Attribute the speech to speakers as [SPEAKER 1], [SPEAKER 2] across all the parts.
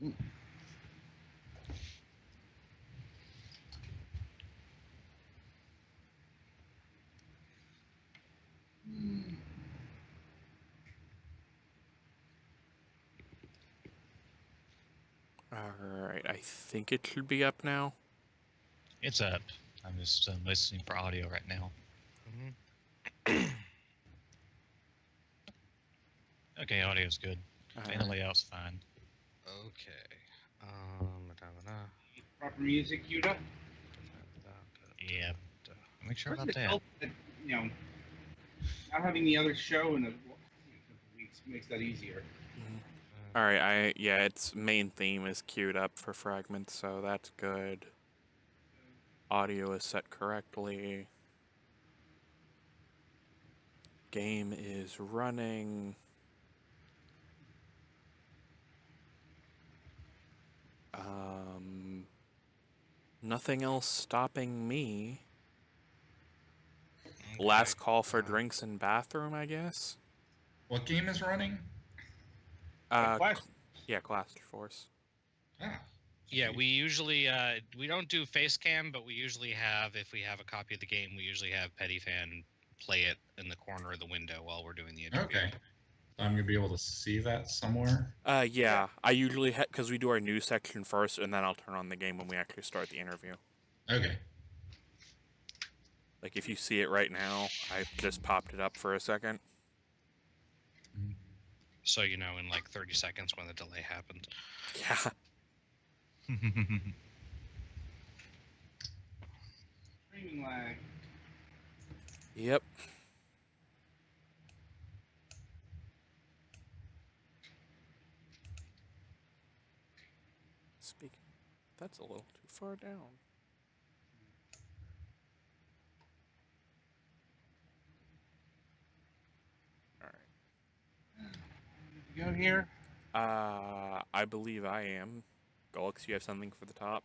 [SPEAKER 1] Mm.
[SPEAKER 2] Alright, I think it should be up now.
[SPEAKER 3] It's up. I'm just listening for audio right now. Okay, audio's good. And the layout's fine.
[SPEAKER 4] Okay.
[SPEAKER 1] Proper music queued up.
[SPEAKER 3] Yeah. Make sure
[SPEAKER 1] Where's
[SPEAKER 3] about
[SPEAKER 1] the
[SPEAKER 3] that.
[SPEAKER 1] help that, not having the other show in a couple weeks makes that easier.
[SPEAKER 2] Alright, its main theme is queued up for Fragments, so that's good. Audio is set correctly. Game is running. Nothing else stopping me.
[SPEAKER 4] Okay.
[SPEAKER 2] Last call for drinks and bathroom, I guess?
[SPEAKER 5] What game is running?
[SPEAKER 1] Class.
[SPEAKER 2] Yeah, Class Force.
[SPEAKER 5] Ah,
[SPEAKER 4] Yeah, we usually we don't do face cam, but we usually have, if we have a copy of the game, we usually have Petty Fan play it in the corner of the window while we're doing the interview.
[SPEAKER 5] okay. I'm gonna be able to see that somewhere.
[SPEAKER 2] Yeah. I usually because we do our news section first, and then I'll turn on the game when we actually start the interview.
[SPEAKER 5] Okay.
[SPEAKER 2] Like, if you see it right now, I just popped it up for a second.
[SPEAKER 4] So you know in like 30 seconds when the delay happens.
[SPEAKER 2] Yeah.
[SPEAKER 1] Streaming lag.
[SPEAKER 2] Yep. Speaking, that's a little too far down. Alright.
[SPEAKER 1] You go here?
[SPEAKER 2] I believe I am. Gulix, you have something for the top?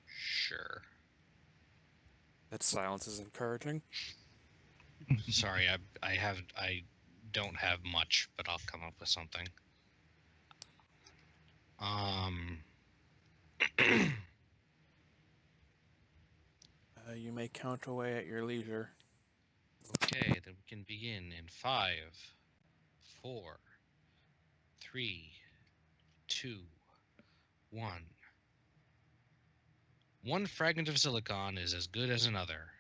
[SPEAKER 4] Sure.
[SPEAKER 2] That silence is encouraging.
[SPEAKER 4] Sorry, I don't have much, but I'll come up with something.
[SPEAKER 2] You may count away at your leisure.
[SPEAKER 4] Okay, then we can begin in 5, 4, 3, 2, 1. One fragment of silicon is as good as another.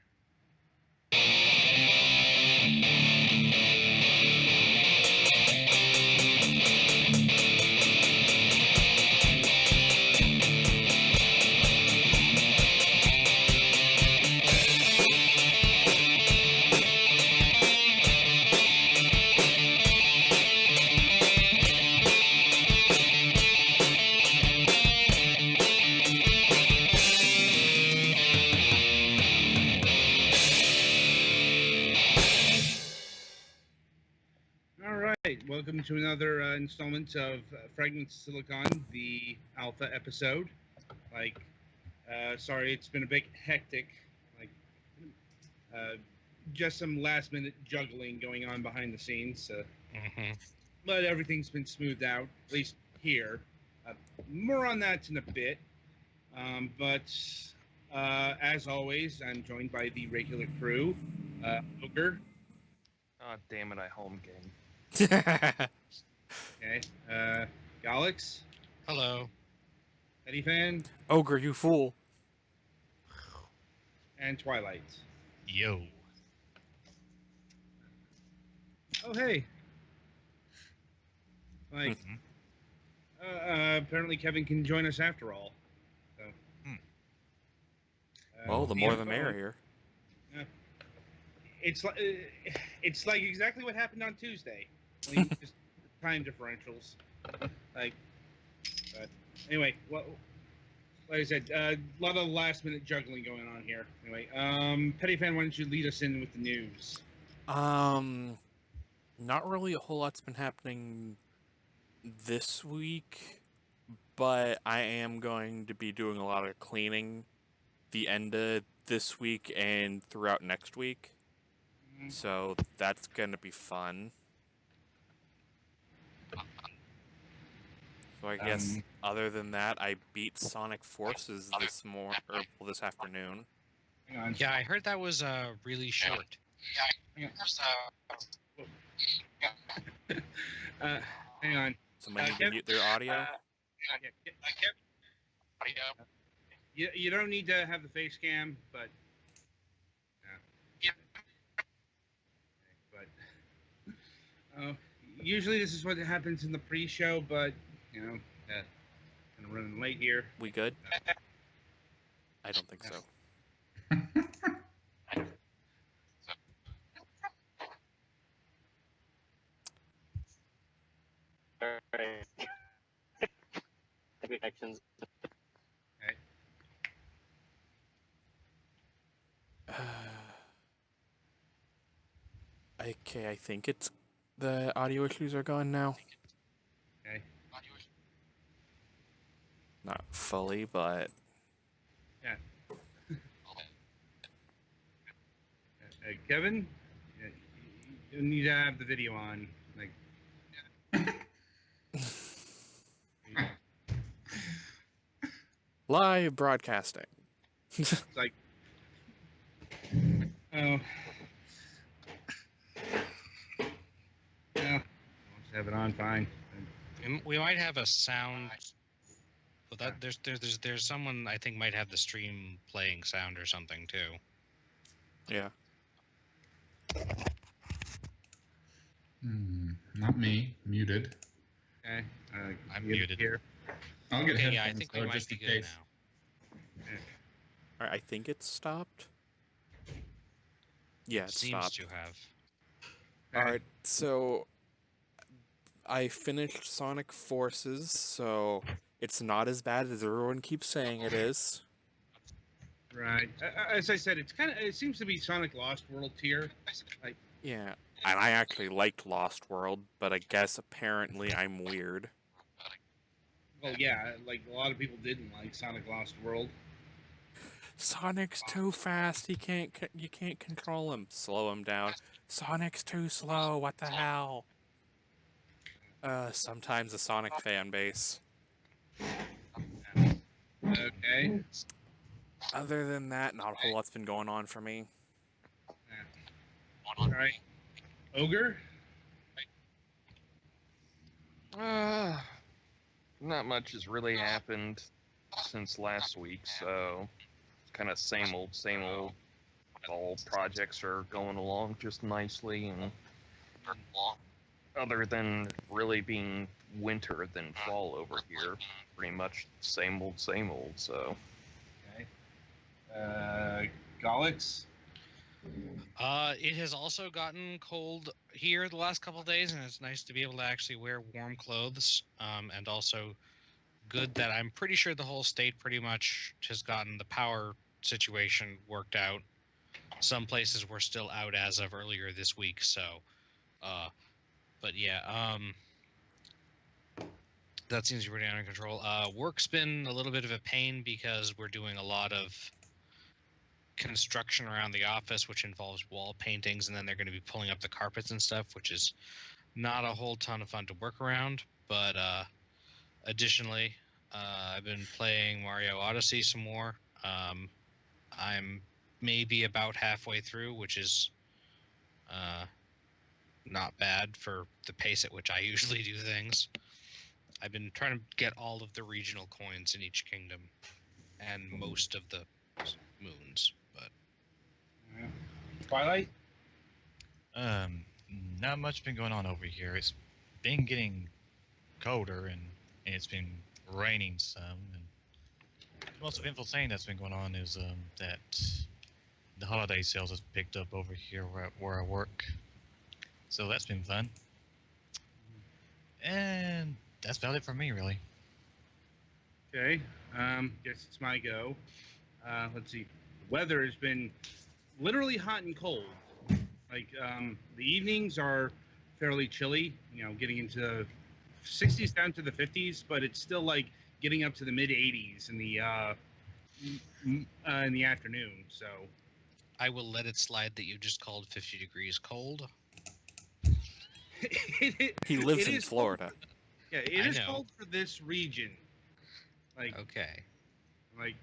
[SPEAKER 1] Welcome to another installment of Fragments of Silicon, the alpha episode. Sorry, it's been a bit hectic. Just some last-minute juggling going on behind the scenes. But everything's been smoothed out, at least here. More on that in a bit. But as always, I'm joined by the regular crew. Ogre.
[SPEAKER 6] Oh, damn it, I home game.
[SPEAKER 1] Okay. Galix.
[SPEAKER 4] Hello.
[SPEAKER 1] Eddie Fan.
[SPEAKER 2] Ogre, you fool.
[SPEAKER 1] And Twilight.
[SPEAKER 3] Yo.
[SPEAKER 1] Oh, hey. Apparently Kevin can join us after all. So.
[SPEAKER 2] Well, the more the merrier.
[SPEAKER 1] It's like exactly what happened on Tuesday. Just time differentials. But anyway, like I said, a lot of last-minute juggling going on here. Anyway, Petty Fan, why don't you lead us in with the news?
[SPEAKER 2] Not really a whole lot's been happening this week, but I am going to be doing a lot of cleaning the end of this week and throughout next week. So that's gonna be fun. So I guess other than that, I beat Sonic Forces this afternoon.
[SPEAKER 1] Hang on.
[SPEAKER 4] Yeah, I heard that was really short.
[SPEAKER 1] Hang on.
[SPEAKER 2] Somebody need to mute their audio.
[SPEAKER 1] You don't need to have the face cam, but usually this is what happens in the pre-show, but you know, kind of running late here.
[SPEAKER 2] We good? I don't think so.
[SPEAKER 7] Alright. Connections.
[SPEAKER 2] Okay, I think it's the audio issues are gone now.
[SPEAKER 1] Okay.
[SPEAKER 2] Not fully, but
[SPEAKER 1] Yeah. Kevin, you need to have the video on. Like.
[SPEAKER 2] live broadcasting.
[SPEAKER 1] It's like, oh, yeah, let's have it on. Fine.
[SPEAKER 4] We might have a sound. Well, that there's someone I think might have the stream playing sound or something too.
[SPEAKER 2] Yeah.
[SPEAKER 5] Not me. Muted.
[SPEAKER 1] Okay.
[SPEAKER 4] I'm
[SPEAKER 1] you
[SPEAKER 4] muted
[SPEAKER 1] here.
[SPEAKER 5] I'll get
[SPEAKER 4] Okay,
[SPEAKER 5] headphones
[SPEAKER 4] yeah, I think we
[SPEAKER 5] though,
[SPEAKER 4] might
[SPEAKER 5] just
[SPEAKER 4] be
[SPEAKER 5] in
[SPEAKER 4] good
[SPEAKER 5] case.
[SPEAKER 4] now.
[SPEAKER 2] All right, I think it's stopped. Yeah, it
[SPEAKER 4] Seems
[SPEAKER 2] stopped.
[SPEAKER 4] to have.
[SPEAKER 2] All right, so I finished Sonic Forces, so it's not as bad as everyone keeps saying it is.
[SPEAKER 1] Right. As I said, it seems to be Sonic Lost World tier. Like,
[SPEAKER 2] Yeah, and I actually liked Lost World, but I guess apparently I'm weird.
[SPEAKER 1] well, yeah, like a lot of people didn't like Sonic Lost World.
[SPEAKER 2] Sonic's too fast. You can't control him. Slow him down. Sonic's too slow. What the hell? Sometimes a Sonic fan base.
[SPEAKER 1] Okay.
[SPEAKER 2] Other than that, not a whole lot's been going on for me.
[SPEAKER 1] All right. Ogre.
[SPEAKER 6] Not much has really happened since last week, so kind of same old, same old. All projects are going along just nicely, and other than really being winter than fall over here, pretty much same old, so.
[SPEAKER 1] Okay. Golix.
[SPEAKER 4] It has also gotten cold here the last couple of days, and it's nice to be able to actually wear warm clothes. And also good that I'm pretty sure the whole state pretty much has gotten the power situation worked out. Some places were still out as of earlier this week, so but yeah, that seems to be pretty under control. Work's been a little bit of a pain because we're doing a lot of construction around the office, which involves wall paintings, and then they're going to be pulling up the carpets and stuff, which is not a whole ton of fun to work around. But additionally, I've been playing Mario Odyssey some more. I'm maybe about halfway through, which is not bad for the pace at which I usually do things. I've been trying to get all of the regional coins in each kingdom and most of the moons, but
[SPEAKER 1] Twilight.
[SPEAKER 3] Not much been going on over here. It's been getting colder and it's been raining some. And the most eventful thing that's been going on is that the holiday sales has picked up over here where I work. So that's been fun. And that's about it for me, really.
[SPEAKER 1] Okay. Guess it's my go. Let's see. The weather has been literally hot and cold. Like the evenings are fairly chilly. You know, getting into the 60s down to the 50s, but it's still like getting up to the mid 80s in the afternoon. So
[SPEAKER 4] I will let it slide that you just called 50 degrees cold.
[SPEAKER 2] He lives
[SPEAKER 1] it
[SPEAKER 2] in
[SPEAKER 1] is
[SPEAKER 2] Florida.
[SPEAKER 1] Cold. Yeah, it
[SPEAKER 4] I
[SPEAKER 1] is
[SPEAKER 4] know.
[SPEAKER 1] cold for this region. Like,
[SPEAKER 4] Okay.
[SPEAKER 1] like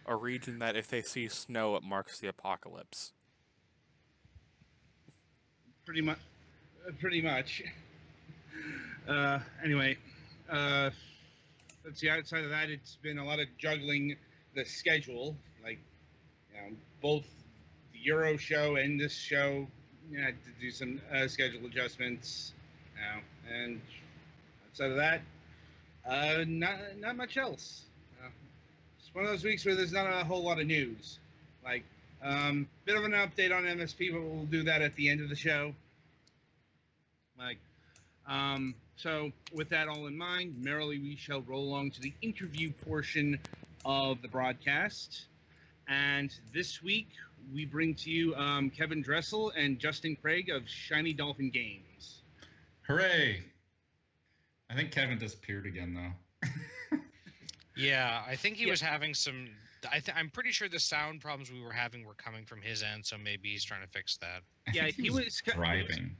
[SPEAKER 2] A region that if they see snow, it marks the apocalypse.
[SPEAKER 1] pretty much. Pretty much. Anyway, let's see. Outside of that, it's been a lot of juggling the schedule, like both the Euro show and this show. Yeah, to do some schedule adjustments. And outside of that, not much else. It's one of those weeks where there's not a whole lot of news. Like, bit of an update on MSP, but we'll do that at the end of the show. Like, so with that all in mind, merrily we shall roll along to the interview portion of the broadcast. And this week we bring to you Kevin Dressel and Justin Craig of Shiny Dolphin Games.
[SPEAKER 5] Hooray! I think Kevin disappeared again, though.
[SPEAKER 4] Yeah, I think he was having some. I'm pretty sure the sound problems we were having were coming from his end, so maybe he's trying to fix that.
[SPEAKER 1] Yeah, he was
[SPEAKER 5] driving.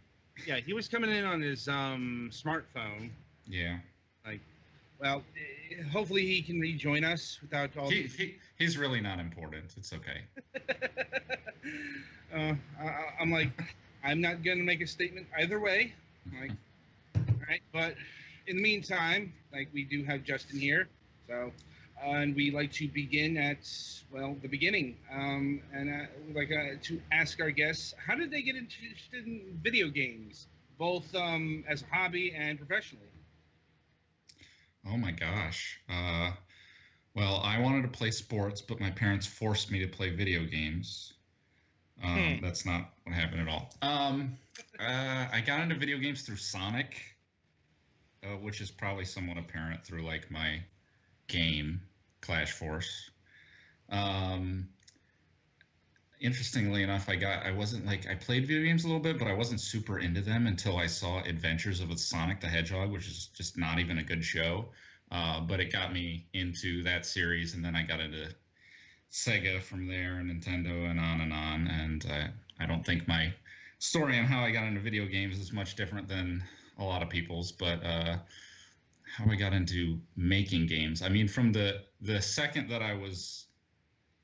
[SPEAKER 1] Yeah, he was coming in on his smartphone.
[SPEAKER 5] Yeah.
[SPEAKER 1] Like, well, hopefully he can rejoin us without all.
[SPEAKER 5] He's really not important. It's okay.
[SPEAKER 1] I'm like, I'm not gonna make a statement either way. Like, all right, but in the meantime, like, we do have Justin here, so and we like to begin at the beginning, and we like to ask our guests, how did they get interested in video games, both as a hobby and professionally?
[SPEAKER 5] Oh my gosh. Well, I wanted to play sports, but my parents forced me to play video games. That's not what happened at all. I got into video games through Sonic, which is probably somewhat apparent through like my game Clash Force. Interestingly enough, I played video games a little bit, but I wasn't super into them until I saw Adventures of Sonic the Hedgehog, which is just not even a good show. But it got me into that series, and then I got into Sega from there, and Nintendo, and on and on. And I don't think my story on how I got into video games is much different than a lot of people's, but how I got into making games. I mean, from the second that I was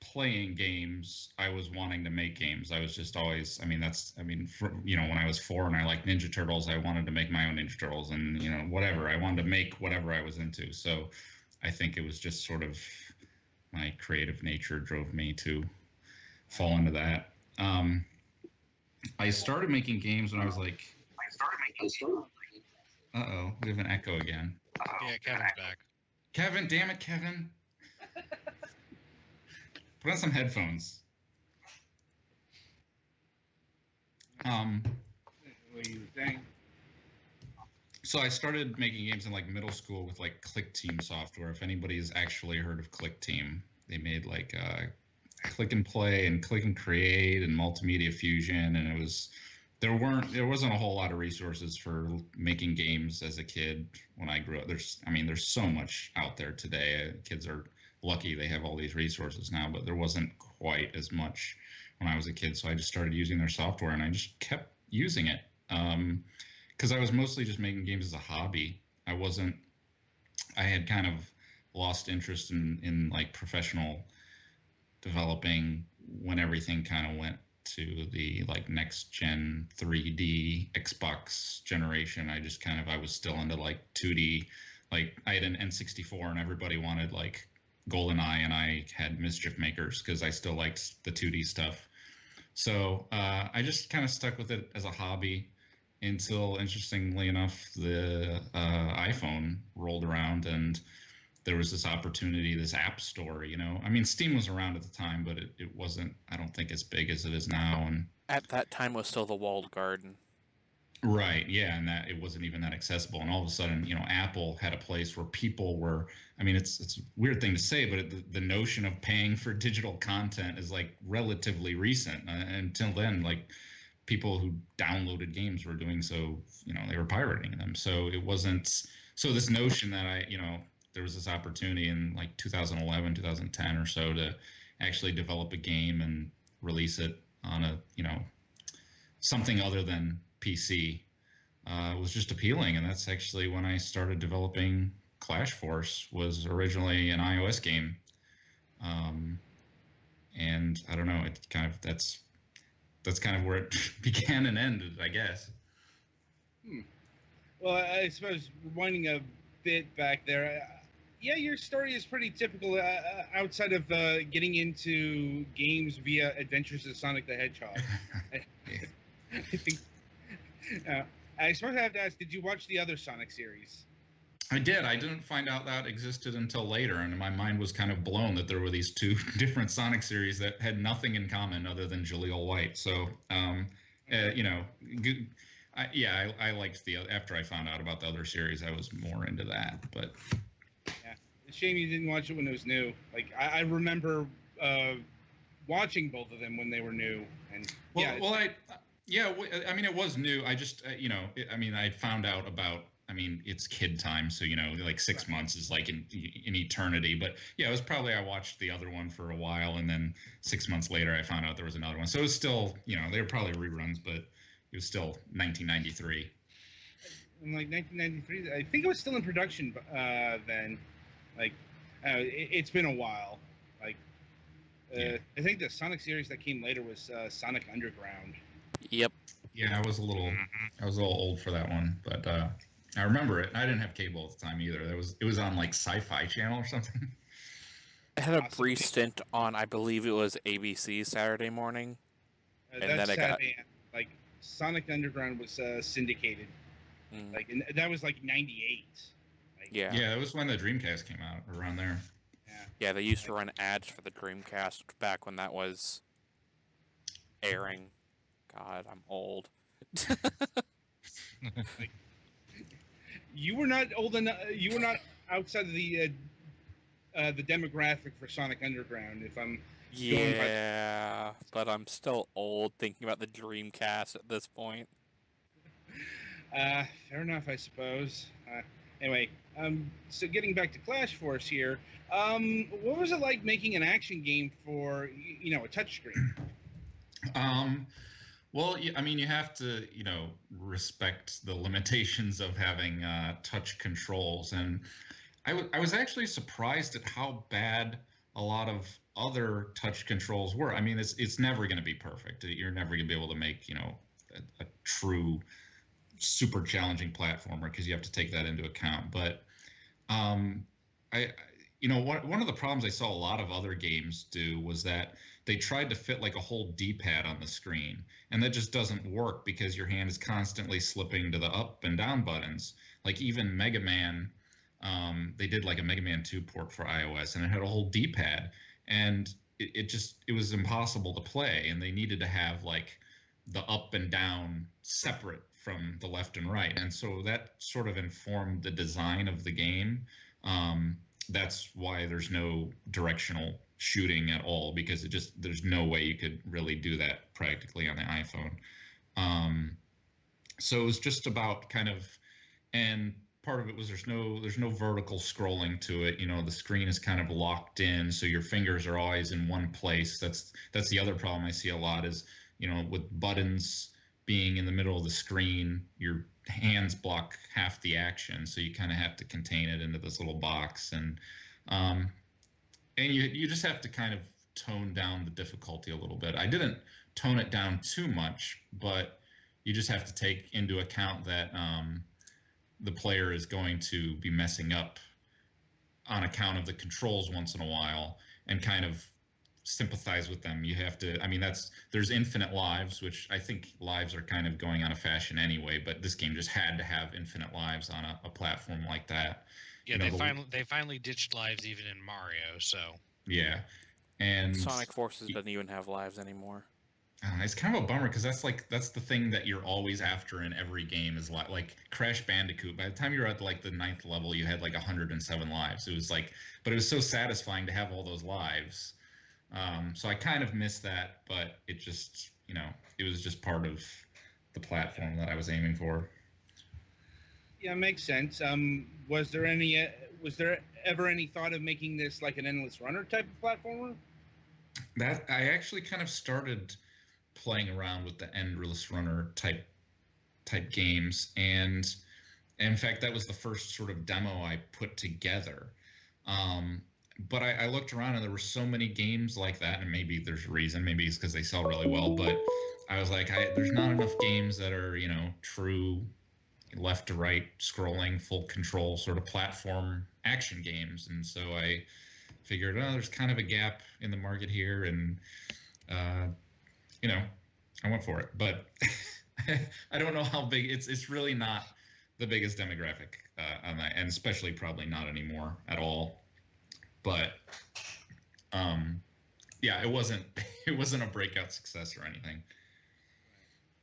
[SPEAKER 5] playing games, I was wanting to make games. I was just always, when I was 4 and I liked Ninja Turtles, I wanted to make my own Ninja Turtles, and whatever. I wanted to make whatever I was into. So I think it was just sort of my creative nature drove me to fall into that. I started making games when I was like, uh-oh, we have an echo again.
[SPEAKER 4] Yeah, Kevin's back.
[SPEAKER 5] Kevin, damn it, Kevin. Put on some headphones.
[SPEAKER 1] What do you think?
[SPEAKER 5] So I started making games in like middle school with like Click Team software. If anybody's actually heard of Click Team, they made like Click and Play and Click and Create and Multimedia Fusion, and there wasn't a whole lot of resources for making games as a kid when I grew up. There's so much out there today. Kids are lucky they have all these resources now, but there wasn't quite as much when I was a kid. So I just started using their software, and I just kept using it because I was mostly just making games as a hobby. I had kind of lost interest in like professional developing when everything kind of went to the like next gen 3D Xbox generation. I was still into like 2D. Like I had an N64 and everybody wanted like GoldenEye, and I had Mischief Makers because I still liked the 2D stuff. So I just kind of stuck with it as a hobby until, interestingly enough, the iPhone rolled around, and there was this opportunity, this app store, Steam was around at the time, but it wasn't, I don't think, as big as it is now. And
[SPEAKER 2] at that time was still the walled garden.
[SPEAKER 5] Right, yeah, and that it wasn't even that accessible. And all of a sudden, Apple had a place where people were, it's a weird thing to say, but the notion of paying for digital content is like relatively recent. Until then, like people who downloaded games were doing so, they were pirating them. So it wasn't, so this notion that there was this opportunity in like 2011, 2010 or so to actually develop a game and release it on a something other than PC was just appealing, and that's actually when I started developing Clash Force. Was originally an iOS game, and I don't know, it kind of that's kind of where it began and ended, I guess.
[SPEAKER 1] Well, I suppose winding a bit back there, yeah, your story is pretty typical outside of getting into games via Adventures of Sonic the Hedgehog. I think. I suppose I have to ask, did you watch the other Sonic series?
[SPEAKER 5] I did. I didn't find out that existed until later, and my mind was kind of blown that there were these two different Sonic series that had nothing in common other than Jaleel White. So, I liked after I found out about the other series, I was more into that. But
[SPEAKER 1] yeah, it's a shame you didn't watch it when it was new. Like I remember watching both of them when they were new, and I mean, it was new. I just, I found out about. I mean, it's kid time, so like 6 months is like an eternity. But yeah, it was probably I watched the other one for a while, and then 6 months later I found out there was another one. So it was still, they were probably reruns, but it was still 1993. In like 1993, I think it was still in production then. Like, it's been a while. Like, I think the Sonic series that came later was Sonic Underground.
[SPEAKER 2] Yep.
[SPEAKER 5] Yeah, I was a little old for that one, but I remember it. I didn't have cable at the time either. It was on like Sci-Fi Channel or something.
[SPEAKER 2] I had a brief stint on, I believe it was ABC Saturday morning, and then I got
[SPEAKER 1] like Sonic Underground was syndicated, like, and that was like '98. Like,
[SPEAKER 2] yeah,
[SPEAKER 5] it was when the Dreamcast came out, around there.
[SPEAKER 2] Yeah, they used to run ads for the Dreamcast back when that was airing. God, I'm old.
[SPEAKER 1] Like, you were not old enough. You were not outside of the demographic for Sonic Underground. If I'm
[SPEAKER 2] but I'm still old thinking about the Dreamcast at this point.
[SPEAKER 1] Fair enough, I suppose. Anyway, so getting back to Clash Force here, what was it like making an action game for a touchscreen?
[SPEAKER 5] Well, I mean, you have to, respect the limitations of having touch controls. And I was actually surprised at how bad a lot of other touch controls were. I mean, it's never going to be perfect. You're never going to be able to make, a true super challenging platformer, because you have to take that into account. But one of the problems I saw a lot of other games do was that they tried to fit like a whole D-pad on the screen, and that just doesn't work because your hand is constantly slipping to the up and down buttons. Like even Mega Man, they did like a Mega Man 2 port for iOS, and it had a whole D-pad, and it was impossible to play, and they needed to have like the up and down separate from the left and right, and so that sort of informed the design of the game. That's why there's no directional shooting at all, because there's no way you could really do that practically on the iPhone. So it was just about and part of it was there's no vertical scrolling to it. The screen is kind of locked in, so your fingers are always in one place. That's the other problem I see a lot is, with buttons being in the middle of the screen, your hands block half the action, so you kind of have to contain it into this little box, and you just have to kind of tone down the difficulty a little bit. I didn't tone it down too much, but you just have to take into account that the player is going to be messing up on account of the controls once in a while, and kind of sympathize with them. You have to, there's infinite lives, which I think lives are kind of going out of fashion anyway, but this game just had to have infinite lives on a platform like that.
[SPEAKER 4] Yeah, they finally ditched lives even in Mario, so.
[SPEAKER 5] Yeah. And
[SPEAKER 2] Sonic Forces doesn't even have lives anymore.
[SPEAKER 5] It's kind of a bummer, because that's the thing that you're always after in every game is like Crash Bandicoot. By the time you were at like the 9th level, you had like 107 lives. It was like, but it was so satisfying to have all those lives. So I kind of missed that, but it just, it was just part of the platform that I was aiming for.
[SPEAKER 1] Yeah, makes sense. Was there ever any thought of making this like an endless runner type of platformer?
[SPEAKER 5] That I actually kind of started playing around with the endless runner type games, and in fact, that was the first sort of demo I put together. But I looked around and there were so many games like that, and maybe there's a reason. Maybe it's because they sell really well. But I was like, there's not enough games that are, true left to right scrolling, full control sort of platform action games. And so I figured, oh, there's kind of a gap in the market here, and I went for it. But I don't know how big it's really not the biggest demographic on that, and especially probably not anymore at all. But yeah, it wasn't a breakout success or anything.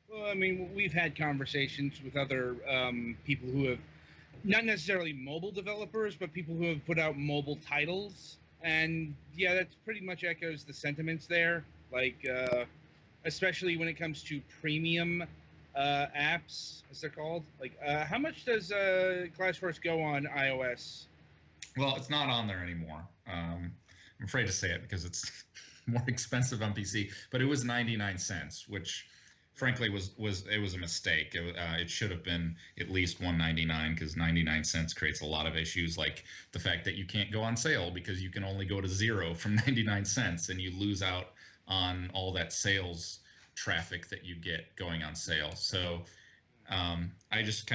[SPEAKER 1] Well, I mean, we've had conversations with other people who have, not necessarily mobile developers, but people who have put out mobile titles, and yeah, that pretty much echoes the sentiments there. Like, especially when it comes to premium apps, as they're called. Like, how much does Clash Force go on iOS?
[SPEAKER 5] Well, it's not on there anymore. I'm afraid to say it because it's more expensive on PC. But it was 99 cents, which, frankly, was a mistake. It should have been at least $1.99 because 99 cents creates a lot of issues, like the fact that you can't go on sale because you can only go to zero from 99 cents, and you lose out on all that sales traffic that you get going on sale. So I just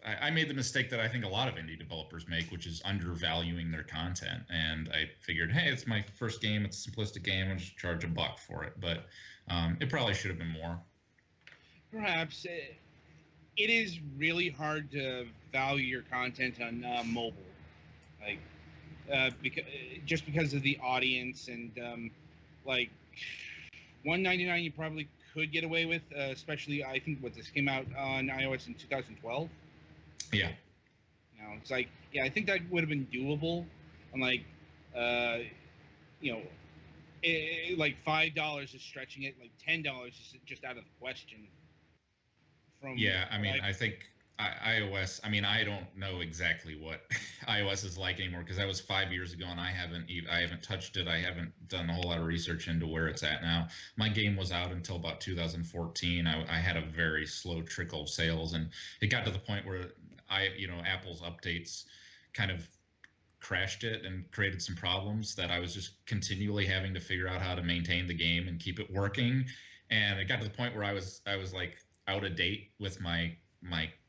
[SPEAKER 5] I made the mistake that I think a lot of indie developers make, which is undervaluing their content. And I figured, hey, it's my first game, it's a simplistic game, I'll just charge $1 for it. But it probably should have been more.
[SPEAKER 1] Perhaps. It is really hard to value your content on mobile, like because of the audience, and like $1.99 you probably could get away with, especially I think this came out on iOS in 2012.
[SPEAKER 5] Yeah.
[SPEAKER 1] It's like, yeah, I think that would have been doable. And like, like $5 is stretching it. Like $10 is just out of the question.
[SPEAKER 5] Yeah, I mean, I think iOS. I mean, I don't know exactly what iOS is like anymore because that was 5 years ago, and I haven't touched it. I haven't done a whole lot of research into where it's at now. My game was out until about 2014. I had a very slow trickle of sales, and it got to the point where Apple's updates kind of crashed it and created some problems that I was just continually having to figure out how to maintain the game and keep it working. And it got to the point where I was like out of date with my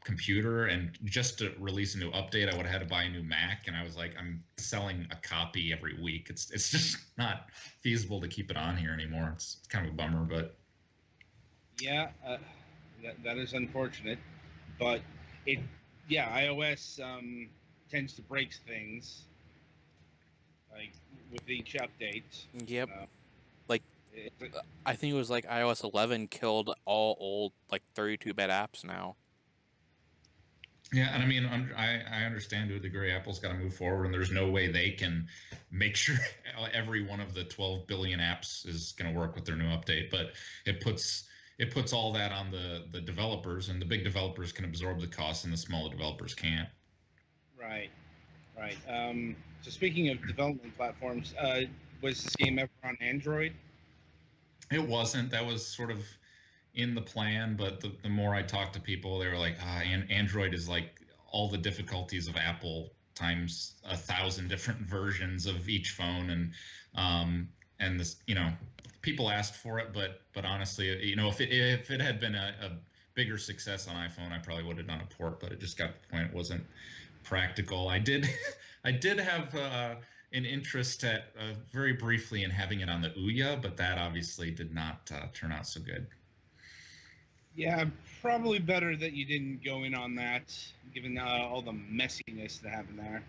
[SPEAKER 5] computer, and just to release a new update I would have had to buy a new Mac, and I was like, I'm selling a copy every week. It's just not feasible to keep it on here anymore. It's kind of a bummer, but
[SPEAKER 1] yeah, that is unfortunate. But iOS tends to break things like with each update.
[SPEAKER 2] Yep. I think it was like iOS 11 killed all old like 32-bit apps now.
[SPEAKER 5] Yeah, and I mean, I understand to a degree Apple's got to move forward, and there's no way they can make sure every one of the 12 billion apps is going to work with their new update. But it puts all that on the developers, and the big developers can absorb the costs, and the smaller developers can't.
[SPEAKER 1] Right. So speaking of development platforms, was this game ever on Android?
[SPEAKER 5] It wasn't. That was sort of in the plan, but the more I talked to people, they were like, Android is like all the difficulties of Apple times 1,000 different versions of each phone, and this, people asked for it, but honestly, if it had been a bigger success on iPhone, I probably would have done a port, but it just got to the point it wasn't practical. I did have an interest very briefly in having it on the Ouya, but that obviously did not turn out so good.
[SPEAKER 1] Yeah, probably better that you didn't go in on that, given all the messiness that happened there.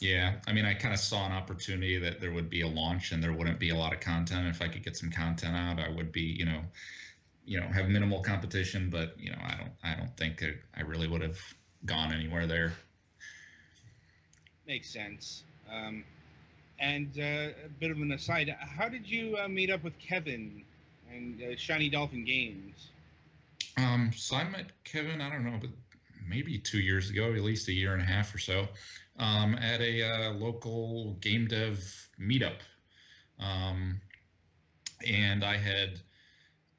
[SPEAKER 5] Yeah, I mean, I kind of saw an opportunity that there would be a launch and there wouldn't be a lot of content. If I could get some content out, I would be, have minimal competition. But I don't think I really would have gone anywhere there.
[SPEAKER 1] Makes sense. And a bit of an aside, how did you meet up with Kevin and Shiny Dolphin Games?
[SPEAKER 5] So I met Kevin, I don't know, but maybe 2 years ago, at least a year and a half or so, at a local game dev meetup. And I had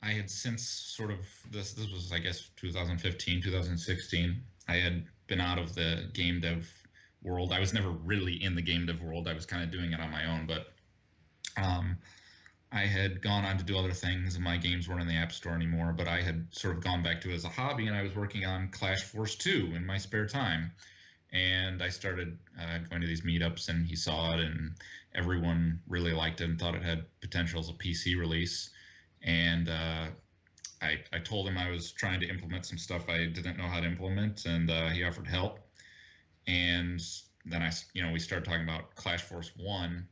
[SPEAKER 5] I had since sort of this was, I guess, 2015, 2016. I had been out of the game dev world. I was never really in the game dev world. I was kind of doing it on my own, but I had gone on to do other things, and my games weren't in the App Store anymore. But I had sort of gone back to it as a hobby, and I was working on Clash Force 2 in my spare time. And I started going to these meetups, and he saw it, and everyone really liked it and thought it had potential as a PC release. And I told him I was trying to implement some stuff I didn't know how to implement, and he offered help. And then we started talking about Clash Force 1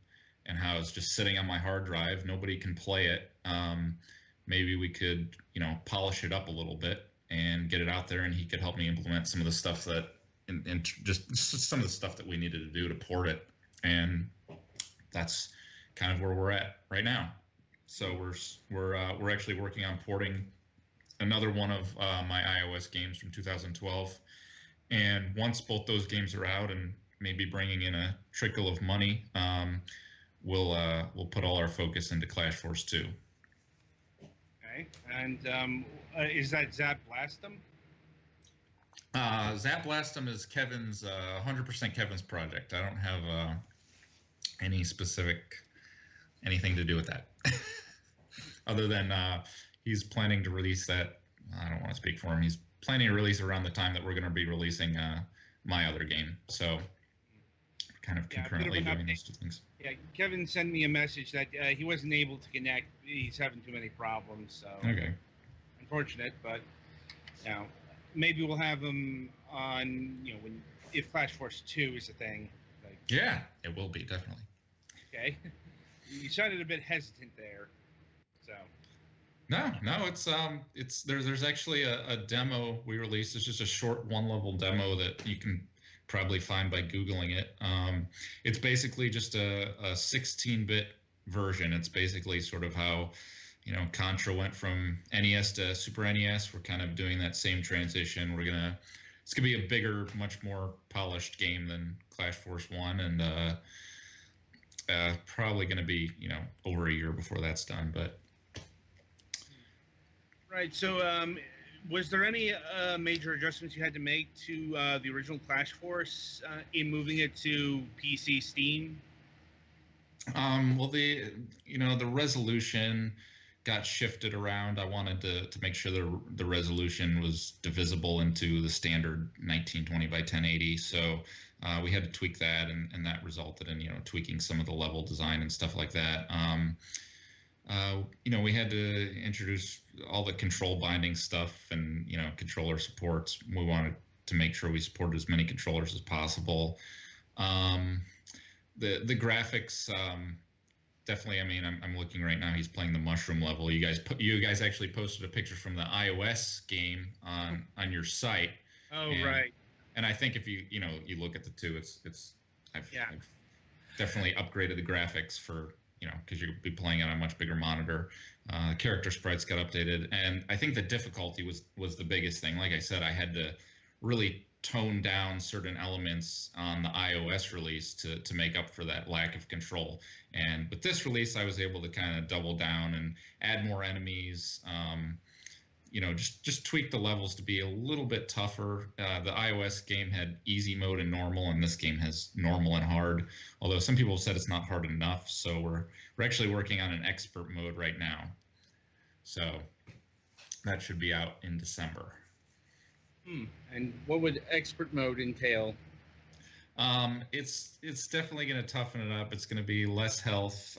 [SPEAKER 5] and how it's just sitting on my hard drive. Nobody can play it. Maybe we could, polish it up a little bit and get it out there, and he could help me implement some of the stuff that, and just some of the stuff that we needed to do to port it. And that's kind of where we're at right now. So we're actually working on porting another one of my iOS games from 2012. And once both those games are out and maybe bringing in a trickle of money, we'll put all our focus into Clash Force 2.
[SPEAKER 1] Okay. And is that Zap Blastum?
[SPEAKER 5] Zap Blastum is Kevin's 100% Kevin's project. I don't have any specific anything to do with that, other than he's planning to release that. I don't want to speak for him. He's planning to release around the time that we're going to be releasing my other game. So kind of concurrently doing those two things.
[SPEAKER 1] Yeah, Kevin sent me a message that he wasn't able to connect. He's having too many problems. So
[SPEAKER 5] okay,
[SPEAKER 1] unfortunate, but maybe we'll have him on. If Clash Force 2 is a thing.
[SPEAKER 5] Yeah, it will be, definitely.
[SPEAKER 1] Okay, you sounded a bit hesitant there. So.
[SPEAKER 5] No, it's there's actually a demo we released. It's just a short 1-level demo that you can probably find by Googling it. It's basically just a 16-bit version. It's basically sort of how, Contra went from NES to Super NES. We're kind of doing that same transition. It's gonna be a bigger, much more polished game than Clash Force 1, and probably gonna be, over a year before that's done, but.
[SPEAKER 1] Right. So, was there any major adjustments you had to make to the original Clash Force in moving it to PC Steam?
[SPEAKER 5] Well, the resolution got shifted around. I wanted to make sure the resolution was divisible into the standard 1920 by 1080. So we had to tweak that, and that resulted in tweaking some of the level design and stuff like that. We had to introduce all the control binding stuff and, controller supports. We wanted to make sure we supported as many controllers as possible. The graphics, definitely, I'm looking right now, he's playing the mushroom level. You guys actually posted a picture from the iOS game on your site.
[SPEAKER 1] Oh, right.
[SPEAKER 5] And I think if you look at the two, I've definitely upgraded the graphics for, because you'll be playing on a much bigger monitor. Character sprites got updated, and I think the difficulty was the biggest thing. Like I said, I had to really tone down certain elements on the iOS release to make up for that lack of control. And with this release, I was able to kind of double down and add more enemies. Just tweak the levels to be a little bit tougher. The iOS game had easy mode and normal, and this game has normal and hard. Although some people have said it's not hard enough, so we're actually working on an expert mode right now. So that should be out in December.
[SPEAKER 1] And what would expert mode entail?
[SPEAKER 5] It's definitely going to toughen it up. It's going to be less health.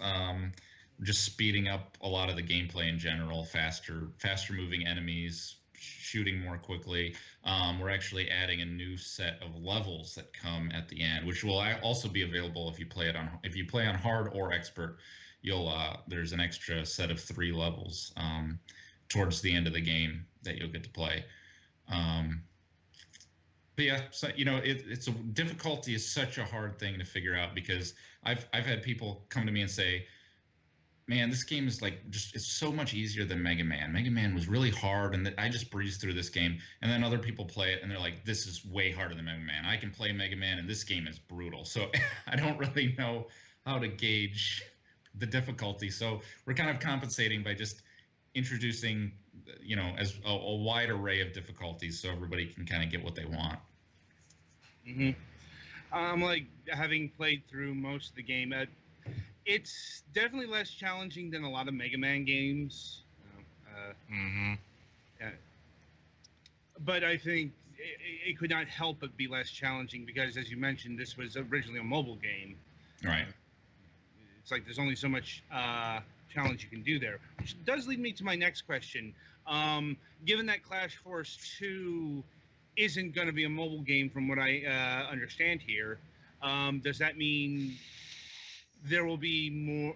[SPEAKER 5] Just speeding up a lot of the gameplay in general, faster moving enemies, shooting more quickly. We're actually adding a new set of levels that come at the end, which will also be available if you play on hard or expert. There's an extra set of 3 levels towards the end of the game that you'll get to play. But yeah, so it's difficulty is such a hard thing to figure out, because I've had people come to me and say, man, this game is it's so much easier than Mega Man. Mega Man was really hard, and I just breezed through this game. And then other people play it, and they're like, this is way harder than Mega Man. I can play Mega Man, and this game is brutal. So I don't really know how to gauge the difficulty. So we're kind of compensating by just introducing, as a wide array of difficulties so everybody can kind of get what they want.
[SPEAKER 1] Mm-hmm. Like, having played through most of the game, it's definitely less challenging than a lot of Mega Man games. Yeah. But I think it could not help but be less challenging because, as you mentioned, this was originally a mobile game.
[SPEAKER 5] Right.
[SPEAKER 1] It's like there's only so much challenge you can do there. Which does lead me to my next question. Given that Clash Force 2 isn't going to be a mobile game from what I understand here, does that mean there will be more,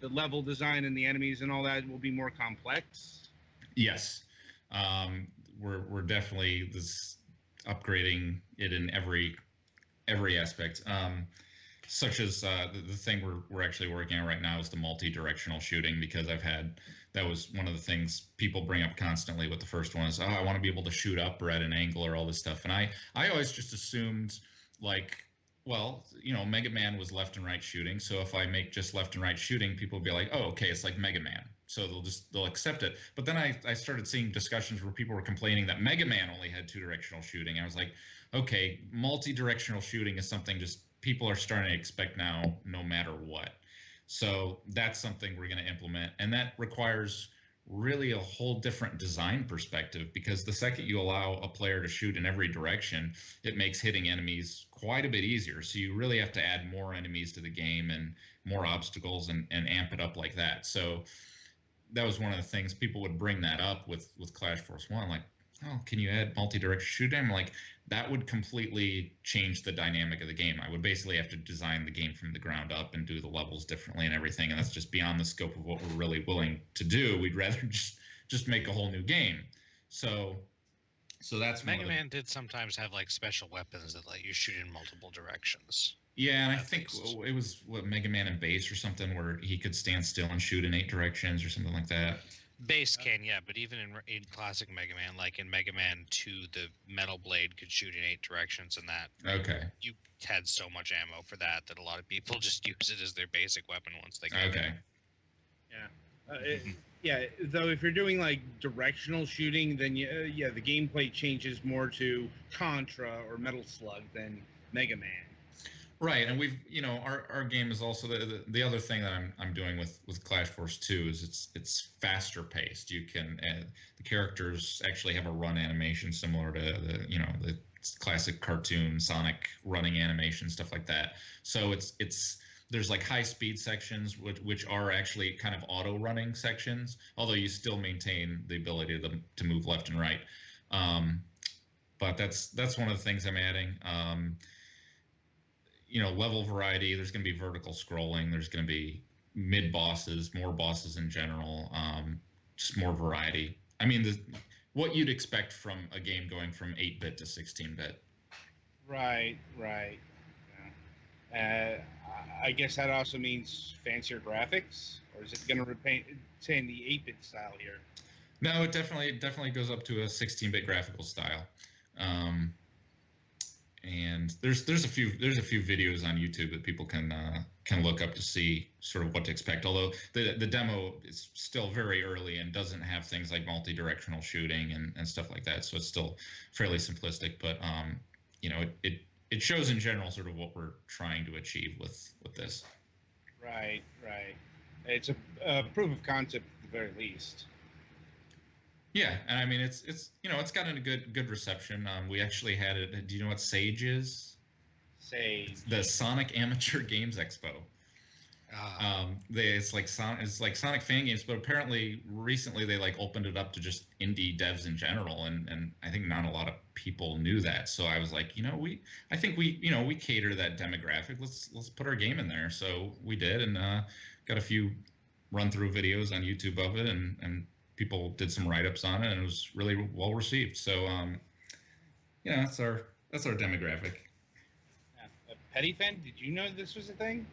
[SPEAKER 1] the level design and the enemies and all that will be more complex?
[SPEAKER 5] Yes. We're definitely upgrading it in every aspect. Such as the thing we're actually working on right now is the multi-directional shooting, because that was one of the things people bring up constantly with the first one is, oh, I want to be able to shoot up or at an angle or all this stuff. And I always just assumed, like, well, Mega Man was left and right shooting. So if I make just left and right shooting, people will be like, oh, okay, it's like Mega Man. So they'll accept it. But then I started seeing discussions where people were complaining that Mega Man only had 2-directional shooting. I was like, okay, multi-directional shooting is something just people are starting to expect now, no matter what. So that's something we're going to implement, and that requires really a whole different design perspective, because the second you allow a player to shoot in every direction, it makes hitting enemies quite a bit easier. So you really have to add more enemies to the game and more obstacles and amp it up like that. So that was one of the things people would bring that up with Clash Force 1, like, oh, can you add multi-directional shooting? I'm like, that would completely change the dynamic of the game. I would basically have to design the game from the ground up and do the levels differently and everything, and that's just beyond the scope of what we're really willing to do. We'd rather just make a whole new game. So that's
[SPEAKER 4] Mega Man did sometimes have like special weapons that let you shoot in multiple directions.
[SPEAKER 5] Yeah, and I think it was Mega Man and Bass or something, where he could stand still and shoot in 8 directions or something like that.
[SPEAKER 4] Bass can, yeah, but even in classic Mega Man, like in Mega Man 2, the metal blade could shoot in 8 directions, and that you had so much ammo for that a lot of people just use it as their basic weapon once they get it.
[SPEAKER 1] Yeah. Though if you're doing like directional shooting, then the gameplay changes more to Contra or Metal Slug than Mega Man.
[SPEAKER 5] Right, and we've our game is also the other thing that I'm doing with Clash Force 2 is it's faster paced. You can the characters actually have a run animation similar to the classic cartoon Sonic running animation, stuff like that. So there's like high speed sections which are actually kind of auto running sections, although you still maintain the ability to move left and right. But that's one of the things I'm adding. Level variety. There's going to be vertical scrolling. There's going to be mid bosses, more bosses in general, just more variety. I mean, what you'd expect from a game going from 8-bit to 16-bit.
[SPEAKER 1] Right. Yeah. I guess that also means fancier graphics, or is it going to retain the 8-bit style here?
[SPEAKER 5] No, it definitely goes up to a 16-bit graphical style. And there's a few videos on YouTube that people can look up to see sort of what to expect. Although the demo is still very early and doesn't have things like multi-directional shooting and stuff like that, so it's still fairly simplistic. But it shows in general sort of what we're trying to achieve with this.
[SPEAKER 1] Right. It's a proof of concept at the very least.
[SPEAKER 5] Yeah, and I mean it's gotten a good reception. We actually had it. Do you know what Sage is?
[SPEAKER 1] Sage.
[SPEAKER 5] It's the Sonic Amateur Games Expo. It's like Sonic fan games, but apparently recently they like opened it up to just indie devs in general, and I think not a lot of people knew that. So I was like, I think we cater to that demographic. Let's put our game in there. So we did, and got a few run through videos on YouTube of it, and people did some write-ups on it, and it was really well received. So, that's our demographic.
[SPEAKER 1] Petty fan, did you know this was a thing?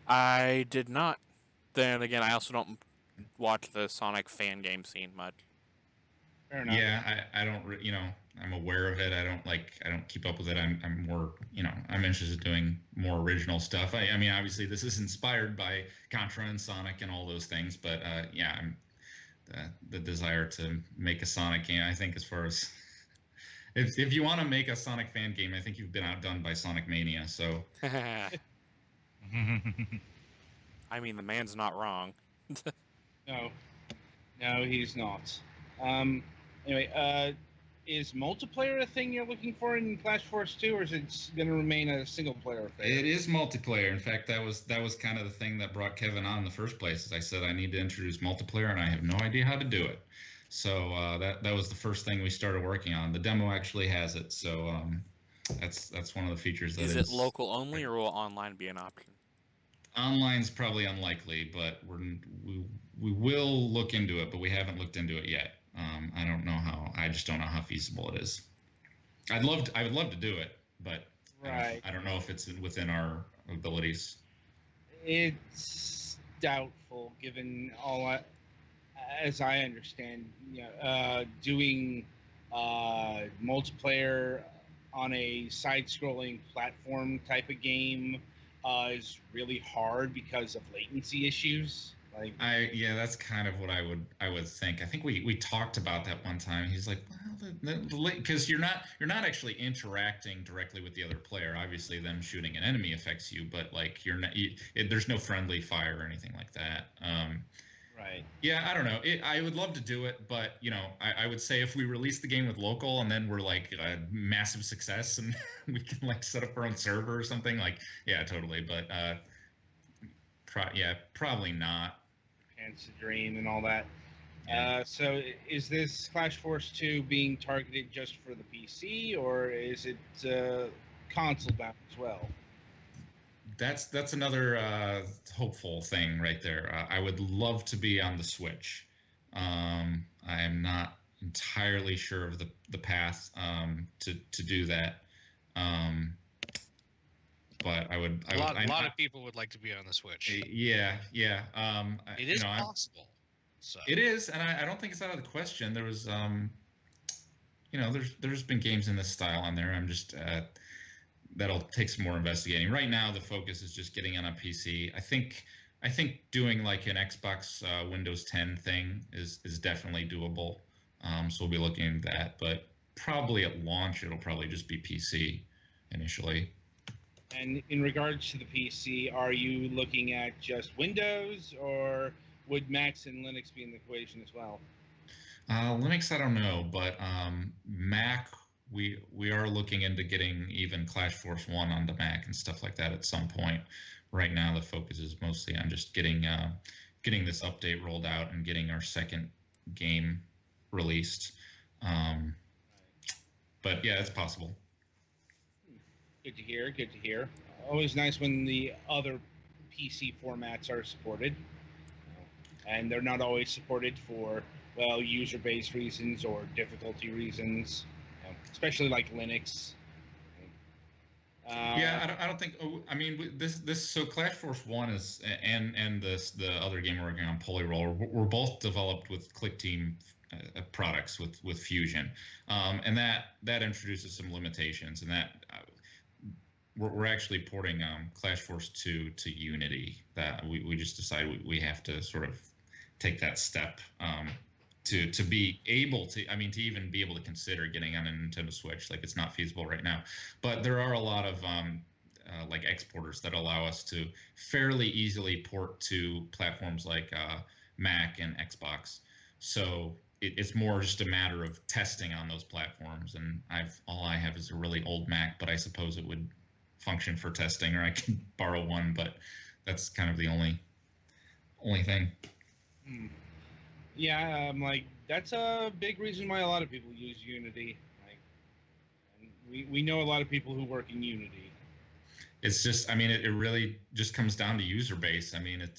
[SPEAKER 2] I did not. Then again, I also don't watch the Sonic fan game scene much.
[SPEAKER 1] Fair enough.
[SPEAKER 5] Yeah, I don't. I'm aware of it. I don't keep up with it. I'm more. I'm interested in doing more original stuff. I mean, obviously, this is inspired by Contra and Sonic and all those things, but the desire to make a Sonic game. I think as far as if you want to make a Sonic fan game, I think you've been outdone by Sonic Mania. So
[SPEAKER 2] I mean, the man's not wrong.
[SPEAKER 1] No, he's not. Anyway, is multiplayer a thing you're looking for in Clash Force 2, or is it going to remain a single player affair?
[SPEAKER 5] it is multiplayer. In fact, that was kind of the thing that brought Kevin on in the first place. Is I said I need to introduce multiplayer, and I have no idea how to do it. So that was the first thing we started working on. The demo actually has it, so that's one of the features. That
[SPEAKER 2] is it local only, or will online be an option?
[SPEAKER 5] Online's probably unlikely, but we will look into it, but we haven't looked into it yet. I don't know how. I just don't know how feasible it is. I would love to do it, but
[SPEAKER 1] right.
[SPEAKER 5] I don't know if it's within our abilities.
[SPEAKER 1] It's doubtful, given all. As I understand, doing multiplayer on a side-scrolling platform type of game is really hard because of latency issues.
[SPEAKER 5] That's kind of what I would think. I think we talked about that one time. He's like, well, because you're not actually interacting directly with the other player. Obviously, them shooting an enemy affects you, but like there's no friendly fire or anything like that.
[SPEAKER 1] Right.
[SPEAKER 5] Yeah, I don't know. I would love to do it, but I would say if we release the game with local and then we're like a massive success and we can like set up our own server or something, like yeah, totally. But probably not.
[SPEAKER 1] Hence the dream and all that. Yeah. So is this Clash Force 2 being targeted just for the PC, or is it console bound as well?
[SPEAKER 5] That's another hopeful thing right there. I would love to be on the Switch. I am not entirely sure of the path to do that. But I would.
[SPEAKER 4] A lot of people would like to be on the Switch.
[SPEAKER 5] Yeah.
[SPEAKER 4] It is possible. So.
[SPEAKER 5] It is, and I don't think it's out of the question. There was, there's been games in this style on there. I'm just. That'll take some more investigating. Right now, the focus is just getting on a PC. I think doing like an Xbox Windows 10 thing is definitely doable. So we'll be looking into that. But probably at launch, it'll probably just be PC initially.
[SPEAKER 1] And in regards to the PC, are you looking at just Windows, or would Macs and Linux be in the equation as well?
[SPEAKER 5] Linux, I don't know, but Mac. We are looking into getting even Clash Force 1 onto Mac and stuff like that at some point. Right now, the focus is mostly on just getting this update rolled out and getting our second game released. But yeah, it's possible.
[SPEAKER 1] Good to hear. Always nice when the other PC formats are supported. And they're not always supported for, user-based reasons or difficulty reasons. Especially like Linux.
[SPEAKER 5] I don't think. I mean, this. So Clash Force 1 is and the other game we're working on, Polyroll, were both developed with Click Team products with Fusion, and that introduces some limitations, and that we're actually porting Clash Force 2 to Unity. That we just decided we have to sort of take that step. To be able to, to even be able to consider getting on a Nintendo Switch, like it's not feasible right now. But there are a lot of like exporters that allow us to fairly easily port to platforms like Mac and Xbox. So it's more just a matter of testing on those platforms. And all I have is a really old Mac, but I suppose it would function for testing, or I can borrow one. But that's kind of the only thing.
[SPEAKER 1] Yeah, that's a big reason why a lot of people use Unity. And we know a lot of people who work in Unity.
[SPEAKER 5] It's just, it really just comes down to user base.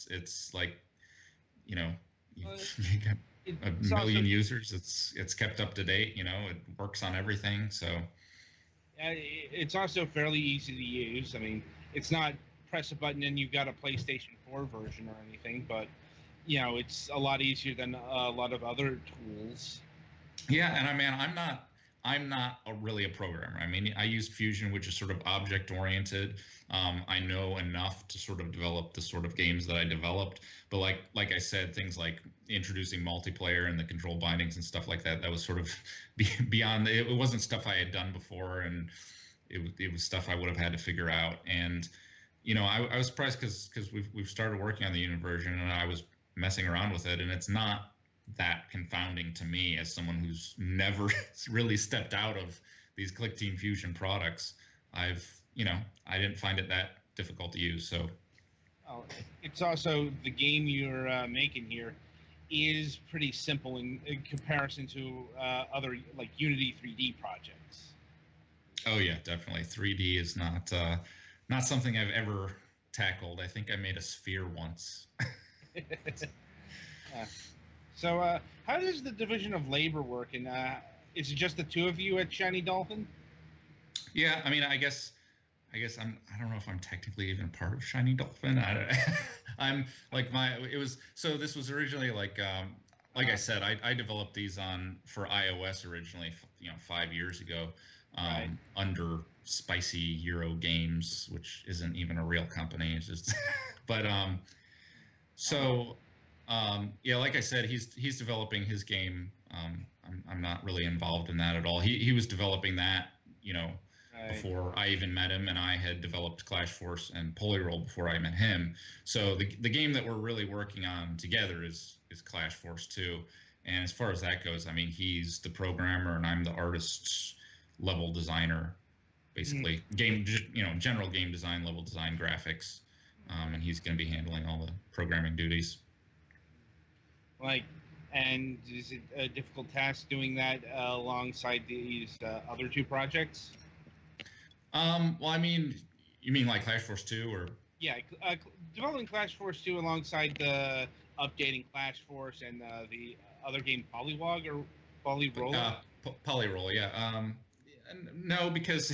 [SPEAKER 5] It's like, you got a million users. It's kept up to date. It works on everything. So.
[SPEAKER 1] It's also fairly easy to use. It's not press a button and you've got a PlayStation 4 version or anything, but. It's a lot easier than a lot of other tools.
[SPEAKER 5] Yeah, and I'm I'm not really a programmer. I mean, I use Fusion, which is sort of object oriented. I know enough to sort of develop the sort of games that I developed. But like I said, things like introducing multiplayer and the control bindings and stuff like that, that was sort of beyond. It wasn't stuff I had done before, and it was stuff I would have had to figure out. And I was surprised because we've started working on the unit version, and I was messing around with it, and it's not that confounding to me as someone who's never really stepped out of these Click Team Fusion products. I didn't find it that difficult to use. So,
[SPEAKER 1] it's also the game you're making here is pretty simple in comparison to other like Unity 3D projects.
[SPEAKER 5] Oh yeah, definitely. 3D is not something I've ever tackled. I think I made a sphere once.
[SPEAKER 1] So, how does the division of labor work? And is it just the two of you at Shiny Dolphin?
[SPEAKER 5] Yeah, I mean, I guess I don't know if I'm technically even a part of Shiny Dolphin. I'm like this was originally like I said, I developed these for iOS originally, 5 years ago,
[SPEAKER 1] Right.
[SPEAKER 5] under Spicy Euro Games, which isn't even a real company. It's just, but yeah, like I said, he's developing his game. I'm not really involved in that at all. He was developing that,
[SPEAKER 1] Right.
[SPEAKER 5] before I even met him, and I had developed Clash Force and Polyroll before I met him. So the game that we're really working on together is Clash Force 2. And as far as that goes, I mean, he's the programmer and I'm the artist level designer, basically. General game design, level design, graphics, and he's going to be handling all the programming duties.
[SPEAKER 1] And is it a difficult task doing that alongside these other two projects?
[SPEAKER 5] Well, I mean, you mean like Clash Force 2 or?
[SPEAKER 1] Yeah, developing Clash Force 2 alongside the updating Clash Force and the other game Polywog or Polyroll?
[SPEAKER 5] Polyroll, yeah. No, because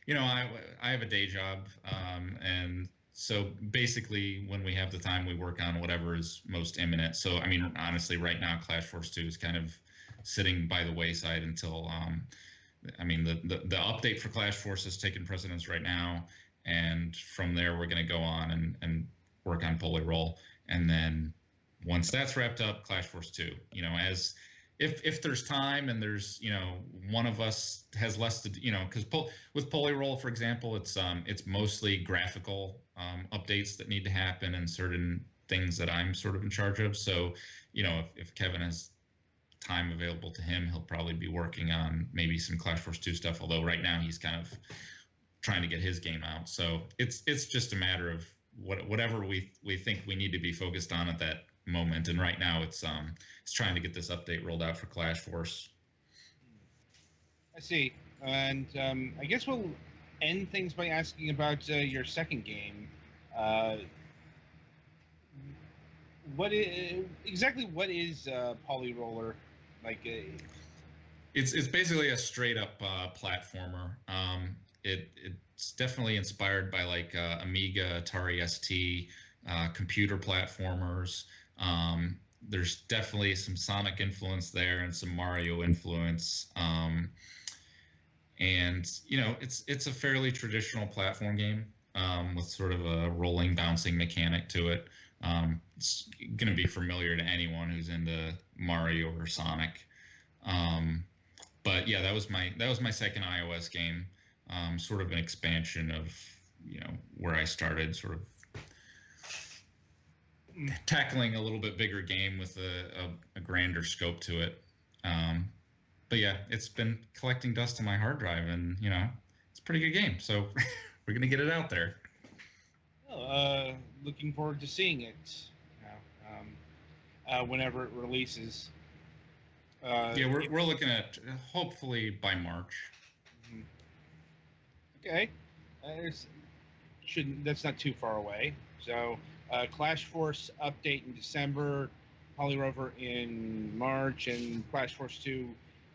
[SPEAKER 5] I have a day job, and so basically when we have the time, we work on whatever is most imminent. So I mean, honestly, right now Clash Force 2 is kind of sitting by the wayside until I mean, the update for Clash Force has taken precedence right now, and from there we're going to go on and work on Polyroll, and then once that's wrapped up, Clash Force 2. As if there's time and there's one of us has less to because with Polyroll, for example, it's mostly graphical updates that need to happen and certain things that I'm sort of in charge of. So if Kevin has time available to him, he'll probably be working on maybe some Clash Force 2 stuff, although right now he's kind of trying to get his game out. So it's just a matter of whatever we think we need to be focused on at that moment, and right now it's trying to get this update rolled out for Clash Force.
[SPEAKER 1] I see. And I guess we'll end things by asking about your second game. What is Polyroller?
[SPEAKER 5] It's basically a straight up platformer. It's definitely inspired by like Amiga, Atari ST, computer platformers. There's definitely some Sonic influence there and some Mario influence. And it's a fairly traditional platform game with sort of a rolling, bouncing mechanic to it. It's going to be familiar to anyone who's into Mario or Sonic. But yeah, that was my second iOS game. Sort of an expansion of where I started, sort of tackling a little bit bigger game with a grander scope to it. But yeah, it's been collecting dust on my hard drive, and it's a pretty good game. So we're gonna get it out there.
[SPEAKER 1] Looking forward to seeing it whenever it releases.
[SPEAKER 5] Yeah, we're looking at hopefully by March.
[SPEAKER 1] Okay, that's not too far away. So, Clash Force update in December, Polyrover in March, and Clash Force 2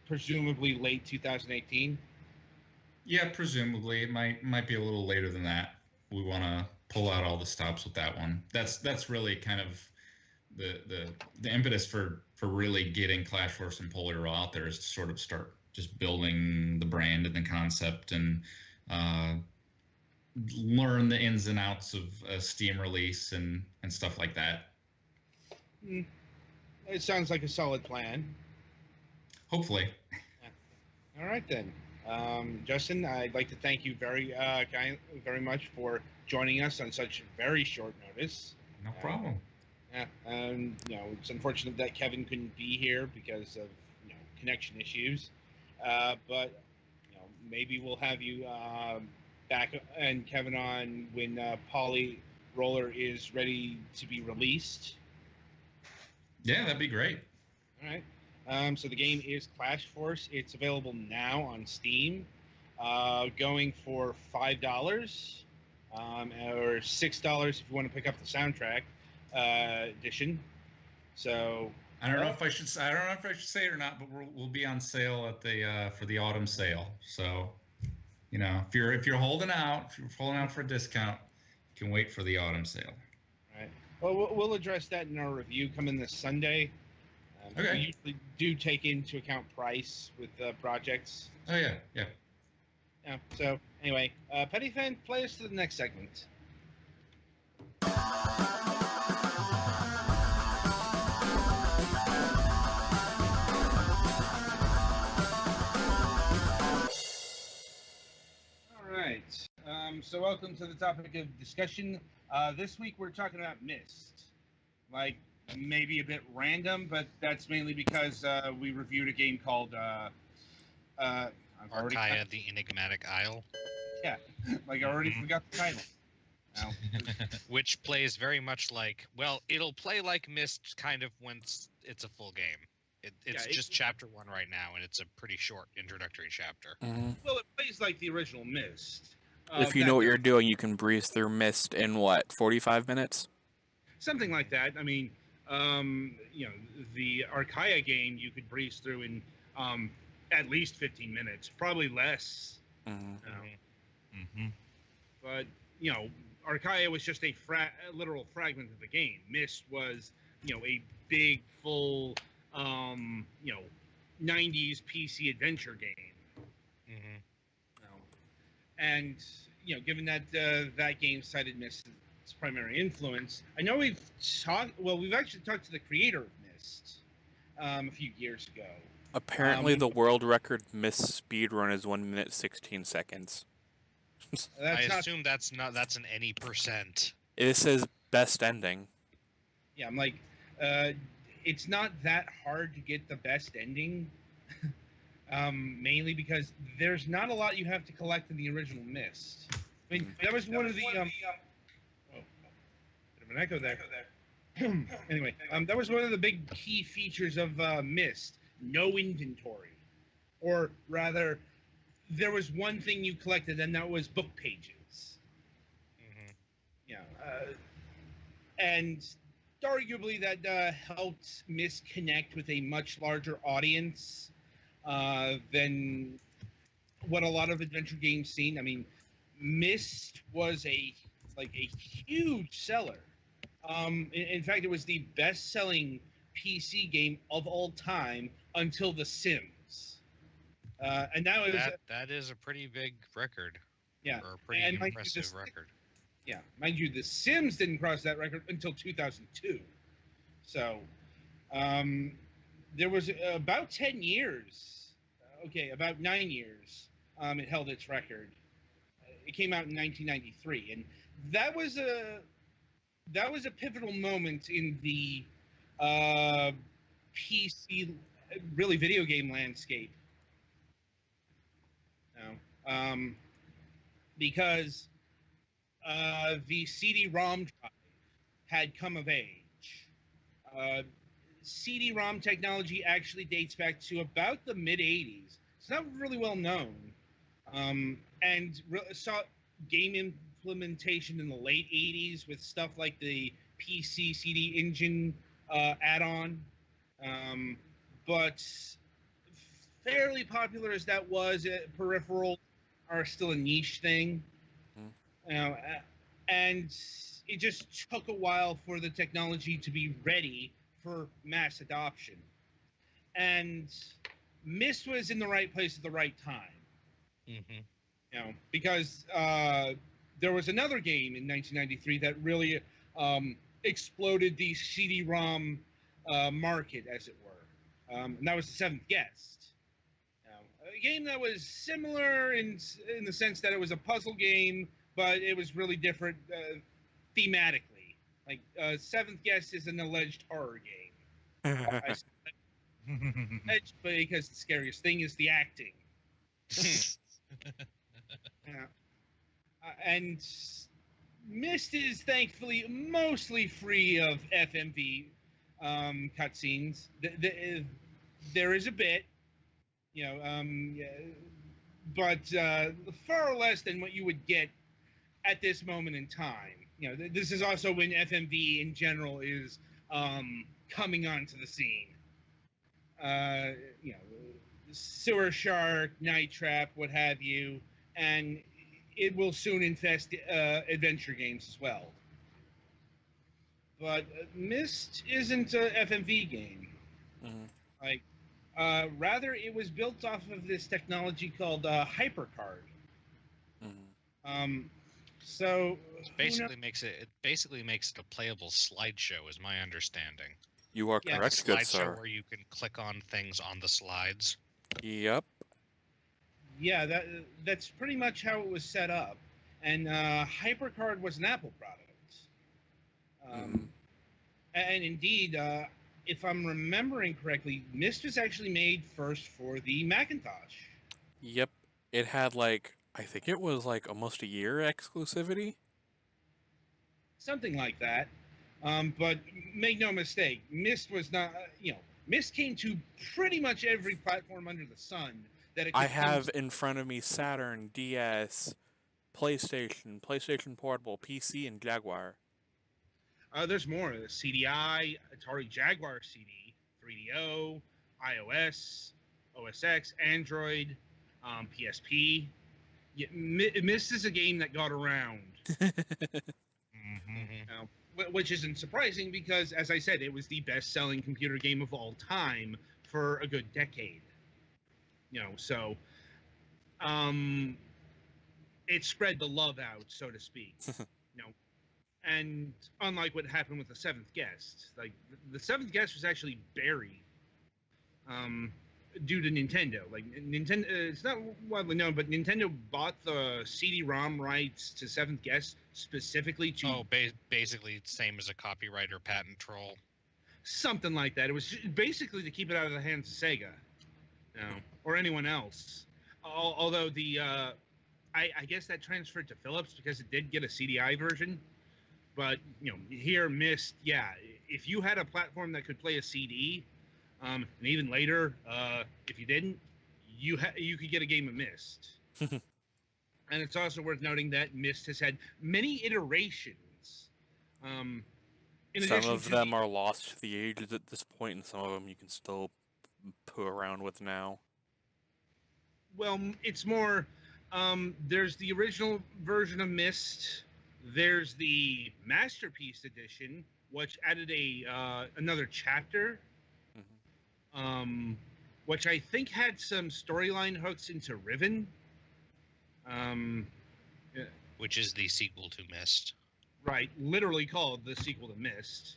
[SPEAKER 1] presumably late 2018.
[SPEAKER 5] Yeah, presumably it might be a little later than that. We want to pull out all the stops with that one. That's really kind of the impetus for really getting Clash Force and Polyroll out there, is to sort of start just building the brand and the concept and learn the ins and outs of a Steam release and stuff like that.
[SPEAKER 1] It sounds like a solid plan.
[SPEAKER 5] Hopefully.
[SPEAKER 1] All right then, Justin. I'd like to thank you very much for joining us on such very short notice.
[SPEAKER 5] No problem.
[SPEAKER 1] Yeah, it's unfortunate that Kevin couldn't be here because of connection issues, but maybe we'll have you back and Kevin on when Poly Roller is ready to be released.
[SPEAKER 5] Yeah, that'd be great.
[SPEAKER 1] All right. So the game is Clash Force. It's available now on Steam, going for $5, or $6 if you want to pick up the soundtrack edition. So
[SPEAKER 5] I don't know if I should say it or not, but we'll be on sale at the for the autumn sale. So if you're holding out, for a discount, you can wait for the autumn sale.
[SPEAKER 1] All right. Well, we'll address that in our review coming this Sunday.
[SPEAKER 5] Okay.
[SPEAKER 1] We usually do take into account price with projects.
[SPEAKER 5] Oh yeah.
[SPEAKER 1] Yeah. So anyway, Petty Fan, play us to the next segment. All right. So welcome to the topic of discussion. This week we're talking about Myst. Like, maybe a bit random, but that's mainly because we reviewed a game called
[SPEAKER 4] Archaea, the Enigmatic Isle.
[SPEAKER 1] Yeah, like I already forgot the title. Now.
[SPEAKER 4] Which plays very much like, well, it'll play like Myst kind of once it's a full game. It's just chapter 1 right now, and it's a pretty short introductory chapter.
[SPEAKER 2] Mm-hmm.
[SPEAKER 1] Well, it plays like the original Myst.
[SPEAKER 2] If you know what you're doing, you can breeze through Myst in 45 minutes?
[SPEAKER 1] Something like that. I mean, the Archaea game you could breeze through in at least 15 minutes, probably less. But Archaea was just a literal fragment of the game. Myst was a big, full 90s PC adventure game. And given that that game cited Myst as its primary influence, I know we've actually talked to the creator of Myst a few years ago.
[SPEAKER 2] Apparently, the world record Myst speedrun is 1 minute 16 seconds.
[SPEAKER 4] I assume that's an any percent.
[SPEAKER 2] It says best ending.
[SPEAKER 1] Yeah, I'm like, it's not that hard to get the best ending. Mainly because there's not a lot you have to collect in the original Myst. I mean, that was one of the bit of an echo there. Anyway, that was one of the big key features of Myst. No inventory, or rather, there was one thing you collected, and that was book pages. And arguably that helped Myst connect with a much larger audience than what a lot of adventure games seen. I mean, Myst was a huge seller. In fact, it was the best-selling PC game of all time until The Sims. And
[SPEAKER 4] that is a pretty big record.
[SPEAKER 1] Yeah,
[SPEAKER 4] or a pretty impressive record.
[SPEAKER 1] Yeah, mind you, The Sims didn't cross that record until 2002. So, there was about 10 years. About 9 years. It held its record. It came out in 1993, and that was a pivotal moment in the PC, really video game landscape. Because the CD-ROM drive had come of age. CD-ROM technology actually dates back to about the mid-'80s. It's not really well known, and saw game implementation in the late '80s with stuff like the PC CD Engine add-on. But fairly popular as that was, peripherals are still a niche thing. And it just took a while for the technology to be ready for mass adoption. And Myst was in the right place at the right time.
[SPEAKER 4] Mm-hmm.
[SPEAKER 1] You know, because there was another game in 1993 that really exploded the CD-ROM market, as it were, and that was The Seventh Guest. A game that was similar in the sense that it was a puzzle game, but it was really different thematically. Like Seventh Guest is an alleged horror game. I say alleged because the scariest thing is the acting. And Myst is thankfully mostly free of FMV cutscenes. There is a bit, you know, but far less than what you would get at this moment in time. You know, this is also when FMV in general is coming onto the scene. You know, Sewer Shark, Night Trap, what have you, and it will soon infest adventure games as well. But Myst isn't a FMV game.
[SPEAKER 2] Mm-hmm.
[SPEAKER 1] Like, rather, it was built off of this technology called HyperCard.
[SPEAKER 2] Mm-hmm.
[SPEAKER 1] So
[SPEAKER 4] it basically makes it a playable slideshow, is my understanding.
[SPEAKER 2] You are
[SPEAKER 1] Yeah,
[SPEAKER 2] correct, good
[SPEAKER 4] Slideshow
[SPEAKER 2] sir.
[SPEAKER 4] where you can click on things on the slides.
[SPEAKER 2] Yep.
[SPEAKER 1] Yeah, that's pretty much how it was set up. And HyperCard was an Apple product. And indeed, if I'm remembering correctly, Myst was actually made first for the Macintosh.
[SPEAKER 2] Yep. It had I think it was almost a year exclusivity.
[SPEAKER 1] Something like that. But make no mistake, Myst was not, Myst came to pretty much every platform under the sun that it could
[SPEAKER 2] I have in front of me Saturn, DS, PlayStation, PlayStation Portable, PC, and Jaguar.
[SPEAKER 1] There's more. CDI, Atari Jaguar CD, 3DO, iOS, OS X, Android, PSP. Yeah, Myst is a game that got around. Which isn't surprising because, as I said, it was the best-selling computer game of all time for a good decade. So it spread the love out, so to speak. And unlike what happened with The Seventh Guest, the Seventh Guest was actually buried due to Nintendo. Nintendo, it's not widely known, but Nintendo bought the CD-ROM rights to Seventh Guest specifically to
[SPEAKER 4] basically same as a copyright or patent troll.
[SPEAKER 1] Something like that. It was basically to keep it out of the hands of Sega, or anyone else. Although I guess that transferred to Philips because it did get a CDI version. But here Myst, yeah. If you had a platform that could play a CD, and even later, if you didn't, you could get a game of Myst. And it's also worth noting that Myst has had many iterations.
[SPEAKER 2] Some of them are lost to the ages at this point, and some of them you can still poo around with now.
[SPEAKER 1] Well, it's more. There's the original version of Myst. There's the Masterpiece Edition, which added another chapter, which I think had some storyline hooks into Riven.
[SPEAKER 4] Which is the sequel to Myst.
[SPEAKER 1] Right, literally called the sequel to Myst.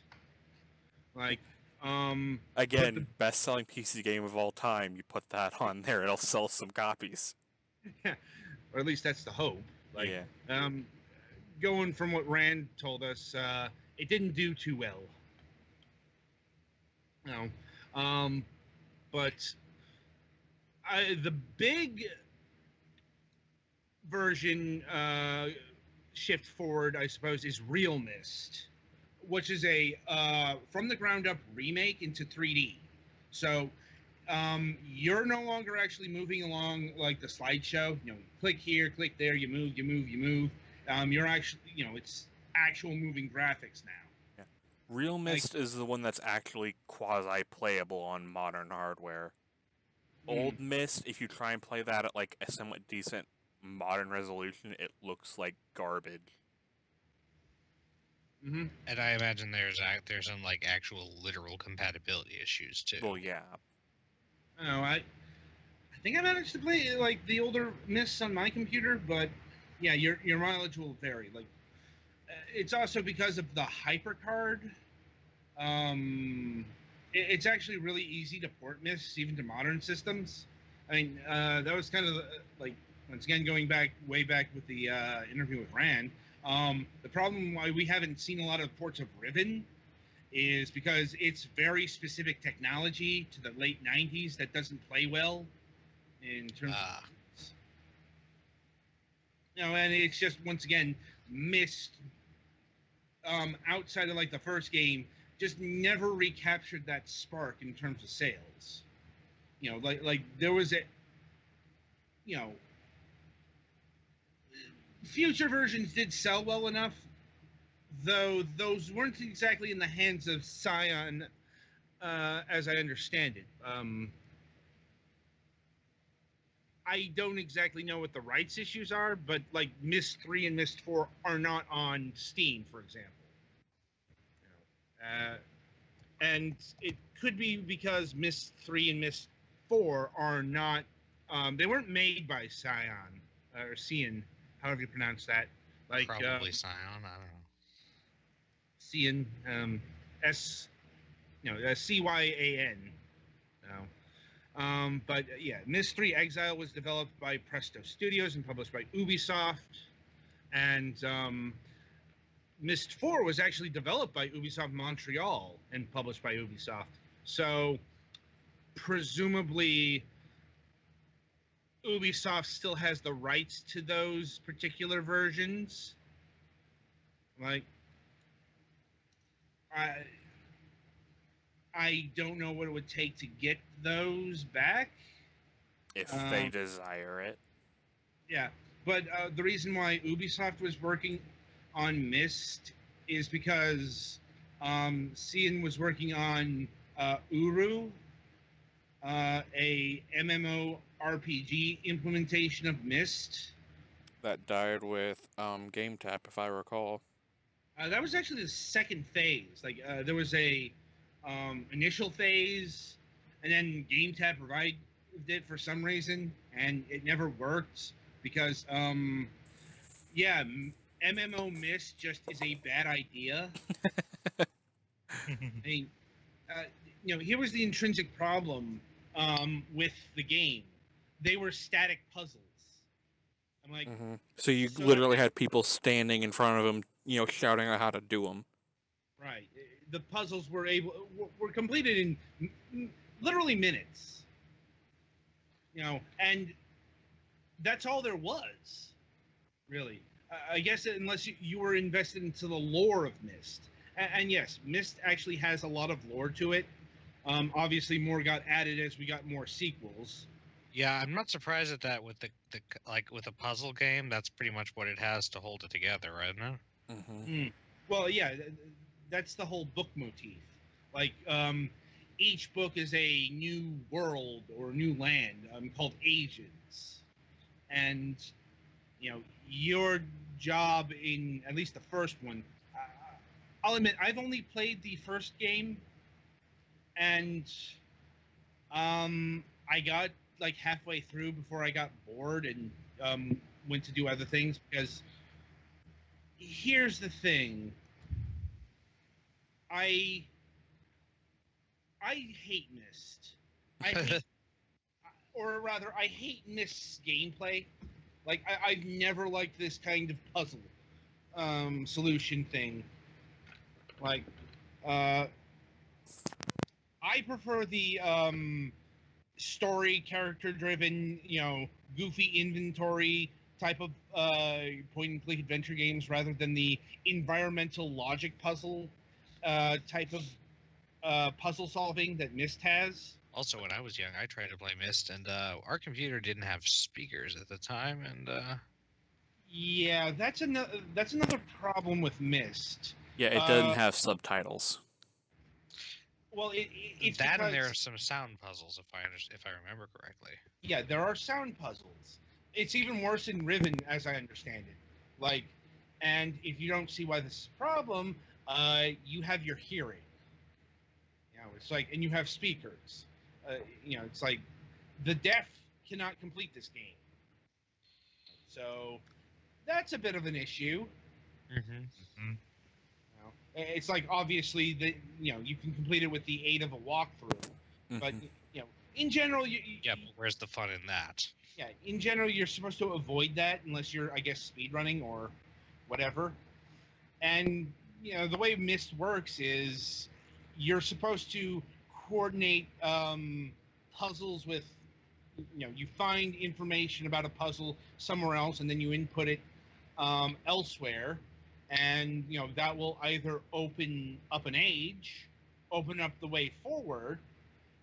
[SPEAKER 2] Again, best-selling PC game of all time. You put that on there, it'll sell some copies.
[SPEAKER 1] Yeah, or at least that's the hope.
[SPEAKER 2] Yeah.
[SPEAKER 1] Going from what Rand told us, it didn't do too well. But the big version shift forward, I suppose, is Real Myst, which is a from the ground up remake into 3D. So you're no longer actually moving along like the slideshow. Click here, click there, you move, you move, you move. You're actually, it's actual moving graphics now.
[SPEAKER 2] Yeah. Real Myst is the one that's actually quasi-playable on modern hardware. Old Myst, if you try and play that at a somewhat decent modern resolution, it looks like garbage.
[SPEAKER 4] And I imagine there's some actual literal compatibility issues too.
[SPEAKER 2] Well, yeah.
[SPEAKER 1] think I managed to play like the older Mists on my computer, but yeah, your mileage will vary. Like, it's also because of the HyperCard. It's actually really easy to port Mists even to modern systems. I mean, that was kind of like, once again, going way back with the interview with Rand. The problem why we haven't seen a lot of ports of Riven is because it's very specific technology to the late 90s that doesn't play well in terms of, and it's just, once again, Mist, outside of like the first game, just never recaptured that spark in terms of sales. Like there was a, future versions did sell well enough, though those weren't exactly in the hands of Scion, as I understand it. I don't exactly know what the rights issues are, but like Myst 3 and Myst 4 are not on Steam, for example. And it could be because Myst 3 and Myst 4 are not, they weren't made by Scion, or Cian, however you pronounce that. Like,
[SPEAKER 4] probably Scion, I don't know.
[SPEAKER 1] Cian, Cyan. But yeah, Myst 3 Exile was developed by Presto Studios and published by Ubisoft. And Myst 4 was actually developed by Ubisoft Montreal and published by Ubisoft. So presumably Ubisoft still has the rights to those particular versions. Like, I don't know what it would take to get those back.
[SPEAKER 2] If they desire it.
[SPEAKER 1] Yeah, but the reason why Ubisoft was working on Myst is because Cian was working on Uru, a MMORPG implementation of Myst.
[SPEAKER 2] That died with Game Tap, if I recall.
[SPEAKER 1] That was actually the second phase. Like, there was a initial phase, and then Game Tap revived it for some reason, and it never worked because, MMO Myst just is a bad idea. I mean, here was the intrinsic problem with the game. They were static puzzles. I'm like,
[SPEAKER 2] so you literally had people standing in front of them, shouting out how to do them.
[SPEAKER 1] Right. The puzzles were completed in literally minutes. And that's all there was, really. I guess unless you were invested into the lore of Myst. And yes, Myst actually has a lot of lore to it. Obviously, more got added as we got more sequels.
[SPEAKER 4] Yeah, I'm not surprised at that with the with a puzzle game. That's pretty much what it has to hold it together, right?
[SPEAKER 1] Well, yeah, that's the whole book motif. Like, each book is a new world or new land called Ages. And, your job in at least the first one, I'll admit, I've only played the first game, and I got like halfway through before I got bored and went to do other things, because here's the thing. I hate Myst. Or rather, I hate Myst's gameplay. Like, I've never liked this kind of puzzle solution thing. Like, I prefer the story, character-driven, goofy inventory type of point-and-click adventure games rather than the environmental logic puzzle type of puzzle solving that Myst has.
[SPEAKER 4] Also, when I was young, I tried to play Myst, and our computer didn't have speakers at the time, and
[SPEAKER 1] yeah, that's another problem with Myst.
[SPEAKER 2] Yeah, it doesn't have subtitles.
[SPEAKER 1] Well, it's
[SPEAKER 4] that,
[SPEAKER 1] because,
[SPEAKER 4] and there are some sound puzzles, if I remember correctly.
[SPEAKER 1] Yeah, there are sound puzzles. It's even worse in Riven, as I understand it. Like, and if you don't see why this is a problem, you have your hearing. It's like, and you have speakers. It's like the deaf cannot complete this game. So that's a bit of an issue.
[SPEAKER 4] Mm-hmm.
[SPEAKER 1] It's like obviously you can complete it with the aid of a walkthrough, but in general,
[SPEAKER 4] Yeah, but where's the fun in that?
[SPEAKER 1] yeah, in general, you're supposed to avoid that unless you're, I guess, speedrunning or whatever. And the way Myst works is you're supposed to coordinate puzzles with, you find information about a puzzle somewhere else, and then you input it elsewhere, and that will either open up an age, open up the way forward,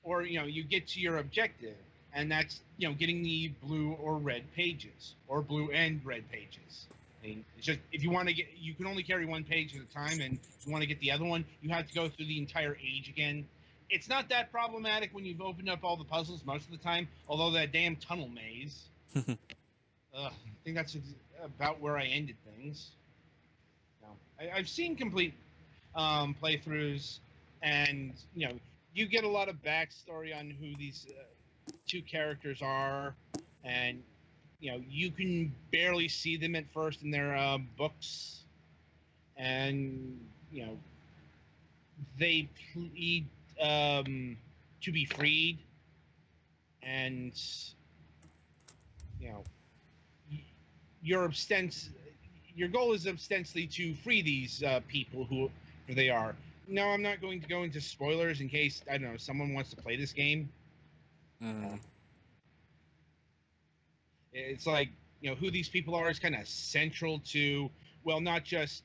[SPEAKER 1] or you get to your objective, and that's getting the blue or red pages, or blue and red pages. I mean, it's just, if you want to you can only carry one page at a time, and if you want to get the other one, you have to go through the entire age again. It's not that problematic when you've opened up all the puzzles most of the time, although that damn tunnel maze. I think that's about where I ended things. I've seen complete playthroughs, and you get a lot of backstory on who these two characters are, and you can barely see them at first in their books, and they plead to be freed, and your goal is ostensibly to free these people who they are. No, I'm not going to go into spoilers in case, I don't know, someone wants to play this game. It's like, who these people are is kind of central to, well, not just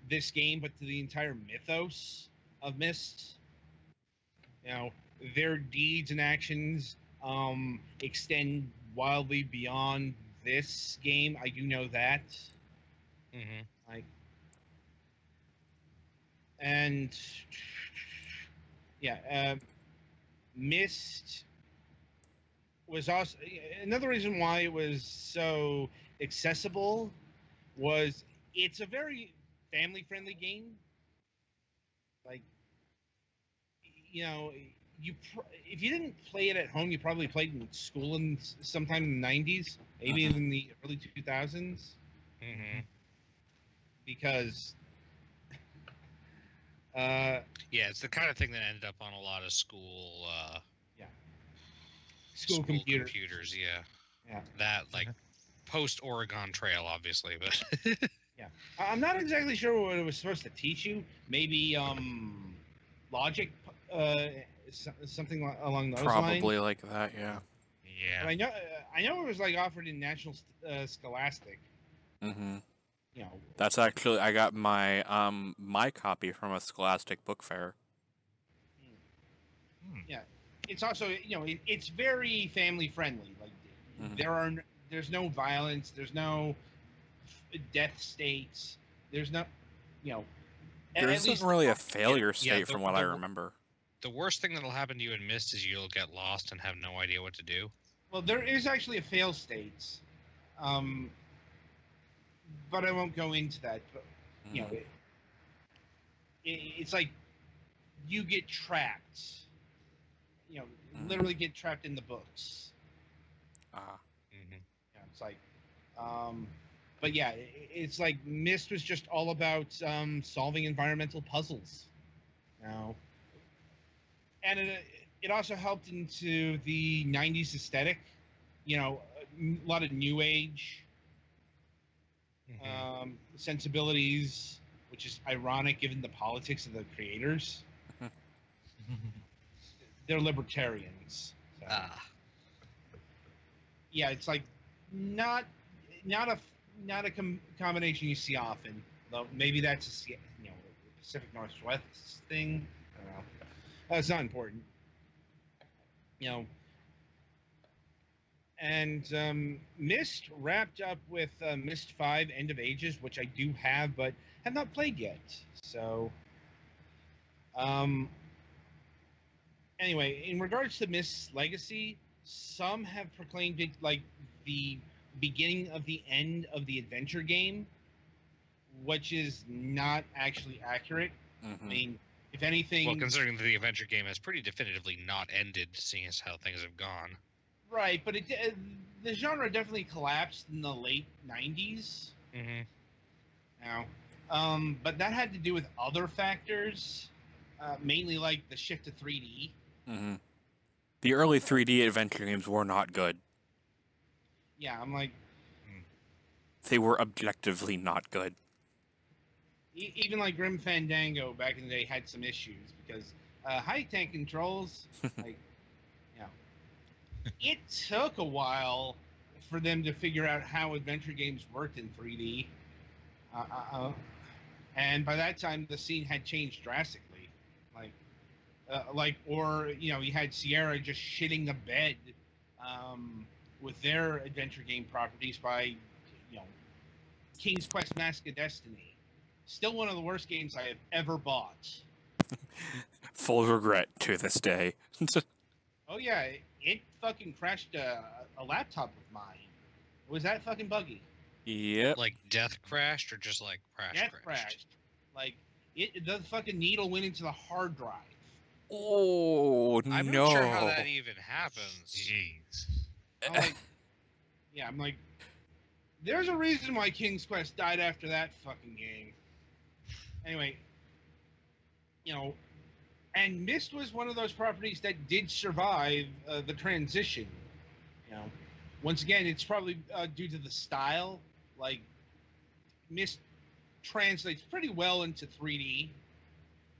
[SPEAKER 1] this game, but to the entire mythos of Myst. Their deeds and actions extend wildly beyond this game. I do know that. And Myst was also another reason why it was so accessible. Was it's a very family-friendly game. Like, if you didn't play it at home, you probably played it in school in sometime in the 90s, maybe in the early 2000s. Because
[SPEAKER 4] it's the kind of thing that ended up on a lot of school
[SPEAKER 1] school
[SPEAKER 4] computers. That, like, post Oregon Trail, obviously, but
[SPEAKER 1] I'm not exactly sure what it was supposed to teach you. Maybe logic, something along those lines.
[SPEAKER 2] Probably like that, yeah.
[SPEAKER 1] But I know it was like offered in National Scholastic.
[SPEAKER 2] That's actually, I got my my copy from a Scholastic book fair.
[SPEAKER 1] It's also it's very family friendly. Like there's no violence, there's no death states, there's no
[SPEAKER 2] there isn't really a failure state from what I remember.
[SPEAKER 4] The worst thing that'll happen to you in Myst is you'll get lost and have no idea what to do.
[SPEAKER 1] Well, there is actually a fail state, but I won't go into that. But it's like you get trapped. Literally get trapped in the books. It's like, but yeah, it's like Myst was just all about solving environmental puzzles. And it also helped into the 90s aesthetic. A lot of new age sensibilities, which is ironic given the politics of the creators. They're libertarians. So. Yeah, it's like not a combination you see often. Though maybe that's a Pacific Northwest thing. I don't know. It's not important. And Myst wrapped up with Myst 5 End of Ages, which I do have, but have not played yet. So, anyway, in regards to Myst's legacy, some have proclaimed it like the beginning of the end of the adventure game, which is not actually accurate. I mean, if anything...
[SPEAKER 4] Well, considering that the adventure game has pretty definitively not ended, seeing as how things have gone.
[SPEAKER 1] Right, but the genre definitely collapsed in the late 90s.
[SPEAKER 4] Mm-hmm.
[SPEAKER 1] Now, but that had to do with other factors, mainly like the shift to 3D.
[SPEAKER 2] Mm-hmm. The early 3D adventure games were not good.
[SPEAKER 1] Yeah, I'm like,
[SPEAKER 2] They were objectively not good.
[SPEAKER 1] even like Grim Fandango back in the day had some issues because high tank controls, like, you know, it took a while for them to figure out how adventure games worked in 3D. And by that time, the scene had changed drastically. Or you had Sierra just shitting the bed with their adventure game properties by, King's Quest: Mask of Destiny. Still one of the worst games I have ever bought.
[SPEAKER 2] Full regret to this day.
[SPEAKER 1] Oh yeah, it fucking crashed a laptop of mine. It was that fucking buggy.
[SPEAKER 2] Yep.
[SPEAKER 4] Like death crashed or just like crashed?
[SPEAKER 1] Like the fucking needle went into the hard drive.
[SPEAKER 2] Oh, no.
[SPEAKER 4] I'm not sure how that even happens.
[SPEAKER 3] Jeez.
[SPEAKER 1] I'm like, there's a reason why King's Quest died after that fucking game. Anyway, and Myst was one of those properties that did survive the transition. Once again, it's probably due to the style. Like, Myst translates pretty well into 3D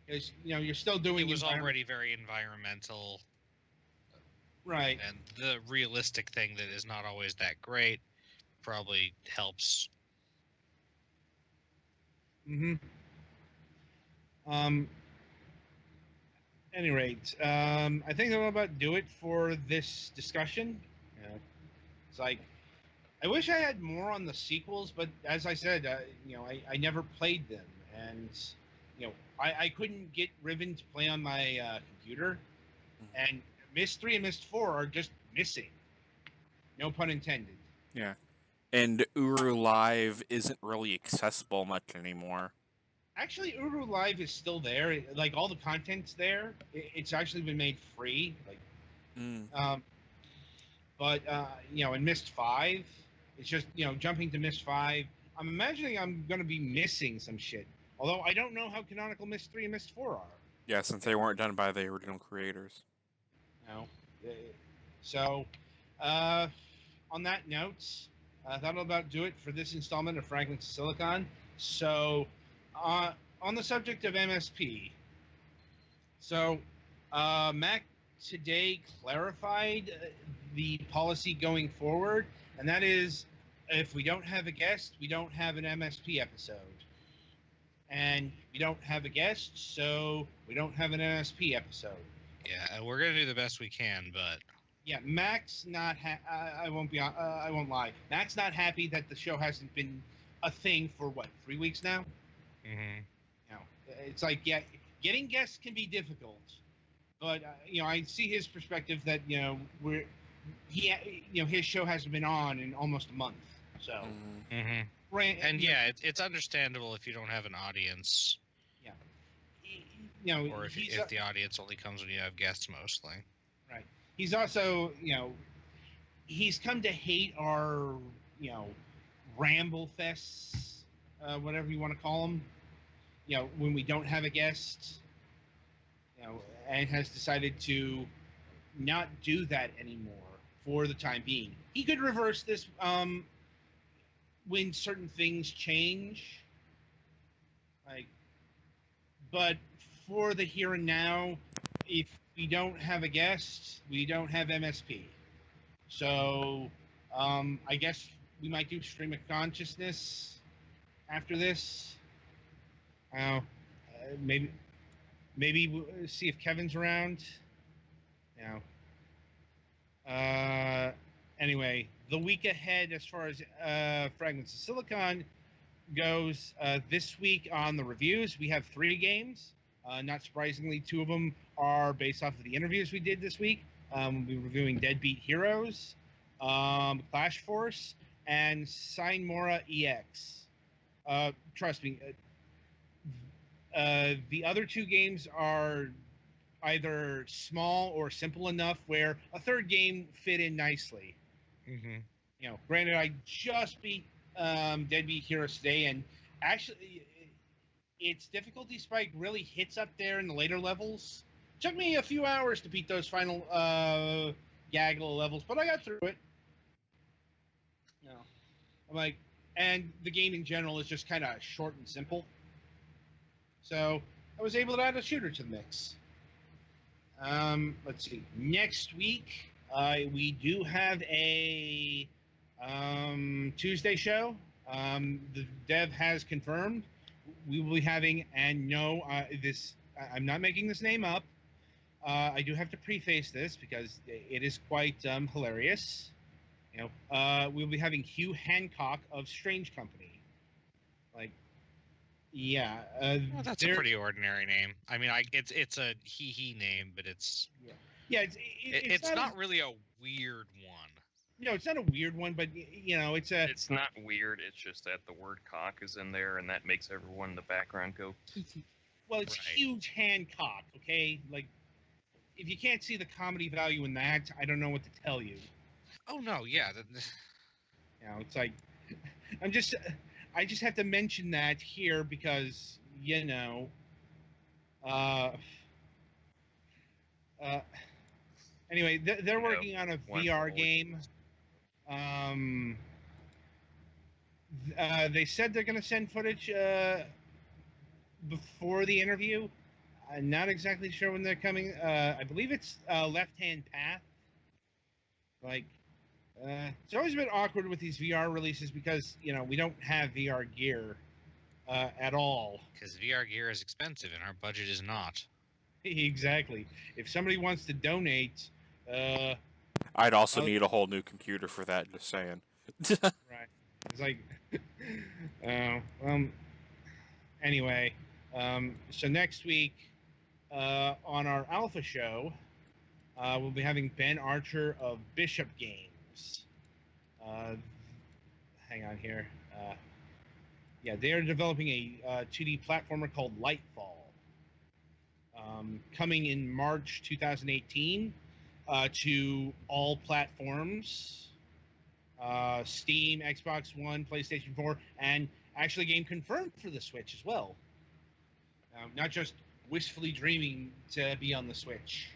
[SPEAKER 1] because you're still doing.
[SPEAKER 4] It was already very environmental,
[SPEAKER 1] right?
[SPEAKER 4] And the realistic thing that is not always that great probably helps.
[SPEAKER 1] Mm-hmm. Any rate, I think that'll about do it for this discussion. It's like, I wish I had more on the sequels, but as I said, I never played them, and I couldn't get Riven to play on my computer, and Myst 3 and Myst 4 are just missing. No pun intended.
[SPEAKER 2] Yeah, and Uru Live isn't really accessible much anymore.
[SPEAKER 1] Actually, Uru Live is still there. Like, all the content's there. It's actually been made free. But in Myst 5, it's just, jumping to Myst 5. I'm imagining I'm going to be missing some shit. Although I don't know how canonical Myst 3 and Myst 4 are.
[SPEAKER 2] Yeah, since they weren't done by the original creators.
[SPEAKER 1] So, on that note, that'll about do it for this installment of Fragments of Silicon. So, on the subject of MSP, Mac today clarified the policy going forward, and that is, if we don't have a guest, we don't have an MSP episode. And we don't have a guest, so we don't have an MSP episode.
[SPEAKER 4] Yeah, and we're gonna do the best we can, but
[SPEAKER 1] yeah, Mac's not. I won't lie. Mac's not happy that the show hasn't been a thing for 3 weeks now.
[SPEAKER 4] Mm-hmm.
[SPEAKER 1] It's like, yeah, getting guests can be difficult, but I see his perspective that his show hasn't been on in almost a month, so.
[SPEAKER 4] Mm-hmm. And yeah, it's understandable if you don't have an audience.
[SPEAKER 1] Yeah.
[SPEAKER 4] Or if the audience only comes when you have guests, mostly.
[SPEAKER 1] Right. He's also, he's come to hate our, ramble fests, whatever you want to call them. When we don't have a guest, and has decided to not do that anymore for the time being. He could reverse this when certain things change, but for the here and now, if we don't have a guest, we don't have MSP. So I guess we might do Stream of Consciousness after this. Maybe we'll see if Kevin's around. Anyway, the week ahead as far as Fragments of Silicon goes, this week on the reviews, we have 3 games. Not surprisingly, 2 of them are based off of the interviews we did this week. We'll be reviewing Deadbeat Heroes, Clash Force, and Mora EX. Trust me, the other 2 games are either small or simple enough where a third game fit in nicely.
[SPEAKER 4] Mm-hmm.
[SPEAKER 1] You know, granted, I just beat Deadbeat Heroes today, and actually, its difficulty spike really hits up there in the later levels. Took me a few hours to beat those final gaggle levels, but I got through it. You know, I'm like, and the game in general is just kind of short and simple. So I was able to add a shooter to the mix. Let's see. Next week, we do have a Tuesday show. The dev has confirmed we will be having, and no, I'm not making this name up. I do have to preface this because it is quite hilarious. You know, we'll be having Hugh Hancock of Strange Company. Like, yeah.
[SPEAKER 4] Well, that's a pretty ordinary name. I mean, it's a he name, but it's it's not really a weird one.
[SPEAKER 1] No, it's not a weird one, but you know, it's
[SPEAKER 6] not weird. It's just that the word "cock" is in there, and that makes everyone in the background go.
[SPEAKER 1] Well, it's
[SPEAKER 4] Right.
[SPEAKER 1] Huge Hancock, okay? Like, if you can't see the comedy value in that, I don't know what to tell you.
[SPEAKER 4] Oh no, yeah.
[SPEAKER 1] You know, it's like I just have to mention that here because you know, anyway, they're working on a VR game. They said they're going to send footage before the interview. I'm not exactly sure when they're coming. I believe it's Left Hand Path. Like, it's always been awkward with these VR releases because, you know, we don't have VR gear at all.
[SPEAKER 4] Because VR gear is expensive and our budget is not.
[SPEAKER 1] Exactly. If somebody wants to donate,
[SPEAKER 2] I'd also need a whole new computer for that, just saying.
[SPEAKER 1] Right. It's like, anyway, so next week on our Alpha show, we'll be having Ben Archer of Bishop Games. Hang on here. Yeah, they are developing a 2D platformer called Lightfall. Coming in March 2018 to all platforms. Steam, Xbox One, PlayStation 4, and actually a game confirmed for the Switch as well. Not just wistfully dreaming to be on the Switch.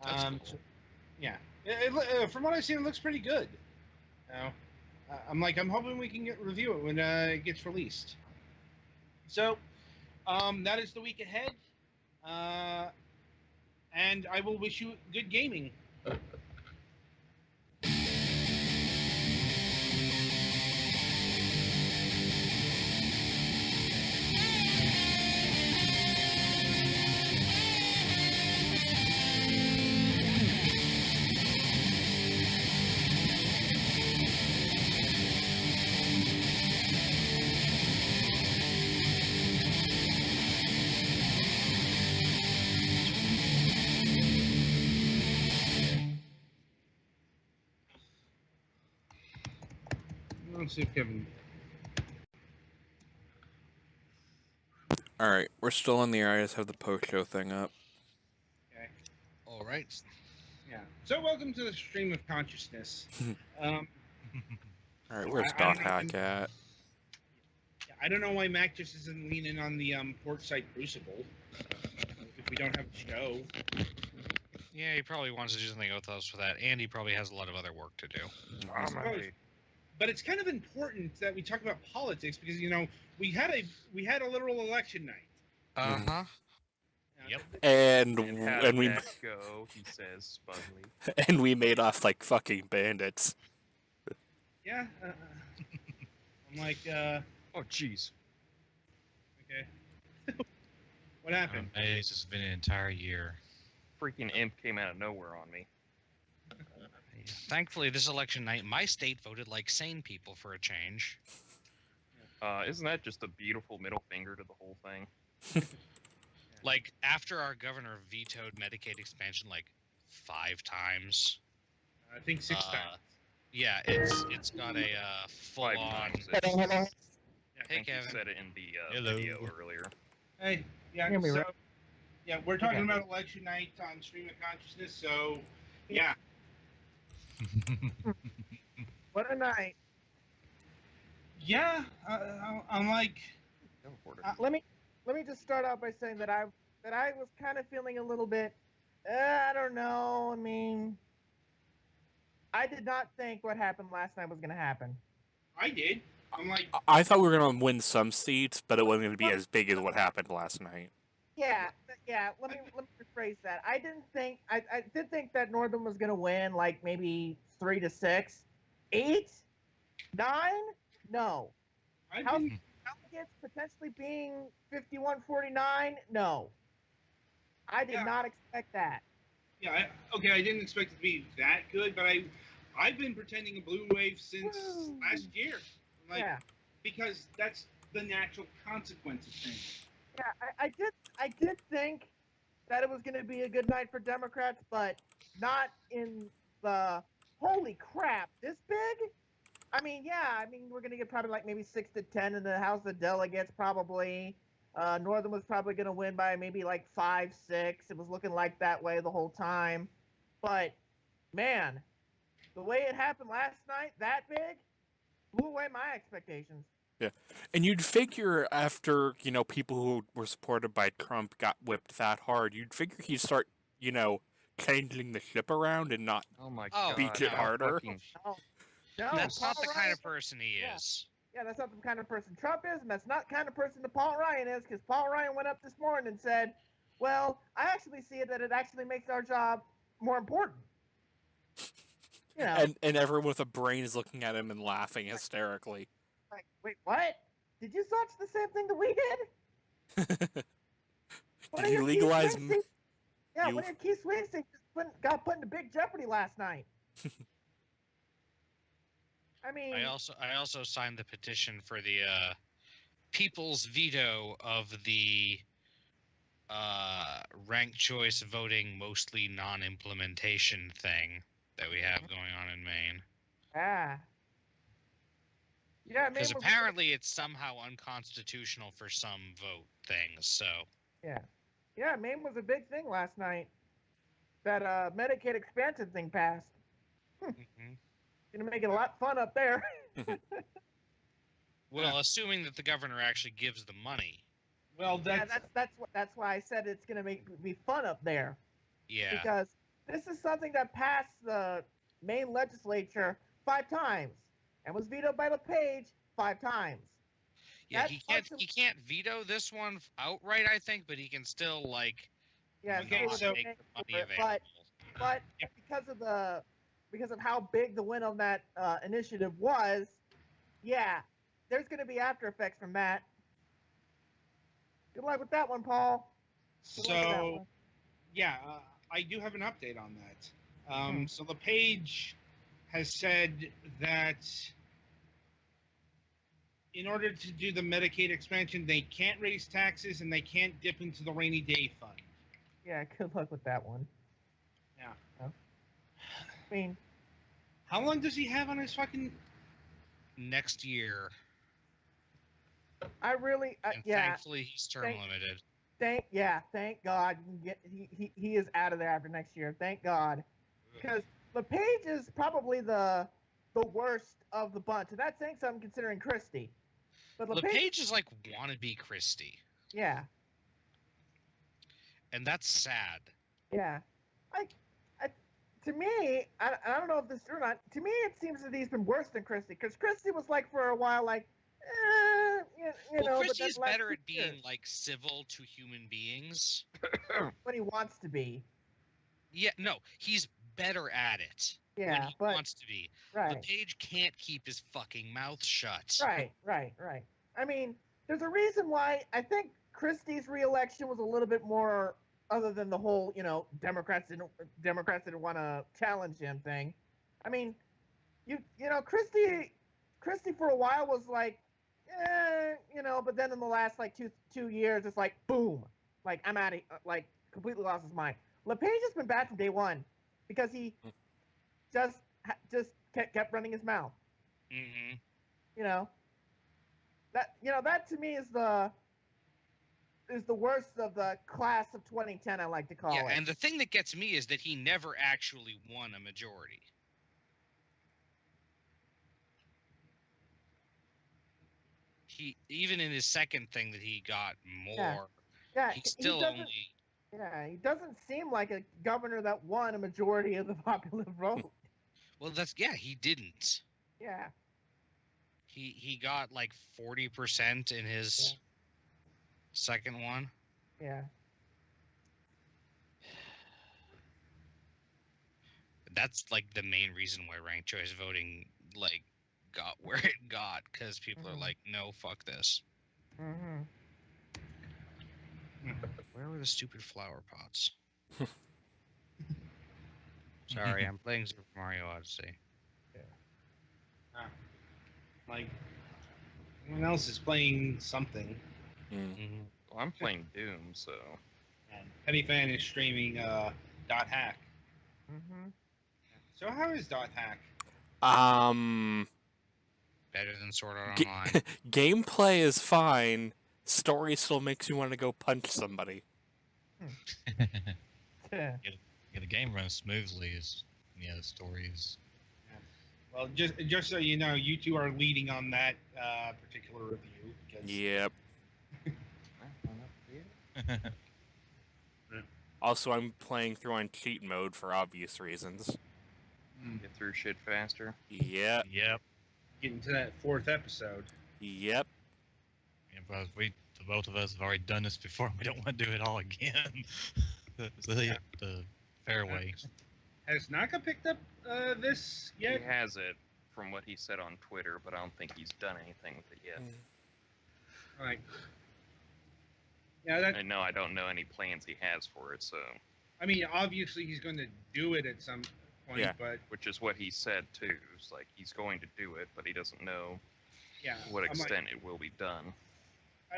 [SPEAKER 4] That's cool.
[SPEAKER 1] So, yeah. From what I've seen, it looks pretty good. I'm hoping we can review it when it gets released. So, that is the week ahead. And I will wish you good gaming. Let's see if Kevin.
[SPEAKER 2] Alright, we're still in the air. I just have the post-show thing up.
[SPEAKER 1] Okay.
[SPEAKER 4] All right.
[SPEAKER 1] Yeah. So welcome to the stream of consciousness.
[SPEAKER 2] Alright, where's
[SPEAKER 1] I don't
[SPEAKER 2] Dot Hack at?
[SPEAKER 1] I don't know why Mac just isn't leaning on the port site Crucible if we don't have a show.
[SPEAKER 4] Yeah, he probably wants to do something with us for that, and he probably has a lot of other work to do.
[SPEAKER 1] But it's kind of important that we talk about politics because you know we had a literal election night.
[SPEAKER 4] Uh-huh.
[SPEAKER 1] Yep.
[SPEAKER 6] And how did that go? He says smugly.
[SPEAKER 2] And we made off like fucking bandits.
[SPEAKER 1] Yeah. I'm like,
[SPEAKER 6] oh jeez.
[SPEAKER 1] Okay. What happened?
[SPEAKER 3] It's just been an entire year.
[SPEAKER 6] Freaking imp came out of nowhere on me.
[SPEAKER 4] Thankfully, this election night, my state voted like sane people for a change.
[SPEAKER 6] Isn't that just a beautiful middle finger to the whole thing?
[SPEAKER 4] Like, after our governor vetoed Medicaid expansion like 5 times.
[SPEAKER 1] I think 6 times.
[SPEAKER 4] Yeah, it's got a full-on...
[SPEAKER 6] I
[SPEAKER 4] Hey,
[SPEAKER 6] think
[SPEAKER 4] Kevin.
[SPEAKER 6] you said it in the video earlier.
[SPEAKER 1] Hey, yeah.
[SPEAKER 7] Hear me,
[SPEAKER 1] So,
[SPEAKER 7] right?
[SPEAKER 1] Yeah, we're talking
[SPEAKER 7] Okay.
[SPEAKER 1] about election night on Stream of Consciousness, so yeah.
[SPEAKER 7] What a night.
[SPEAKER 1] Yeah, I'm like,
[SPEAKER 6] Teleported.
[SPEAKER 7] Let me just start out by saying that I was kind of feeling a little bit. I don't know. I mean, I did not think what happened last night was going to happen.
[SPEAKER 1] I did. I'm like,
[SPEAKER 2] I thought we were going to win some seats, but it wasn't going to be as big as what happened last night.
[SPEAKER 7] Yeah. Let me rephrase that. I didn't think I did think that Northern was going to win like maybe 3-6, 8, 9. No.
[SPEAKER 1] I've
[SPEAKER 7] House
[SPEAKER 1] been,
[SPEAKER 7] delegates potentially being 51-49. No. I did
[SPEAKER 1] Yeah.
[SPEAKER 7] not expect that.
[SPEAKER 1] yeah, okay, I didn't expect it to be that good, but I've been pretending a blue wave since
[SPEAKER 7] Woo.
[SPEAKER 1] last year. Like,
[SPEAKER 7] Yeah.
[SPEAKER 1] because that's the natural consequence of things.
[SPEAKER 7] Yeah, I did think that it was going to be a good night for Democrats, but not in the holy crap this big. I mean, yeah, we're going to get probably like maybe 6-10 in the House of Delegates, probably. Northern was probably going to win by maybe like 5-6. It was looking like that way the whole time. But man, the way it happened last night, that big, blew away my expectations.
[SPEAKER 2] Yeah, and you'd figure after people who were supported by Trump got whipped that hard, you'd figure he'd start changing the ship around and not
[SPEAKER 6] Oh my
[SPEAKER 4] Oh,
[SPEAKER 6] god.
[SPEAKER 2] beat it
[SPEAKER 6] how
[SPEAKER 2] harder.
[SPEAKER 6] fucking-
[SPEAKER 7] No,
[SPEAKER 4] That's not
[SPEAKER 7] Paul
[SPEAKER 4] the kind
[SPEAKER 7] Ryan-
[SPEAKER 4] of person he
[SPEAKER 7] Yeah.
[SPEAKER 4] is.
[SPEAKER 7] Yeah, that's not the kind of person Trump is, and that's not the kind of person that Paul Ryan is, because Paul Ryan went up this morning and said, well, I actually see it that it actually makes our job more important. You know,
[SPEAKER 2] And everyone with a brain is looking at him and laughing hysterically.
[SPEAKER 7] like, wait, what? Did you watch the same thing that we did? One
[SPEAKER 2] Did
[SPEAKER 7] of
[SPEAKER 2] you
[SPEAKER 7] your key
[SPEAKER 2] legalize?
[SPEAKER 7] swing states- Yeah,
[SPEAKER 2] you-
[SPEAKER 7] one of your key swing states got put into big jeopardy last night. I mean,
[SPEAKER 4] I also signed the petition for the people's veto of the ranked choice voting, mostly non-implementation thing that we have going on in Maine.
[SPEAKER 7] yeah,
[SPEAKER 4] Because
[SPEAKER 7] Maine was-
[SPEAKER 4] apparently it's somehow unconstitutional for some vote things. So
[SPEAKER 7] yeah, Maine was a big thing last night. That Medicaid expansion thing passed. Gonna make it a lot fun up there.
[SPEAKER 4] well, assuming that the governor actually gives the money.
[SPEAKER 1] Well,
[SPEAKER 7] Yeah, that's why I said it's gonna be fun up there.
[SPEAKER 4] Yeah.
[SPEAKER 7] Because this is something that passed the Maine legislature 5 times and was vetoed by LePage 5 times.
[SPEAKER 4] Yeah,
[SPEAKER 7] That's
[SPEAKER 4] he can't veto this one outright, I think, but he can still
[SPEAKER 7] Yeah,
[SPEAKER 1] Okay,
[SPEAKER 7] not
[SPEAKER 1] so-
[SPEAKER 7] make
[SPEAKER 4] make the
[SPEAKER 7] for
[SPEAKER 4] money
[SPEAKER 7] it,
[SPEAKER 4] available.
[SPEAKER 7] but
[SPEAKER 1] Yeah.
[SPEAKER 7] because of how big the win on that initiative was, yeah, there's going to be after effects from that. Good luck with that one, Paul. Good luck with that
[SPEAKER 1] So,
[SPEAKER 7] one.
[SPEAKER 1] yeah, I do have an update on that. So LePage has said that in order to do the Medicaid expansion, they can't raise taxes and they can't dip into the rainy day fund.
[SPEAKER 7] Yeah, good luck with that one.
[SPEAKER 1] Yeah.
[SPEAKER 7] I mean,
[SPEAKER 1] How long does he have on his fucking?
[SPEAKER 4] Next year,
[SPEAKER 7] I really,
[SPEAKER 4] and
[SPEAKER 7] yeah,
[SPEAKER 4] thankfully he's term
[SPEAKER 7] Thank-
[SPEAKER 4] limited.
[SPEAKER 7] thank God you can get he is out of there after next year. Thank God, because LePage is probably the worst of the bunch, and that's saying something considering Christie. But LePage,
[SPEAKER 4] LePage is like wannabe Christie,
[SPEAKER 7] yeah,
[SPEAKER 4] and that's sad.
[SPEAKER 7] yeah, to me, I don't know if this is true or not. To me, it seems that he's been worse than Christie, because Christie was like for a while like, you know,
[SPEAKER 4] Well,
[SPEAKER 7] but
[SPEAKER 4] Christie's
[SPEAKER 7] then last
[SPEAKER 4] better
[SPEAKER 7] 2
[SPEAKER 4] at being
[SPEAKER 7] years,
[SPEAKER 4] like civil to human beings.
[SPEAKER 7] when he wants to be.
[SPEAKER 4] Yeah, no, he's better at it when
[SPEAKER 7] Yeah,
[SPEAKER 4] he
[SPEAKER 7] but
[SPEAKER 4] wants to be.
[SPEAKER 7] right.
[SPEAKER 4] LePage can't keep his fucking mouth shut.
[SPEAKER 7] Right. I mean, there's a reason why I think Christie's reelection was a little bit more, other than the whole, Democrats didn't want to challenge him thing. I mean, Christie for a while was like, but then in the last like two years, it's like boom, like I'm out of, like completely lost his mind. LePage has been bad from day one because he just kept running his mouth.
[SPEAKER 4] Mm-hmm.
[SPEAKER 7] That to me is the is the worst of the class of 2010. I like to call
[SPEAKER 4] Yeah,
[SPEAKER 7] it.
[SPEAKER 4] and the thing that gets me is that he never actually won a majority. He even in his second thing that he got more,
[SPEAKER 7] yeah,
[SPEAKER 4] he still
[SPEAKER 7] doesn't.
[SPEAKER 4] only.
[SPEAKER 7] Yeah, he doesn't seem like a governor that won a majority of the popular vote.
[SPEAKER 4] Well, he didn't.
[SPEAKER 7] Yeah.
[SPEAKER 4] He got like 40% in his second one.
[SPEAKER 7] Yeah.
[SPEAKER 4] That's like the main reason why ranked choice voting like got where it got, because people are like, no, fuck this.
[SPEAKER 7] Mm-hmm.
[SPEAKER 4] Where were the stupid flower pots? Sorry, I'm playing Super Mario Odyssey.
[SPEAKER 1] Like, everyone else is playing something.
[SPEAKER 4] Mm-hmm.
[SPEAKER 6] Well, I'm playing Doom, so
[SPEAKER 1] And Penny Fan is streaming Dot Hack.
[SPEAKER 7] Mm-hmm.
[SPEAKER 1] So how is Dot Hack?
[SPEAKER 4] Better than Sword Art Online.
[SPEAKER 2] Gameplay is fine. Story still makes you want to go punch somebody.
[SPEAKER 3] Yeah, the game runs smoothly. The story is.
[SPEAKER 1] Well, just so you know, you two are leading on that particular review. Because...
[SPEAKER 2] Yep. Also, I'm playing through on cheat mode for obvious reasons.
[SPEAKER 6] get through shit faster.
[SPEAKER 2] Yep.
[SPEAKER 3] Yep.
[SPEAKER 1] Getting to that 4th episode.
[SPEAKER 2] Yep.
[SPEAKER 3] Yeah, but the both of us have already done this before. We don't want to do it all again. The fairway.
[SPEAKER 1] Has Naka picked up this yet?
[SPEAKER 6] He has it from what he said on Twitter, but I don't think he's done anything with it yet.
[SPEAKER 1] Right. Yeah, that.
[SPEAKER 6] I know I don't know any plans he has for it, so.
[SPEAKER 1] I mean, obviously he's going to do it at some point,
[SPEAKER 2] Yeah.
[SPEAKER 1] but
[SPEAKER 6] Which is what he said too. It's like he's going to do it, but he doesn't know
[SPEAKER 1] yeah.
[SPEAKER 6] to what extent it will be done.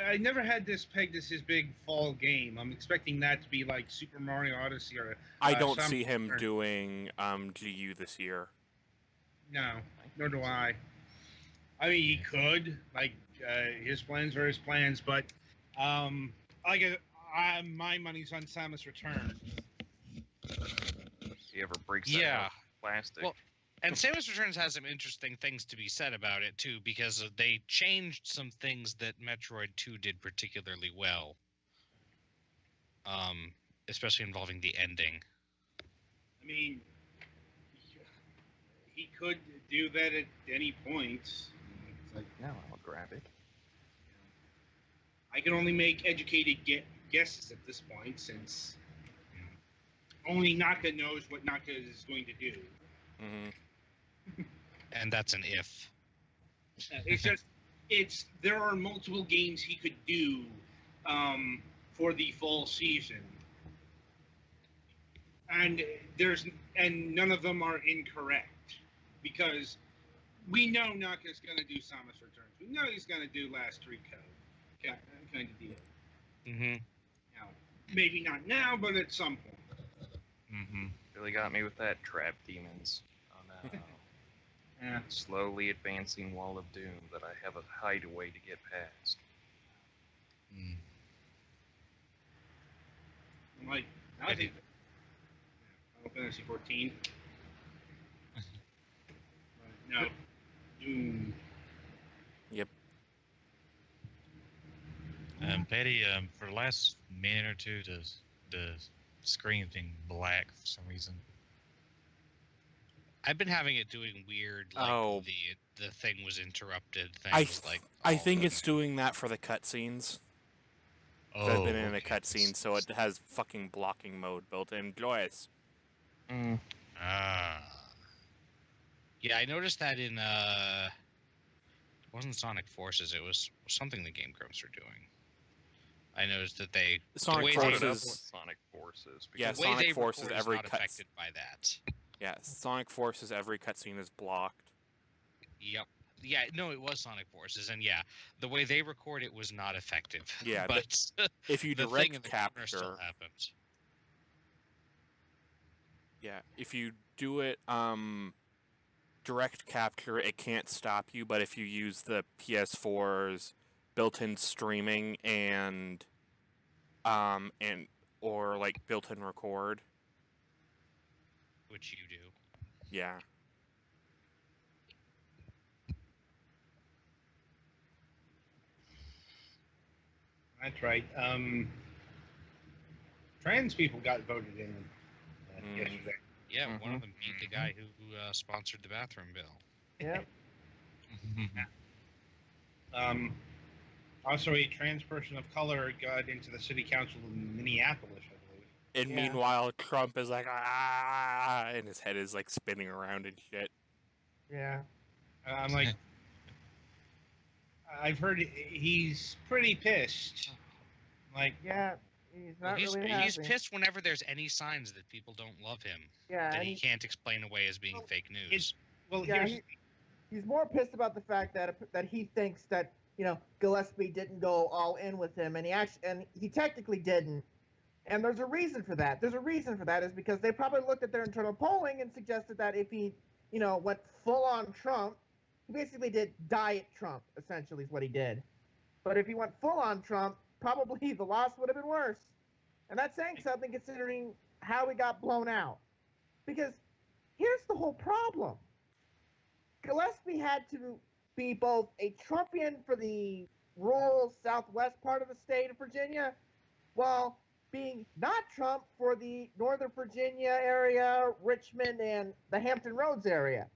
[SPEAKER 1] I never had this pegged as his big fall game. I'm expecting that to be like Super Mario Odyssey or.
[SPEAKER 2] I don't
[SPEAKER 1] some-
[SPEAKER 2] see him doing GU this year.
[SPEAKER 1] No, nor do I. I mean, he could. Like, his plans are his plans, but my money's on Samus Return.
[SPEAKER 6] If he ever breaks that
[SPEAKER 4] Yeah.
[SPEAKER 6] plastic.
[SPEAKER 4] Well, and Samus Returns has some interesting things to be said about it too, because they changed some things that Metroid 2 did particularly well. Especially involving the ending.
[SPEAKER 1] I mean, he could do that at any point. It's like,
[SPEAKER 6] no, I'll grab it.
[SPEAKER 1] I can only make educated guesses at this point, since only Naka knows what Naka is going to do.
[SPEAKER 2] Mm-hmm.
[SPEAKER 4] And that's an if.
[SPEAKER 1] It's just, there are multiple games he could do for the fall season, and none of them are incorrect, because we know Naka's going to do Samus Returns. We know he's going to do Last Three Code, kind of deal.
[SPEAKER 4] Mm-hmm.
[SPEAKER 1] Now, maybe not now, but at some point.
[SPEAKER 3] Mm-hmm.
[SPEAKER 6] Really got me with that Trap Demons. Oh no.
[SPEAKER 1] Yeah.
[SPEAKER 6] Slowly advancing wall of doom that I have a hideaway to get past.
[SPEAKER 3] Mm.
[SPEAKER 1] I'm like, I think Final Fantasy 14. No, Doom.
[SPEAKER 2] Yep.
[SPEAKER 3] Petty, for the last minute or two, the screen's been black for some reason.
[SPEAKER 4] I've been having it doing weird, like
[SPEAKER 2] Oh.
[SPEAKER 4] the thing was interrupted
[SPEAKER 2] I
[SPEAKER 4] things like.
[SPEAKER 2] think it's doing that for the cutscenes.
[SPEAKER 3] Oh,
[SPEAKER 2] I've been in a
[SPEAKER 3] okay.
[SPEAKER 2] cutscene, so it has fucking blocking mode built in. Joyous.
[SPEAKER 3] Ah.
[SPEAKER 4] Yeah, I noticed that in it wasn't Sonic Forces, it was something the Game Grumps were doing. I noticed that they
[SPEAKER 2] Sonic
[SPEAKER 4] way
[SPEAKER 6] Brought it up
[SPEAKER 2] Forces-
[SPEAKER 6] with Sonic Forces.
[SPEAKER 2] Yeah,
[SPEAKER 6] because
[SPEAKER 4] the way
[SPEAKER 2] Sonic
[SPEAKER 4] they
[SPEAKER 2] Forces,
[SPEAKER 4] record is
[SPEAKER 2] every
[SPEAKER 4] not
[SPEAKER 2] cuts-
[SPEAKER 4] affected by that.
[SPEAKER 2] Yeah, Sonic Forces, every cutscene is blocked.
[SPEAKER 4] Yep. Yeah, no, it was Sonic Forces, and yeah, the way they record it was not effective.
[SPEAKER 2] Yeah,
[SPEAKER 4] but
[SPEAKER 2] If you
[SPEAKER 4] the thing
[SPEAKER 2] direct
[SPEAKER 4] in the corner still
[SPEAKER 2] capture,
[SPEAKER 4] happens.
[SPEAKER 2] yeah, if you do it direct capture, it can't stop you. But if you use the PS4's built-in streaming and and or like built-in record.
[SPEAKER 4] Which you do.
[SPEAKER 2] Yeah.
[SPEAKER 1] That's right. Trans people got voted in yesterday.
[SPEAKER 4] Yeah, one of them beat the guy who sponsored the bathroom bill.
[SPEAKER 7] Yep.
[SPEAKER 1] Also, a trans person of color got into the city council in Minneapolis, I believe.
[SPEAKER 2] And
[SPEAKER 7] Yeah.
[SPEAKER 2] meanwhile, Trump is like, ah, and his head is like spinning around and shit.
[SPEAKER 7] Yeah.
[SPEAKER 1] I'm like, I've heard he's pretty pissed. Like,
[SPEAKER 7] Yeah. He's not
[SPEAKER 4] He's
[SPEAKER 7] really happy.
[SPEAKER 4] pissed whenever there's any signs that people don't love him
[SPEAKER 7] Yeah.
[SPEAKER 4] that
[SPEAKER 7] and
[SPEAKER 4] he can't explain away as being fake news.
[SPEAKER 1] well,
[SPEAKER 7] Yeah,
[SPEAKER 1] here's
[SPEAKER 7] he's more pissed about the fact that he thinks that Gillespie didn't go all in with him, and he technically didn't. And there's a reason for that. There's a reason for that is because they probably looked at their internal polling and suggested that if he went full on Trump, he basically did diet Trump, essentially is what he did. But if he went full on Trump, probably the loss would have been worse. And that's saying something considering how he got blown out. Because here's the whole problem. Gillespie had to be both a Trumpian for the rural southwest part of the state of Virginia, while being not Trump for the Northern Virginia area, Richmond, and the Hampton Roads area.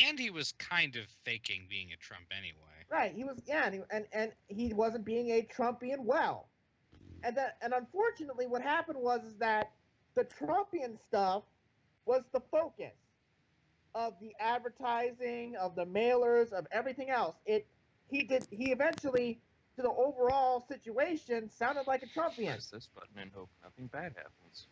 [SPEAKER 4] And he was kind of faking being a Trump anyway.
[SPEAKER 7] Right, he was, yeah, and he wasn't being a Trumpian well. And unfortunately, what happened was that the Trumpian stuff was the focus of the advertising, of the mailers, of everything else. He eventually, to the overall situation, sounded like a Trumpian.
[SPEAKER 6] Press this button and hope nothing bad happens.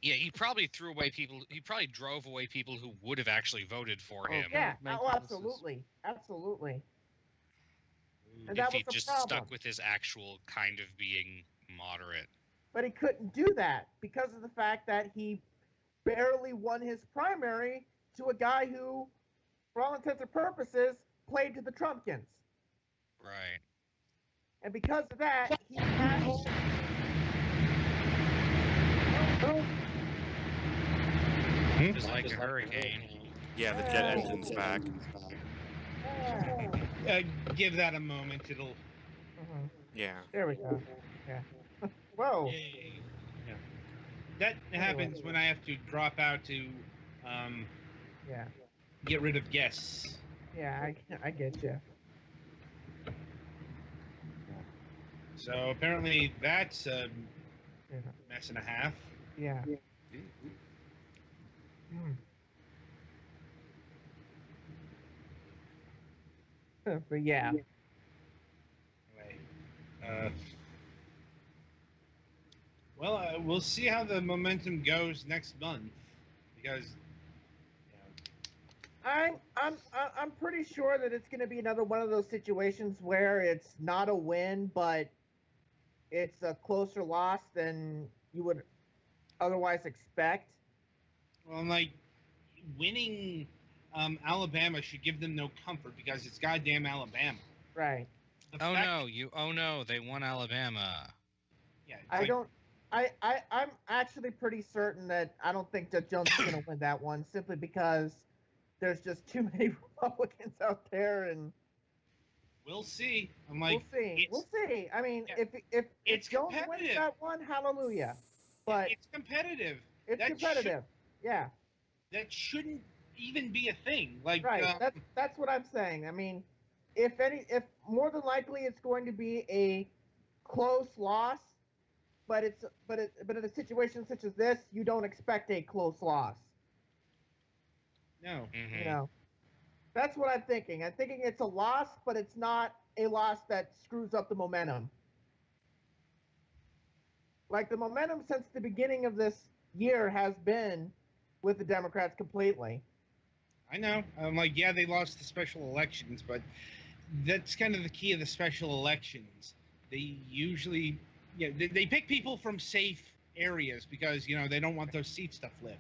[SPEAKER 4] Yeah, he probably threw away people. He probably drove away people who would have actually voted for him.
[SPEAKER 7] Yeah,
[SPEAKER 6] Mental
[SPEAKER 7] absolutely. And
[SPEAKER 4] If
[SPEAKER 7] that
[SPEAKER 4] he
[SPEAKER 7] was the
[SPEAKER 4] just
[SPEAKER 7] problem.
[SPEAKER 4] stuck with his actual kind of being moderate.
[SPEAKER 7] But he couldn't do that because of the fact that he barely won his primary to a guy who, for all intents and purposes, played to the Trumpkins.
[SPEAKER 4] Right.
[SPEAKER 7] And because of that, he had...
[SPEAKER 4] Just like a hurricane.
[SPEAKER 2] Yeah, the jet engine's back.
[SPEAKER 1] give that a moment. It'll.
[SPEAKER 2] Yeah.
[SPEAKER 7] There we go. Yeah. Whoa.
[SPEAKER 1] Yeah. That happens when I have to drop out to
[SPEAKER 7] Yeah.
[SPEAKER 1] get rid of guests.
[SPEAKER 7] Yeah, I get you.
[SPEAKER 1] So apparently that's a
[SPEAKER 7] Yeah.
[SPEAKER 1] mess and a half.
[SPEAKER 7] Yeah. But yeah.
[SPEAKER 1] Anyway, we'll see how the momentum goes next month because
[SPEAKER 7] I'm pretty sure that it's going to be another one of those situations where it's not a win, but it's a closer loss than you would otherwise expect.
[SPEAKER 1] well, like winning Alabama should give them no comfort because it's goddamn Alabama.
[SPEAKER 7] Right.
[SPEAKER 1] The
[SPEAKER 4] Oh
[SPEAKER 1] fact-
[SPEAKER 4] no, they won Alabama.
[SPEAKER 1] Yeah, it's
[SPEAKER 7] I
[SPEAKER 1] like-
[SPEAKER 7] don't. I'm actually pretty certain that I don't think that Jones is going to win that one simply because there's just too many Republicans out there, and
[SPEAKER 1] We'll see. I'm like,
[SPEAKER 7] we'll see.
[SPEAKER 1] it's-
[SPEAKER 7] We'll see. I mean,
[SPEAKER 1] Yeah.
[SPEAKER 7] if
[SPEAKER 1] It's
[SPEAKER 7] Jones wins
[SPEAKER 1] competitive.
[SPEAKER 7] that one, hallelujah. But
[SPEAKER 1] it's competitive.
[SPEAKER 7] it's
[SPEAKER 1] that
[SPEAKER 7] competitive. Yeah.
[SPEAKER 1] That shouldn't even be a thing. Like,
[SPEAKER 7] Right. That's what I'm saying. I mean, if more than likely it's going to be a close loss, but in a situation such as this, you don't expect a close loss.
[SPEAKER 1] no.
[SPEAKER 4] Mhm.
[SPEAKER 7] You know, that's what I'm thinking. I'm thinking it's a loss, but it's not a loss that screws up the momentum. Like the momentum since the beginning of this year has been with the Democrats completely.
[SPEAKER 1] I know. I'm like, yeah, they lost the special elections, but that's kind of the key of the special elections. They usually, they pick people from safe areas because they don't want those seats to flip.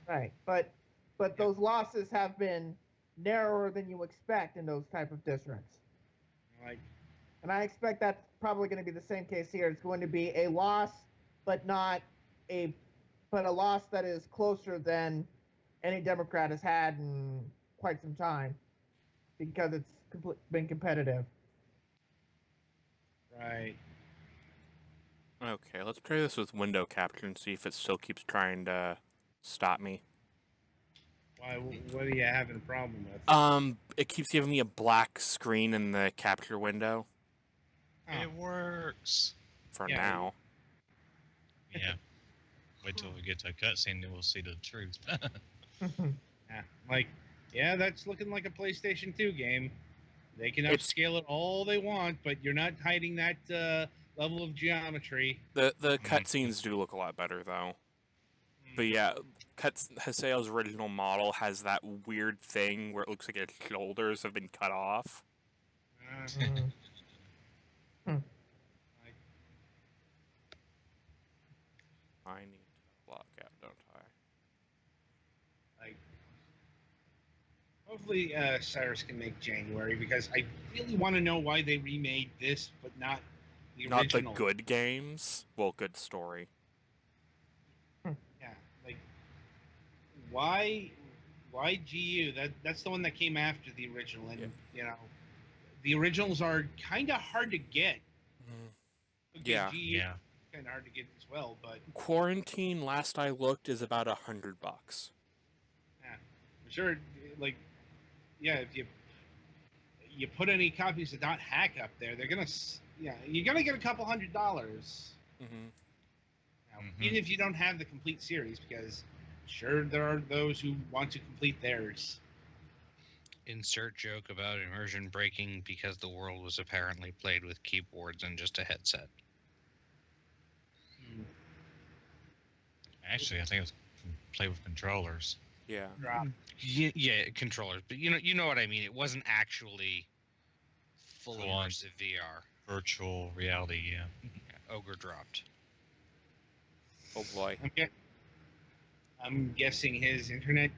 [SPEAKER 7] Right. But those losses have been narrower than you expect in those type of districts.
[SPEAKER 1] Like,
[SPEAKER 7] And I expect that's probably going to be the same case here. It's going to be a loss, but not a loss that is closer than any Democrat has had in quite some time, because it's been competitive.
[SPEAKER 1] Right.
[SPEAKER 2] Okay, let's try this with window capture and see if it still keeps trying to stop me.
[SPEAKER 1] Why? What are you having a problem with?
[SPEAKER 2] It keeps giving me a black screen in the capture window
[SPEAKER 1] Oh,
[SPEAKER 3] It works.
[SPEAKER 2] for
[SPEAKER 1] Yeah.
[SPEAKER 2] now.
[SPEAKER 3] Yeah. Wait till we get to a cutscene, then we'll see the truth.
[SPEAKER 1] yeah. Like, yeah, that's looking like a PlayStation 2 game. They can
[SPEAKER 2] It's-
[SPEAKER 1] upscale it all they want, but you're not hiding that level of geometry.
[SPEAKER 2] The cutscenes do look a lot better though. But yeah, Haseo's original model has that weird thing where it looks like its shoulders have been cut off.
[SPEAKER 7] Mhm.
[SPEAKER 1] Like,
[SPEAKER 2] I need to block out, don't I?
[SPEAKER 1] like, hopefully Cyrus can make January, because I really want to know why they remade this, but not the
[SPEAKER 2] Not
[SPEAKER 1] original.
[SPEAKER 2] the good games. Well, good story.
[SPEAKER 1] Yeah, like, why GU? That's the one that came after the original, and
[SPEAKER 2] Yeah.
[SPEAKER 1] you know, the originals are kind of hard to get. Okay,
[SPEAKER 2] Yeah.
[SPEAKER 1] GU
[SPEAKER 3] Yeah.
[SPEAKER 1] kind of hard to get as well, but
[SPEAKER 2] Quarantine, last I looked, is about $100.
[SPEAKER 1] I'm sure, like, yeah, if you put any copies of Dot Hack up there, they're gonna, you're gonna get a couple $100.
[SPEAKER 2] Mm-hmm.
[SPEAKER 1] Now,
[SPEAKER 3] Mhm.
[SPEAKER 1] even if you don't have the complete series, because sure there are those who want to complete theirs.
[SPEAKER 4] Insert joke about immersion breaking because the world was apparently played with keyboards and just a headset.
[SPEAKER 3] Actually, I think it was play with controllers.
[SPEAKER 2] Yeah.
[SPEAKER 1] Drop.
[SPEAKER 4] Yeah, controllers, but you know what I mean. It wasn't actually full
[SPEAKER 3] Full on.
[SPEAKER 4] immersive VR.
[SPEAKER 3] Virtual reality, yeah.
[SPEAKER 4] Ogre dropped.
[SPEAKER 2] Oh boy.
[SPEAKER 1] I'm guessing his internet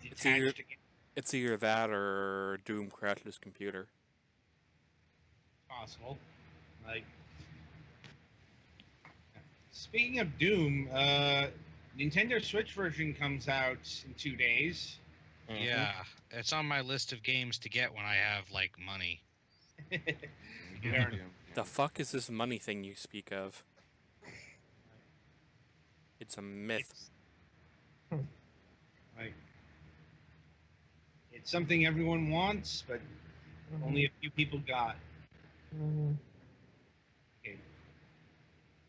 [SPEAKER 2] It's either-
[SPEAKER 1] detached again.
[SPEAKER 2] It's either that or Doom crashed his computer.
[SPEAKER 1] Possible. Like, speaking of Doom, Nintendo Switch version comes out in 2 days.
[SPEAKER 2] Mm-hmm.
[SPEAKER 4] Yeah, it's on my list of games to get when I have like money.
[SPEAKER 1] Fair enough.
[SPEAKER 2] The fuck is this money thing you speak of? It's a myth.
[SPEAKER 1] Like, it's something everyone wants, but only a few people got.
[SPEAKER 7] Mhm.
[SPEAKER 1] Okay,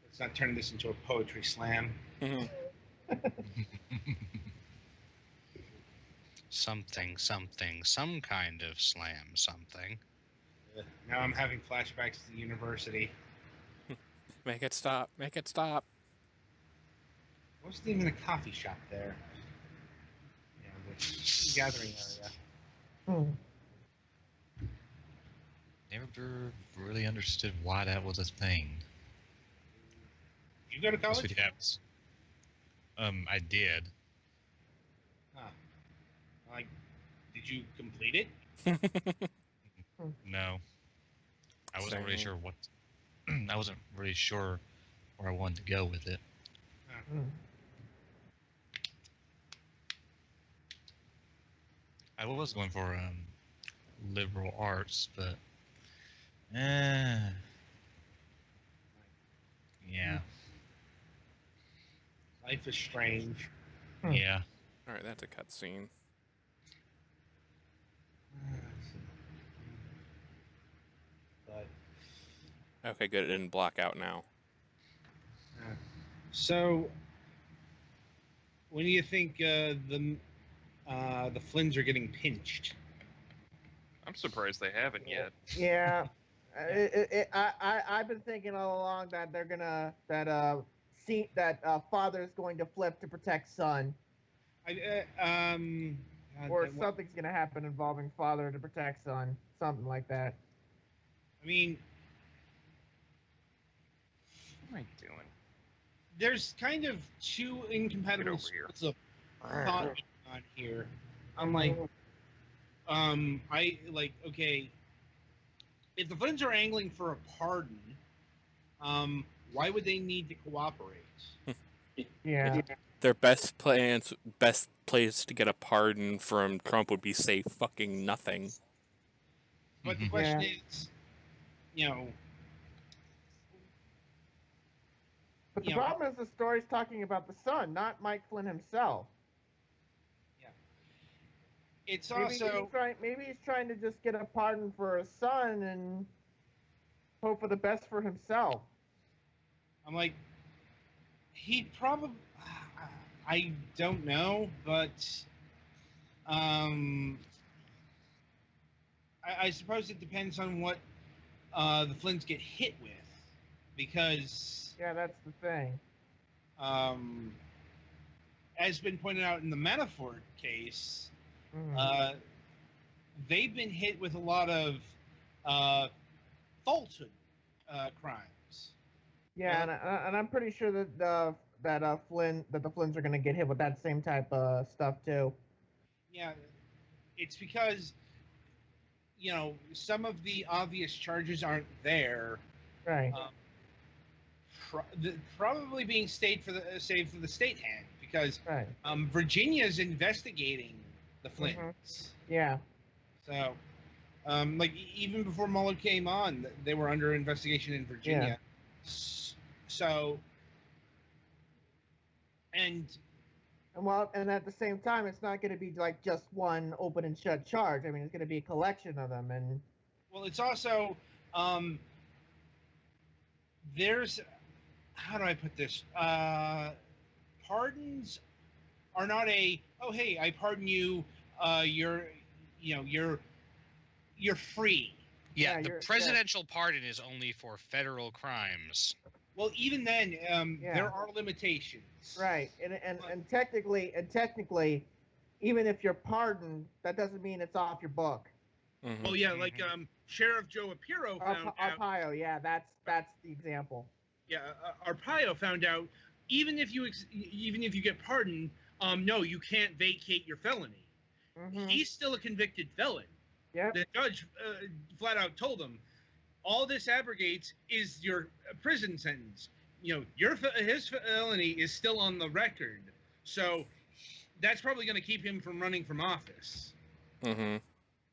[SPEAKER 1] let's not turn this into a poetry slam.
[SPEAKER 2] Mhm.
[SPEAKER 4] Something, some kind of slam something.
[SPEAKER 1] Now I'm having flashbacks to the university.
[SPEAKER 2] Make it stop. Make it stop.
[SPEAKER 1] What's the name of the coffee shop there? Yeah, the gathering area.
[SPEAKER 7] Mhm.
[SPEAKER 3] Never really understood why that was a thing.
[SPEAKER 1] You go to
[SPEAKER 3] That's
[SPEAKER 1] college?
[SPEAKER 3] what happens. I did.
[SPEAKER 1] Huh. Like, did you complete it?
[SPEAKER 3] No. I wasn't really
[SPEAKER 2] Same.
[SPEAKER 3] sure what. I wasn't really sure where I wanted to go with it.
[SPEAKER 7] Mhm.
[SPEAKER 3] I was going for liberal arts, but yeah,
[SPEAKER 1] Life is strange.
[SPEAKER 3] yeah.
[SPEAKER 2] Alright, that's a cutscene.
[SPEAKER 1] But
[SPEAKER 2] Okay, good. It didn't block out now.
[SPEAKER 1] so, when do you think the Flynns are getting pinched?
[SPEAKER 6] I'm surprised they haven't yet.
[SPEAKER 7] Yeah, I've been thinking all along that they're gonna father's going to flip to protect son, or something's gonna happen involving father to protect son, something like that.
[SPEAKER 1] I mean,
[SPEAKER 6] What am I doing?
[SPEAKER 1] there's kind of two incompatible
[SPEAKER 6] over here.
[SPEAKER 1] schools of thought going on here. I'm like, I like, okay, if the Flynn's are angling for a pardon, why would they need to cooperate?
[SPEAKER 7] Yeah.
[SPEAKER 2] Their best place to get a pardon from Trump would be say fucking nothing.
[SPEAKER 1] But the question is, you know.
[SPEAKER 7] But the problem is the story's talking about the son, not Mike Flynn himself.
[SPEAKER 1] Yeah. It's
[SPEAKER 7] maybe
[SPEAKER 1] also
[SPEAKER 7] maybe he's trying to just get a pardon for his son and hope for the best for himself.
[SPEAKER 1] I'm like, he probably. I don't know, but I suppose it depends on what the Flynn's get hit with, because
[SPEAKER 7] yeah, that's the thing.
[SPEAKER 1] As been pointed out in the Manafort case, they've been hit with a lot of falsehood crimes.
[SPEAKER 7] Yeah, and I'm pretty sure that the Flynn's are going to get hit with that same type of stuff too.
[SPEAKER 1] Yeah, it's because, you know, some of the obvious charges aren't there.
[SPEAKER 7] Right.
[SPEAKER 1] Probably being saved for the state hand, because
[SPEAKER 7] right.
[SPEAKER 1] Virginia's investigating the Flynn's.
[SPEAKER 7] Yeah.
[SPEAKER 1] So, like, even before Mueller came on, they were under investigation in Virginia. Yeah. So, and
[SPEAKER 7] at the same time, it's not going to be like just one open and shut charge. I mean, it's going to be a collection of them, and
[SPEAKER 1] well, it's also there's, how do I put this? Pardons are not a, oh hey, I pardon you. You're free.
[SPEAKER 4] Yeah, the presidential pardon is only for federal crimes.
[SPEAKER 1] Well, even then, there are limitations.
[SPEAKER 7] Right, and technically, even if you're pardoned, that doesn't mean it's off your book.
[SPEAKER 2] Mm-hmm.
[SPEAKER 1] Oh yeah, like Sheriff Joe Arpaio found out.
[SPEAKER 7] Arpaio, yeah, that's the example.
[SPEAKER 1] Yeah, Arpaio found out even if you get pardoned, no, you can't vacate your felony. He's still a convicted felon.
[SPEAKER 7] Yep.
[SPEAKER 1] The judge flat out told him, all this abrogates is your prison sentence. You know, his felony is still on the record, so that's probably going to keep him from running from office.
[SPEAKER 2] Mm-hmm.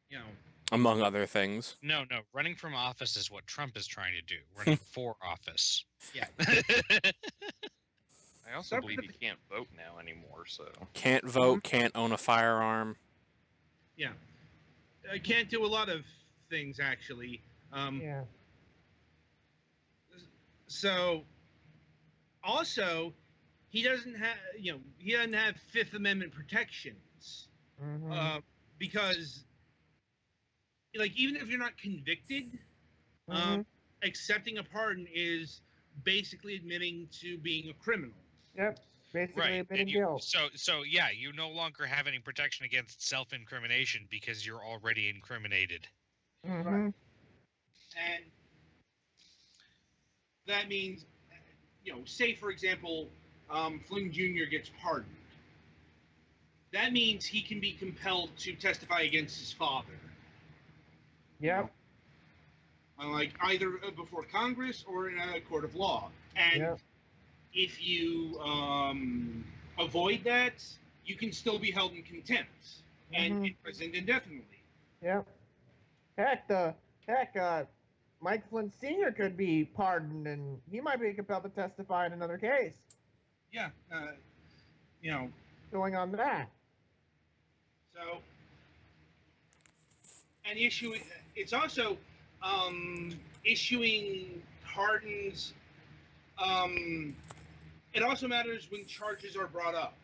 [SPEAKER 1] You know,
[SPEAKER 2] among other things.
[SPEAKER 4] No, running from office is what Trump is trying to do. Running for office.
[SPEAKER 1] Yeah.
[SPEAKER 6] I also believe he can't vote now anymore. So
[SPEAKER 2] can't vote, can't own a firearm.
[SPEAKER 1] Yeah, I can't do a lot of things actually.
[SPEAKER 7] Yeah.
[SPEAKER 1] So, also, he doesn't have Fifth Amendment protections, because, like, even if you're not convicted, accepting a pardon is basically admitting to being a criminal.
[SPEAKER 7] Yep. Basically admitting guilt.
[SPEAKER 4] So yeah, you no longer have any protection against self-incrimination because you're already incriminated.
[SPEAKER 7] Right.
[SPEAKER 1] And that means, say for example, Flynn Jr. gets pardoned. That means he can be compelled to testify against his father.
[SPEAKER 7] Yep.
[SPEAKER 1] Like either before Congress or in a court of law. And if you avoid that, you can still be held in contempt and imprisoned indefinitely.
[SPEAKER 7] Yep. Heck, Mike Flynn Sr. could be pardoned, and he might be compelled to testify in another case.
[SPEAKER 1] Yeah,
[SPEAKER 7] going on that.
[SPEAKER 1] So, and it's also issuing pardons. It also matters when charges are brought up.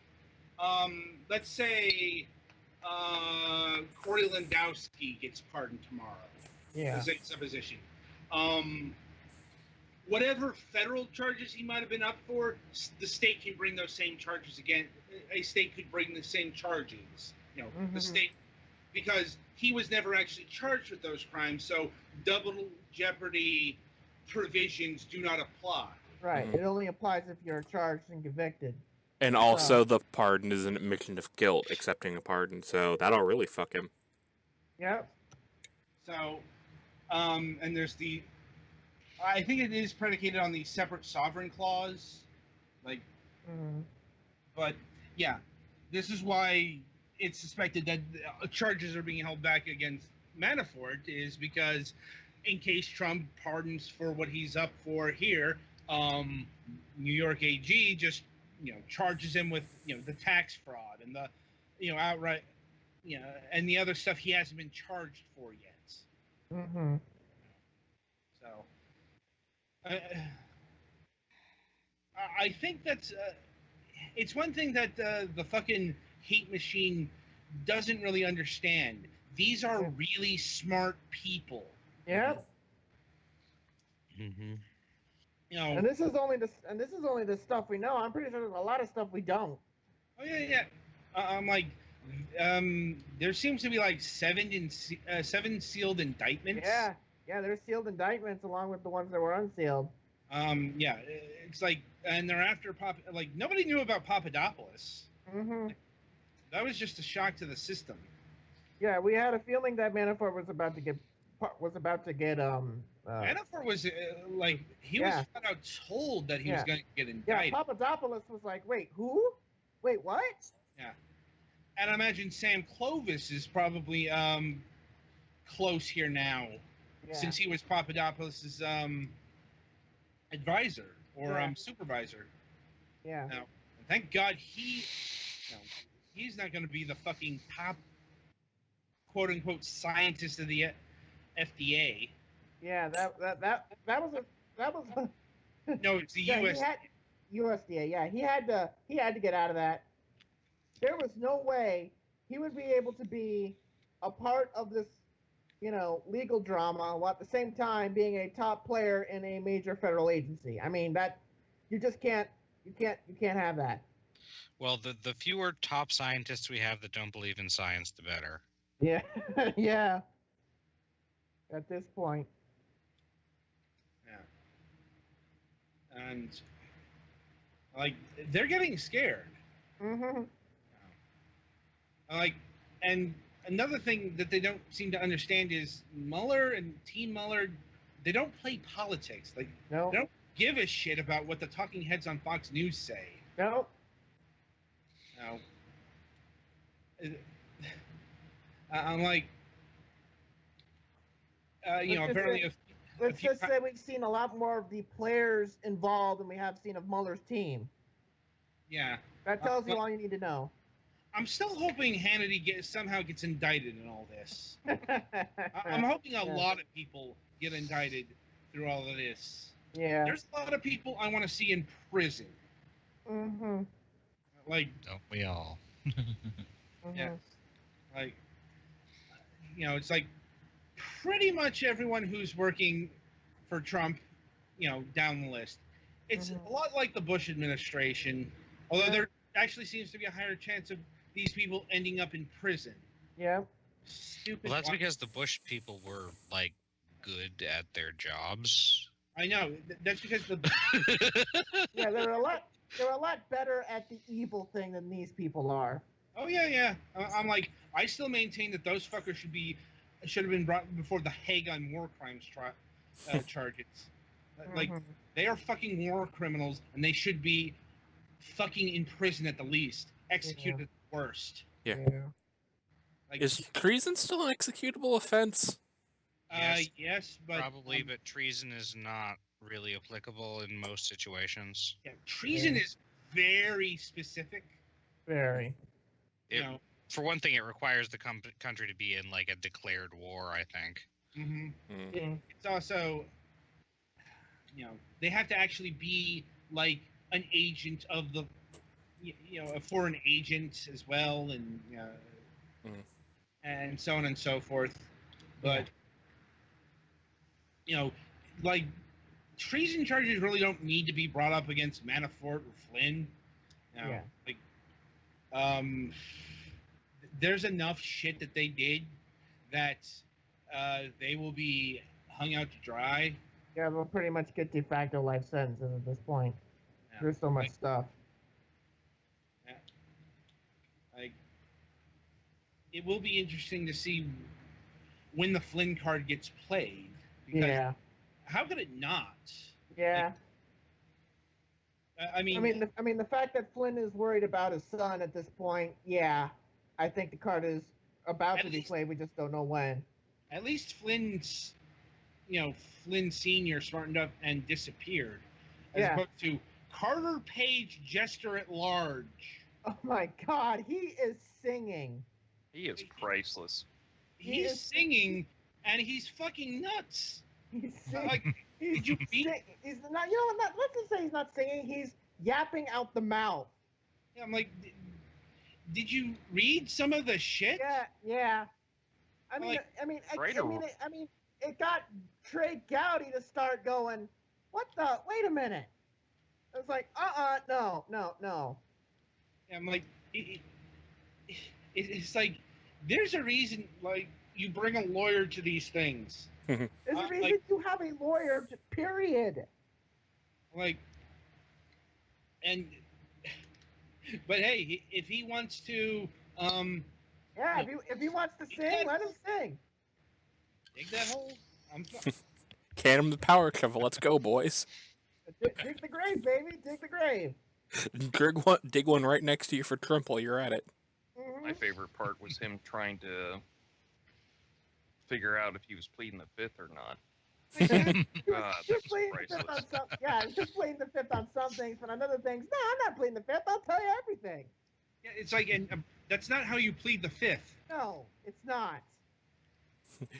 [SPEAKER 1] Let's say Corey Lewandowski gets pardoned tomorrow.
[SPEAKER 7] Yeah.
[SPEAKER 1] As a supposition. Whatever federal charges he might have been up for, the state can bring those same charges again. A state could bring the same charges. The state, because he was never actually charged with those crimes, so double jeopardy provisions do not apply.
[SPEAKER 7] Right. It only applies if you're charged and convicted.
[SPEAKER 2] And also, the pardon is an admission of guilt, accepting a pardon, so that'll really fuck him.
[SPEAKER 7] Yep.
[SPEAKER 1] So, And there's the, I think it is predicated on the separate sovereign clause, like, but yeah, this is why it's suspected that charges are being held back against Manafort, is because in case Trump pardons for what he's up for here, New York AG just, charges him with, the tax fraud and the, outright, and the other stuff he hasn't been charged for yet. So, I think that's, it's one thing that the fucking hate machine doesn't really understand. These are really smart people.
[SPEAKER 7] Yep. And this is only the stuff we know. I'm pretty sure there's a lot of stuff we don't.
[SPEAKER 1] Oh yeah. I'm like, there seems to be like 7 sealed indictments.
[SPEAKER 7] Yeah, there's sealed indictments along with the ones that were unsealed.
[SPEAKER 1] Yeah, it's like, and they're after like nobody knew about Papadopoulos. That was just a shock to the system.
[SPEAKER 7] Yeah, we had a feeling that Manafort was about to get.
[SPEAKER 1] Manafort was like, he was flat out told that he was going to get indicted.
[SPEAKER 7] Yeah, Papadopoulos was like, wait, who? Wait, what?
[SPEAKER 1] Yeah, and I imagine Sam Clovis is probably close here now, since he was Papadopoulos' advisor or supervisor.
[SPEAKER 7] Yeah.
[SPEAKER 1] Now, thank God he's not going to be the fucking top, quote unquote, scientist of the FDA.
[SPEAKER 7] Yeah, that was
[SPEAKER 1] no, it's the
[SPEAKER 7] USDA. Yeah, he had to get out of that. There was no way he would be able to be a part of this, legal drama while at the same time being a top player in a major federal agency. I mean, that you just can't have that.
[SPEAKER 4] Well, the fewer top scientists we have that don't believe in science, the better.
[SPEAKER 7] Yeah, yeah. At this point.
[SPEAKER 1] Yeah. And like they're getting scared. Like, and another thing that they don't seem to understand is Mueller and Team Mueller, they don't play politics. Like, they don't give a shit about what the talking heads on Fox News say.
[SPEAKER 7] No.
[SPEAKER 1] I'm like, apparently.
[SPEAKER 7] Let's just say we've seen a lot more of the players involved than we have seen of Mueller's team.
[SPEAKER 1] Yeah.
[SPEAKER 7] That tells you all you need to know.
[SPEAKER 1] I'm still hoping Hannity somehow gets indicted in all this. I'm hoping a lot of people get indicted through all of this.
[SPEAKER 7] Yeah.
[SPEAKER 1] There's a lot of people I want to see in prison. Like,
[SPEAKER 3] don't we all?
[SPEAKER 1] Yeah. Like, it's like pretty much everyone who's working for Trump, down the list. It's a lot like the Bush administration, although there actually seems to be a higher chance of these people ending up in prison.
[SPEAKER 7] Yeah.
[SPEAKER 1] Stupid.
[SPEAKER 4] Well, that's because the Bush people were, like, good at their jobs.
[SPEAKER 1] I know. That's because
[SPEAKER 7] yeah, they're a lot better at the evil thing than these people are.
[SPEAKER 1] Oh yeah. I'm like, I still maintain that those fuckers should have been brought before the Hague on war crimes charges. Like, they are fucking war criminals, and they should be fucking in prison at the least, executed at the worst.
[SPEAKER 2] Yeah.
[SPEAKER 1] Like,
[SPEAKER 2] is treason still an executable offense?
[SPEAKER 1] Yes, but
[SPEAKER 4] probably, but treason is not really applicable in most situations.
[SPEAKER 1] Yeah, treason is very specific.
[SPEAKER 7] Very.
[SPEAKER 4] For one thing, it requires the country to be in like a declared war, I think.
[SPEAKER 1] It's also, they have to actually be like an agent of the, a foreign agent as well, and so on and so forth. But like, treason charges really don't need to be brought up against Manafort or Flynn. Like, there's enough shit that they did that they will be hung out to dry.
[SPEAKER 7] Yeah, they'll pretty much get de facto life sentences at this point. Yeah. There's so much stuff.
[SPEAKER 1] Yeah. Like, it will be interesting to see when the Flynn card gets played. Because
[SPEAKER 7] Yeah.
[SPEAKER 1] how could it not?
[SPEAKER 7] Yeah.
[SPEAKER 1] I mean,
[SPEAKER 7] The fact that Flynn is worried about his son at this point, yeah, I think the card is about
[SPEAKER 1] At
[SPEAKER 7] to be
[SPEAKER 1] least-
[SPEAKER 7] played. We just don't know when.
[SPEAKER 1] at least Flynn's, Flynn Senior smartened up and disappeared, as
[SPEAKER 7] Yeah.
[SPEAKER 1] opposed to Carter Page, Jester at Large.
[SPEAKER 7] Oh my God, he is singing.
[SPEAKER 6] He is priceless.
[SPEAKER 1] He's singing, and he's fucking nuts.
[SPEAKER 7] He's singing.
[SPEAKER 1] Like, did you beat?
[SPEAKER 7] He's not. Let's just say he's not singing. He's yapping out the mouth.
[SPEAKER 1] Yeah, I'm like, did you read some of the shit?
[SPEAKER 7] Yeah, yeah.
[SPEAKER 1] Like,
[SPEAKER 7] It got Trey Gowdy to start going. What the? Wait a minute. It's like, no.
[SPEAKER 1] Yeah, I'm like, it's like, there's a reason, like, you bring a lawyer to these things.
[SPEAKER 7] There's a reason
[SPEAKER 1] like-
[SPEAKER 7] you have a lawyer. Period.
[SPEAKER 1] Like, but hey, if he wants to,
[SPEAKER 7] Yeah, if he wants to sing, let him sing.
[SPEAKER 1] dig that hole. I'm fine.
[SPEAKER 2] Can him the power shovel. Let's go, boys.
[SPEAKER 7] Dig the grave, baby. Dig the grave.
[SPEAKER 2] Dig one right next to you for Trump while you're at it.
[SPEAKER 7] Mhm.
[SPEAKER 6] My favorite part was him trying to figure out if he was pleading the fifth or not.
[SPEAKER 7] He was
[SPEAKER 6] God, that
[SPEAKER 7] just
[SPEAKER 6] was
[SPEAKER 7] pleading the fifth
[SPEAKER 6] priceless.
[SPEAKER 7] on some. Yeah, he's just pleading the fifth on some things, but on other things, no, I'm not pleading the fifth. I'll tell you everything.
[SPEAKER 1] Yeah, it's like, and that's not how you plead the fifth.
[SPEAKER 7] No, it's not.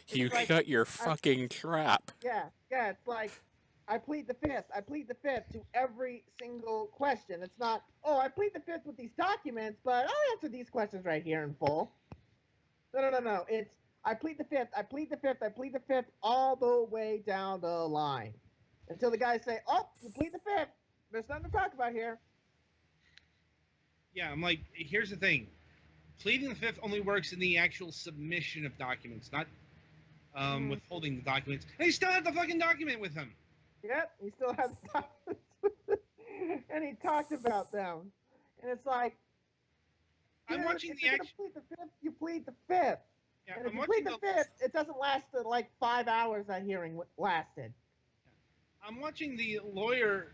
[SPEAKER 2] You
[SPEAKER 7] like-
[SPEAKER 2] shut your fucking trap.
[SPEAKER 7] Yeah, it's like I plead the fifth. I plead the fifth to every single question. It's not, oh, I plead the fifth with these documents, but I'll answer these questions right here in full. No. It's I plead the fifth. I plead the fifth. I plead the fifth all the way down the line until the guys say, oh, you plead the fifth. There's nothing to talk about here.
[SPEAKER 1] Yeah, I'm like, here's the thing. Pleading the fifth only works in the actual submission of documents, not withholding the documents. And he still had the fucking document with him.
[SPEAKER 7] Yep, he still has documents. And he talked about them. And it's like,
[SPEAKER 1] I'm
[SPEAKER 7] dude,
[SPEAKER 1] watching
[SPEAKER 7] if
[SPEAKER 1] the
[SPEAKER 7] you're gonna
[SPEAKER 1] action.
[SPEAKER 7] plead the fifth, you plead the fifth.
[SPEAKER 1] Yeah,
[SPEAKER 7] And if
[SPEAKER 1] I'm
[SPEAKER 7] you plead
[SPEAKER 1] watching
[SPEAKER 7] the fifth, it doesn't last like 5 hours. That hearing lasted.
[SPEAKER 1] I'm watching the lawyers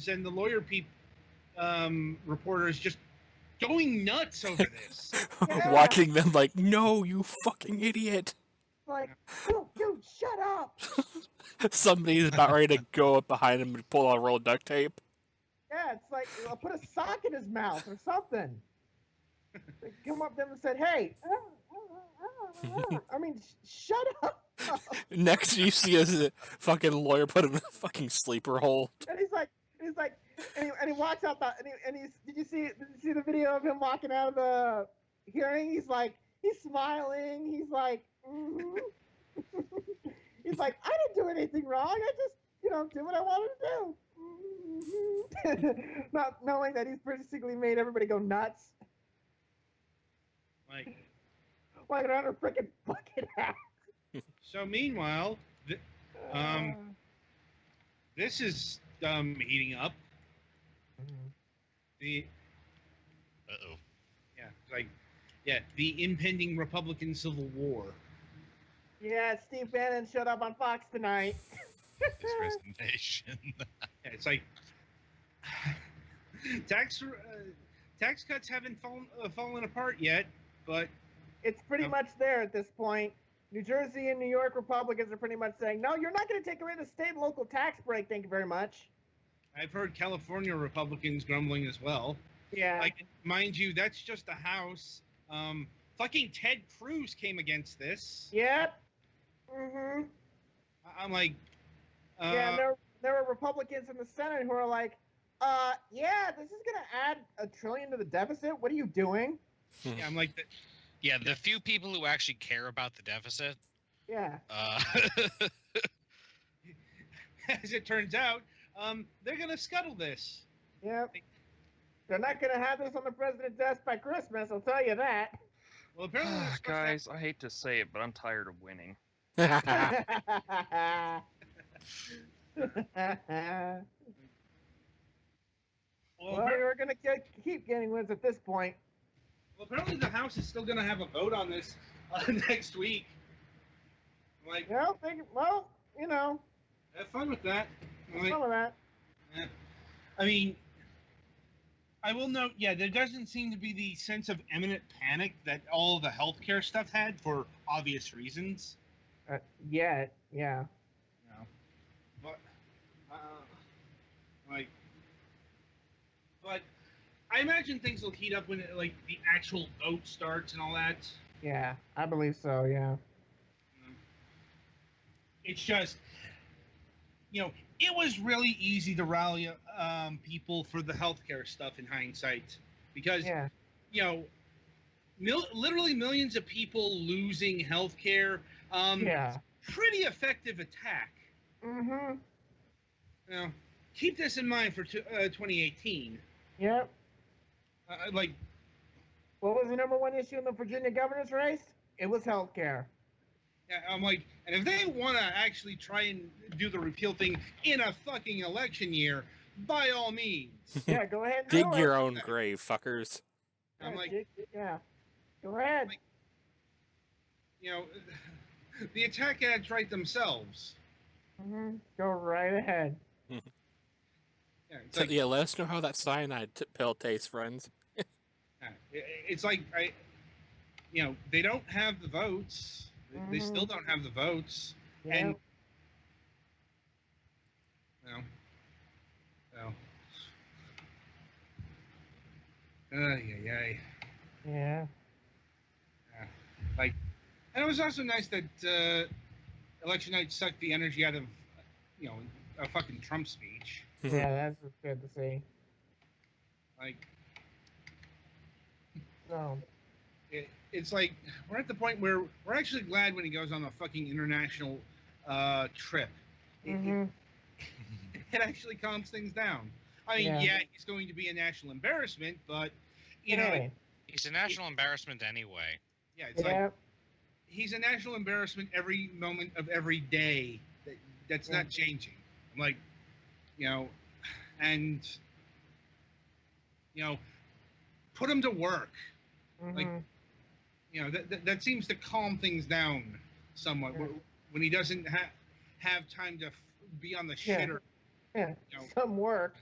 [SPEAKER 1] and the lawyer reporters just going nuts over this.
[SPEAKER 7] Yeah.
[SPEAKER 2] Watching them like, no, you fucking idiot.
[SPEAKER 7] Like, dude, shut up.
[SPEAKER 2] Somebody's about ready to go up behind him and pull out a roll of duct tape.
[SPEAKER 7] Yeah, it's like, put a sock in his mouth or something. They come up to him and said, hey, I mean, shut up.
[SPEAKER 2] Next, you see a fucking lawyer put him in a fucking sleeper hole.
[SPEAKER 7] And he's like, and he walks out did you see the video of him walking out of the hearing? He's like, he's smiling. He's like, he's like, I didn't do anything wrong. I just, did what I wanted to do. Not knowing that he's basically made everybody go nuts.
[SPEAKER 1] Like,
[SPEAKER 7] Walking around a freaking bucket hat.
[SPEAKER 1] so meanwhile, this is heating up. The
[SPEAKER 3] Uh-oh.
[SPEAKER 1] the impending Republican Civil War.
[SPEAKER 7] Yeah, Steve Bannon showed up on Fox tonight.
[SPEAKER 3] His resignation.
[SPEAKER 1] Yeah, it's like tax cuts haven't fallen apart yet, but
[SPEAKER 7] It's pretty much there at this point. New Jersey and New York Republicans are pretty much saying, no, you're not going to take away the state and local tax break. Thank you very much.
[SPEAKER 1] I've heard California Republicans grumbling as well.
[SPEAKER 7] Yeah.
[SPEAKER 1] Like, mind you, that's just the House. Fucking Ted Cruz came against this.
[SPEAKER 7] Yep. Mm-hmm.
[SPEAKER 1] I'm like,
[SPEAKER 7] Yeah, there were Republicans in the Senate who are like, yeah, this is going to add $1 trillion to the deficit. What are you doing?
[SPEAKER 1] yeah, I'm like,
[SPEAKER 4] Yeah, the few people who actually care about the deficit.
[SPEAKER 7] Yeah.
[SPEAKER 1] As it turns out, they're gonna scuttle this.
[SPEAKER 7] Yep. They're not going to have this on the president's desk by Christmas, I'll tell you that.
[SPEAKER 1] Well, apparently, they're supposed to have-
[SPEAKER 6] Guys, I hate to say it, but I'm tired of winning.
[SPEAKER 1] well,
[SPEAKER 7] Well,
[SPEAKER 1] appar-
[SPEAKER 7] we're going to keep getting wins at this point.
[SPEAKER 1] well, apparently the House is still gonna have a vote on this next week. I'm like,
[SPEAKER 7] Well, you know,
[SPEAKER 1] Have fun with that.
[SPEAKER 7] some of that.
[SPEAKER 1] I mean, I will note, yeah, there doesn't seem to be the sense of imminent panic that all the healthcare stuff had for obvious reasons.
[SPEAKER 7] Yet, yeah.
[SPEAKER 1] You know, but like, but I imagine things will heat up when like the actual vote starts and all that.
[SPEAKER 7] Yeah, I believe so, yeah.
[SPEAKER 1] It's just, it was really easy to rally people for the healthcare stuff in hindsight because,
[SPEAKER 7] Yeah.
[SPEAKER 1] Literally millions of people losing healthcare.
[SPEAKER 7] Yeah.
[SPEAKER 1] Pretty effective attack.
[SPEAKER 7] Mm-hmm.
[SPEAKER 1] Keep this in mind for 2018.
[SPEAKER 7] Yep.
[SPEAKER 1] Like,
[SPEAKER 7] What was the #1 issue in the Virginia governor's race? It was healthcare.
[SPEAKER 1] yeah, I'm like, and if they want to actually try and do the repeal thing in a fucking election year, by all means.
[SPEAKER 7] Yeah, go ahead and
[SPEAKER 2] Dig
[SPEAKER 7] do
[SPEAKER 2] your
[SPEAKER 7] it.
[SPEAKER 2] own grave, fuckers.
[SPEAKER 1] I'm like,
[SPEAKER 7] yeah. Go ahead.
[SPEAKER 1] Like, the attack ads write themselves.
[SPEAKER 7] Mm-hmm. Go right ahead.
[SPEAKER 1] Yeah, it's
[SPEAKER 2] So,
[SPEAKER 1] like,
[SPEAKER 2] yeah, let us know how that cyanide pill tastes, friends.
[SPEAKER 1] it's like they don't have the votes. They still don't have the votes,
[SPEAKER 7] Yeah.
[SPEAKER 1] and yeah.
[SPEAKER 7] Yeah.
[SPEAKER 1] Like, and it was also nice that election night sucked the energy out of a fucking Trump speech.
[SPEAKER 7] Yeah, that's just good to see.
[SPEAKER 1] Like,
[SPEAKER 7] So,
[SPEAKER 1] it's like we're at the point where we're actually glad when he goes on a fucking international trip.
[SPEAKER 7] mm-hmm.
[SPEAKER 1] It actually calms things down. I mean,
[SPEAKER 7] Yeah.
[SPEAKER 1] yeah, he's going to be a national embarrassment, but you know,
[SPEAKER 7] Hey.
[SPEAKER 4] He's a national embarrassment anyway.
[SPEAKER 1] yeah, it's
[SPEAKER 7] Yeah.
[SPEAKER 1] like he's a national embarrassment every moment of every day. That's
[SPEAKER 7] Yeah.
[SPEAKER 1] not changing. I'm like, and put him to work.
[SPEAKER 7] Mm-hmm.
[SPEAKER 1] That seems to calm things down somewhat
[SPEAKER 7] Yeah.
[SPEAKER 1] when he doesn't have time to be on the
[SPEAKER 7] Yeah.
[SPEAKER 1] shitter.
[SPEAKER 7] Yeah.
[SPEAKER 1] You know.
[SPEAKER 7] Some work.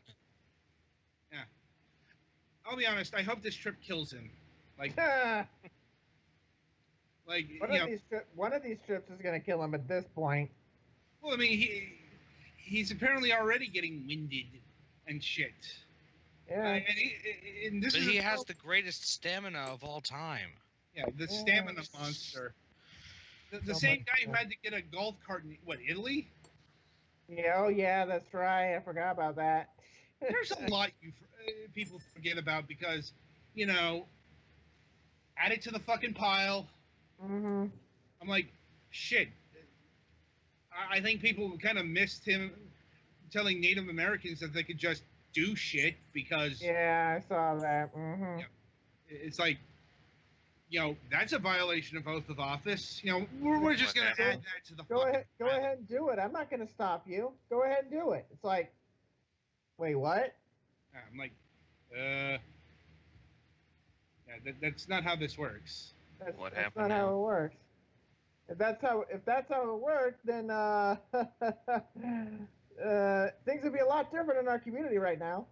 [SPEAKER 1] I'll be honest. I hope this trip kills him. Like,
[SPEAKER 7] One of these trips is gonna kill him at this point.
[SPEAKER 1] well, I mean, he's apparently already getting winded and shit.
[SPEAKER 7] Yeah.
[SPEAKER 1] And this
[SPEAKER 4] But
[SPEAKER 1] is
[SPEAKER 4] he has the greatest stamina of all time.
[SPEAKER 1] the stamina monster. The
[SPEAKER 7] So
[SPEAKER 1] same
[SPEAKER 7] much
[SPEAKER 1] guy who
[SPEAKER 7] fun.
[SPEAKER 1] had to get a golf cart in Italy.
[SPEAKER 7] Yeah. Oh yeah, that's right. I forgot about that.
[SPEAKER 1] There's a lot people forget about because, add it to the fucking pile.
[SPEAKER 7] Mm-hmm.
[SPEAKER 1] I'm like, shit. I think people kind of missed him telling Native Americans that they could just do shit because
[SPEAKER 7] Yeah, I saw that. Mm-hmm.
[SPEAKER 1] Yeah. it's like, that's a violation of oath of office. We're just going to add that to the
[SPEAKER 7] Go
[SPEAKER 1] fucking
[SPEAKER 7] ahead. Go
[SPEAKER 1] pile.
[SPEAKER 7] ahead and do it. I'm not gonna stop you. Go ahead and do it. It's like, wait, what?
[SPEAKER 1] I'm like, that's not how this works.
[SPEAKER 7] That's,
[SPEAKER 6] What
[SPEAKER 7] that's
[SPEAKER 6] happened
[SPEAKER 7] not how
[SPEAKER 6] now?
[SPEAKER 7] it works. If that's how it worked, then things would be a lot different in our community right now.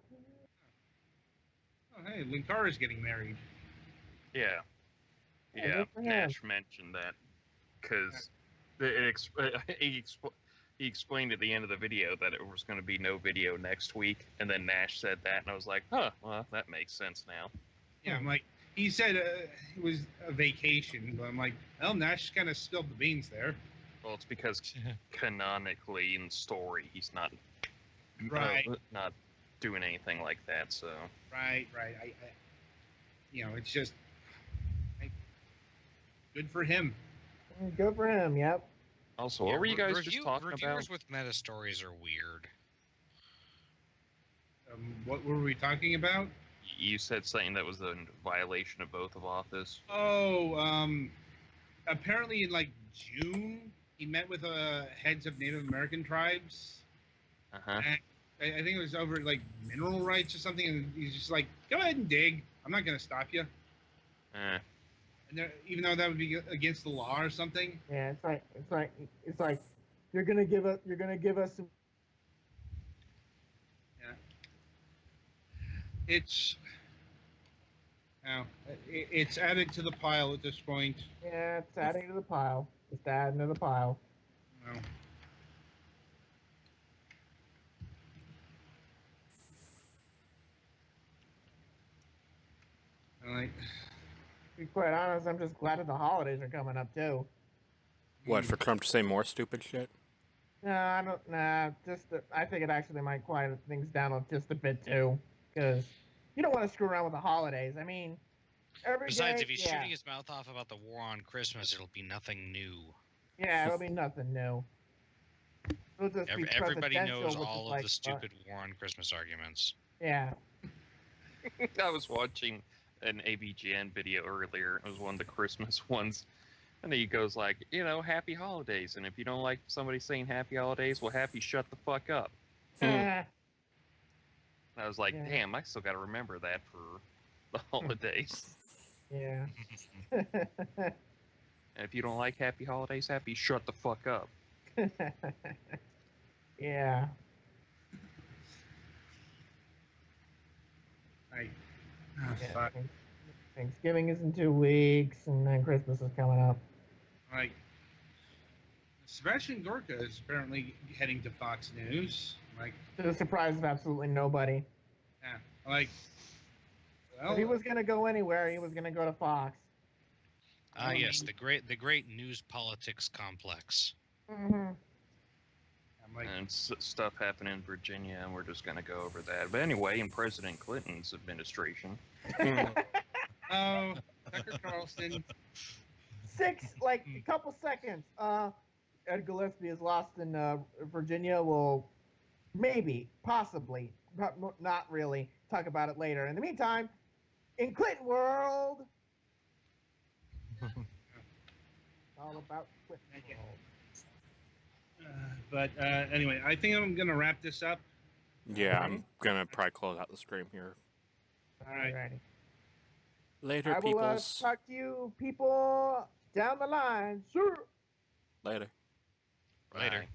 [SPEAKER 1] Oh, hey, Linkara's getting married.
[SPEAKER 6] Yeah.
[SPEAKER 7] Yeah,
[SPEAKER 6] Yeah,
[SPEAKER 7] good for him.
[SPEAKER 6] Nash mentioned that because he explained at the end of the video that it was going to be no video next week, and then Nash said that, and I was like, huh, well, that makes sense now.
[SPEAKER 1] Yeah, I'm like, he said it was a vacation, but I'm like, well, Nash kind of spilled the beans there.
[SPEAKER 6] Well, it's because canonically in story, he's not not doing anything like that, so.
[SPEAKER 1] Right. It's just good for him.
[SPEAKER 7] Good for him. Yep.
[SPEAKER 6] Also, what were you guys just
[SPEAKER 4] Review-
[SPEAKER 6] talking
[SPEAKER 4] reviewers
[SPEAKER 6] about?
[SPEAKER 4] with meta stories are weird.
[SPEAKER 1] What were we talking about?
[SPEAKER 6] You said something that was a violation of oath of office.
[SPEAKER 1] Oh, apparently in like June, he met with heads of Native American tribes.
[SPEAKER 6] Uh-huh.
[SPEAKER 1] And I think it was over like mineral rights or something, and he's just like, "Go ahead and dig. I'm not gonna stop you." And even though that would be against the law or something.
[SPEAKER 7] Yeah. It's like you're gonna give us some.
[SPEAKER 1] It's it's added to the pile at this point.
[SPEAKER 7] Yeah, it's adding to the pile. It's adding to the pile.
[SPEAKER 1] Well, like,
[SPEAKER 7] To be quite honest, I'm just glad that the holidays are coming up too.
[SPEAKER 2] What, for Trump to say more stupid shit?
[SPEAKER 7] No, I don't. Nah, I think it actually might quiet things down just a bit too, because you don't want to screw around with the holidays. I mean,
[SPEAKER 4] Besides, if he's
[SPEAKER 7] yeah,
[SPEAKER 4] shooting his mouth off about the war on Christmas, it'll be nothing new.
[SPEAKER 7] yeah, it'll be nothing new. It'll just be
[SPEAKER 4] Everybody knows
[SPEAKER 7] presidential, which
[SPEAKER 4] all
[SPEAKER 7] is
[SPEAKER 4] of
[SPEAKER 7] like,
[SPEAKER 4] the stupid war on Christmas arguments.
[SPEAKER 7] Yeah.
[SPEAKER 6] I was watching an ABGN video earlier. It was one of the Christmas ones. And he goes like, happy holidays. And if you don't like somebody saying happy holidays, well, happy shut the fuck up.
[SPEAKER 7] Yeah.
[SPEAKER 6] And I was like,
[SPEAKER 7] Yeah.
[SPEAKER 6] damn, I still got to remember that for the holidays.
[SPEAKER 7] Yeah.
[SPEAKER 6] And if you don't like happy holidays, happy shut the fuck up.
[SPEAKER 7] Yeah.
[SPEAKER 1] I,
[SPEAKER 7] Yeah,
[SPEAKER 1] fuck.
[SPEAKER 7] Thanksgiving is in 2 weeks, and then Christmas is coming up.
[SPEAKER 1] Like, Sebastian Gorka is apparently heading to Fox News. Like,
[SPEAKER 7] To the surprise of absolutely nobody.
[SPEAKER 1] yeah, like, well,
[SPEAKER 7] If he was gonna go anywhere, he was gonna go to Fox.
[SPEAKER 4] Yes, the great news politics complex.
[SPEAKER 7] Mm-hmm.
[SPEAKER 1] I'm like,
[SPEAKER 6] And stuff happened in Virginia, and we're just going to go over that. But anyway, in President Clinton's administration.
[SPEAKER 1] oh, Tucker Carlson.
[SPEAKER 7] A couple seconds. Ed Gillespie is lost in Virginia. We'll maybe, possibly, not really, talk about it later. In the meantime, in Clinton world, all about Clinton world.
[SPEAKER 1] But anyway, I think I'm gonna wrap this up.
[SPEAKER 2] Yeah, I'm gonna probably close out the stream here.
[SPEAKER 1] All right.
[SPEAKER 7] Alrighty.
[SPEAKER 2] Later,
[SPEAKER 7] I will
[SPEAKER 2] peoples.
[SPEAKER 7] talk to you people down the line. Sure.
[SPEAKER 2] Later.
[SPEAKER 3] Later.
[SPEAKER 6] Bye.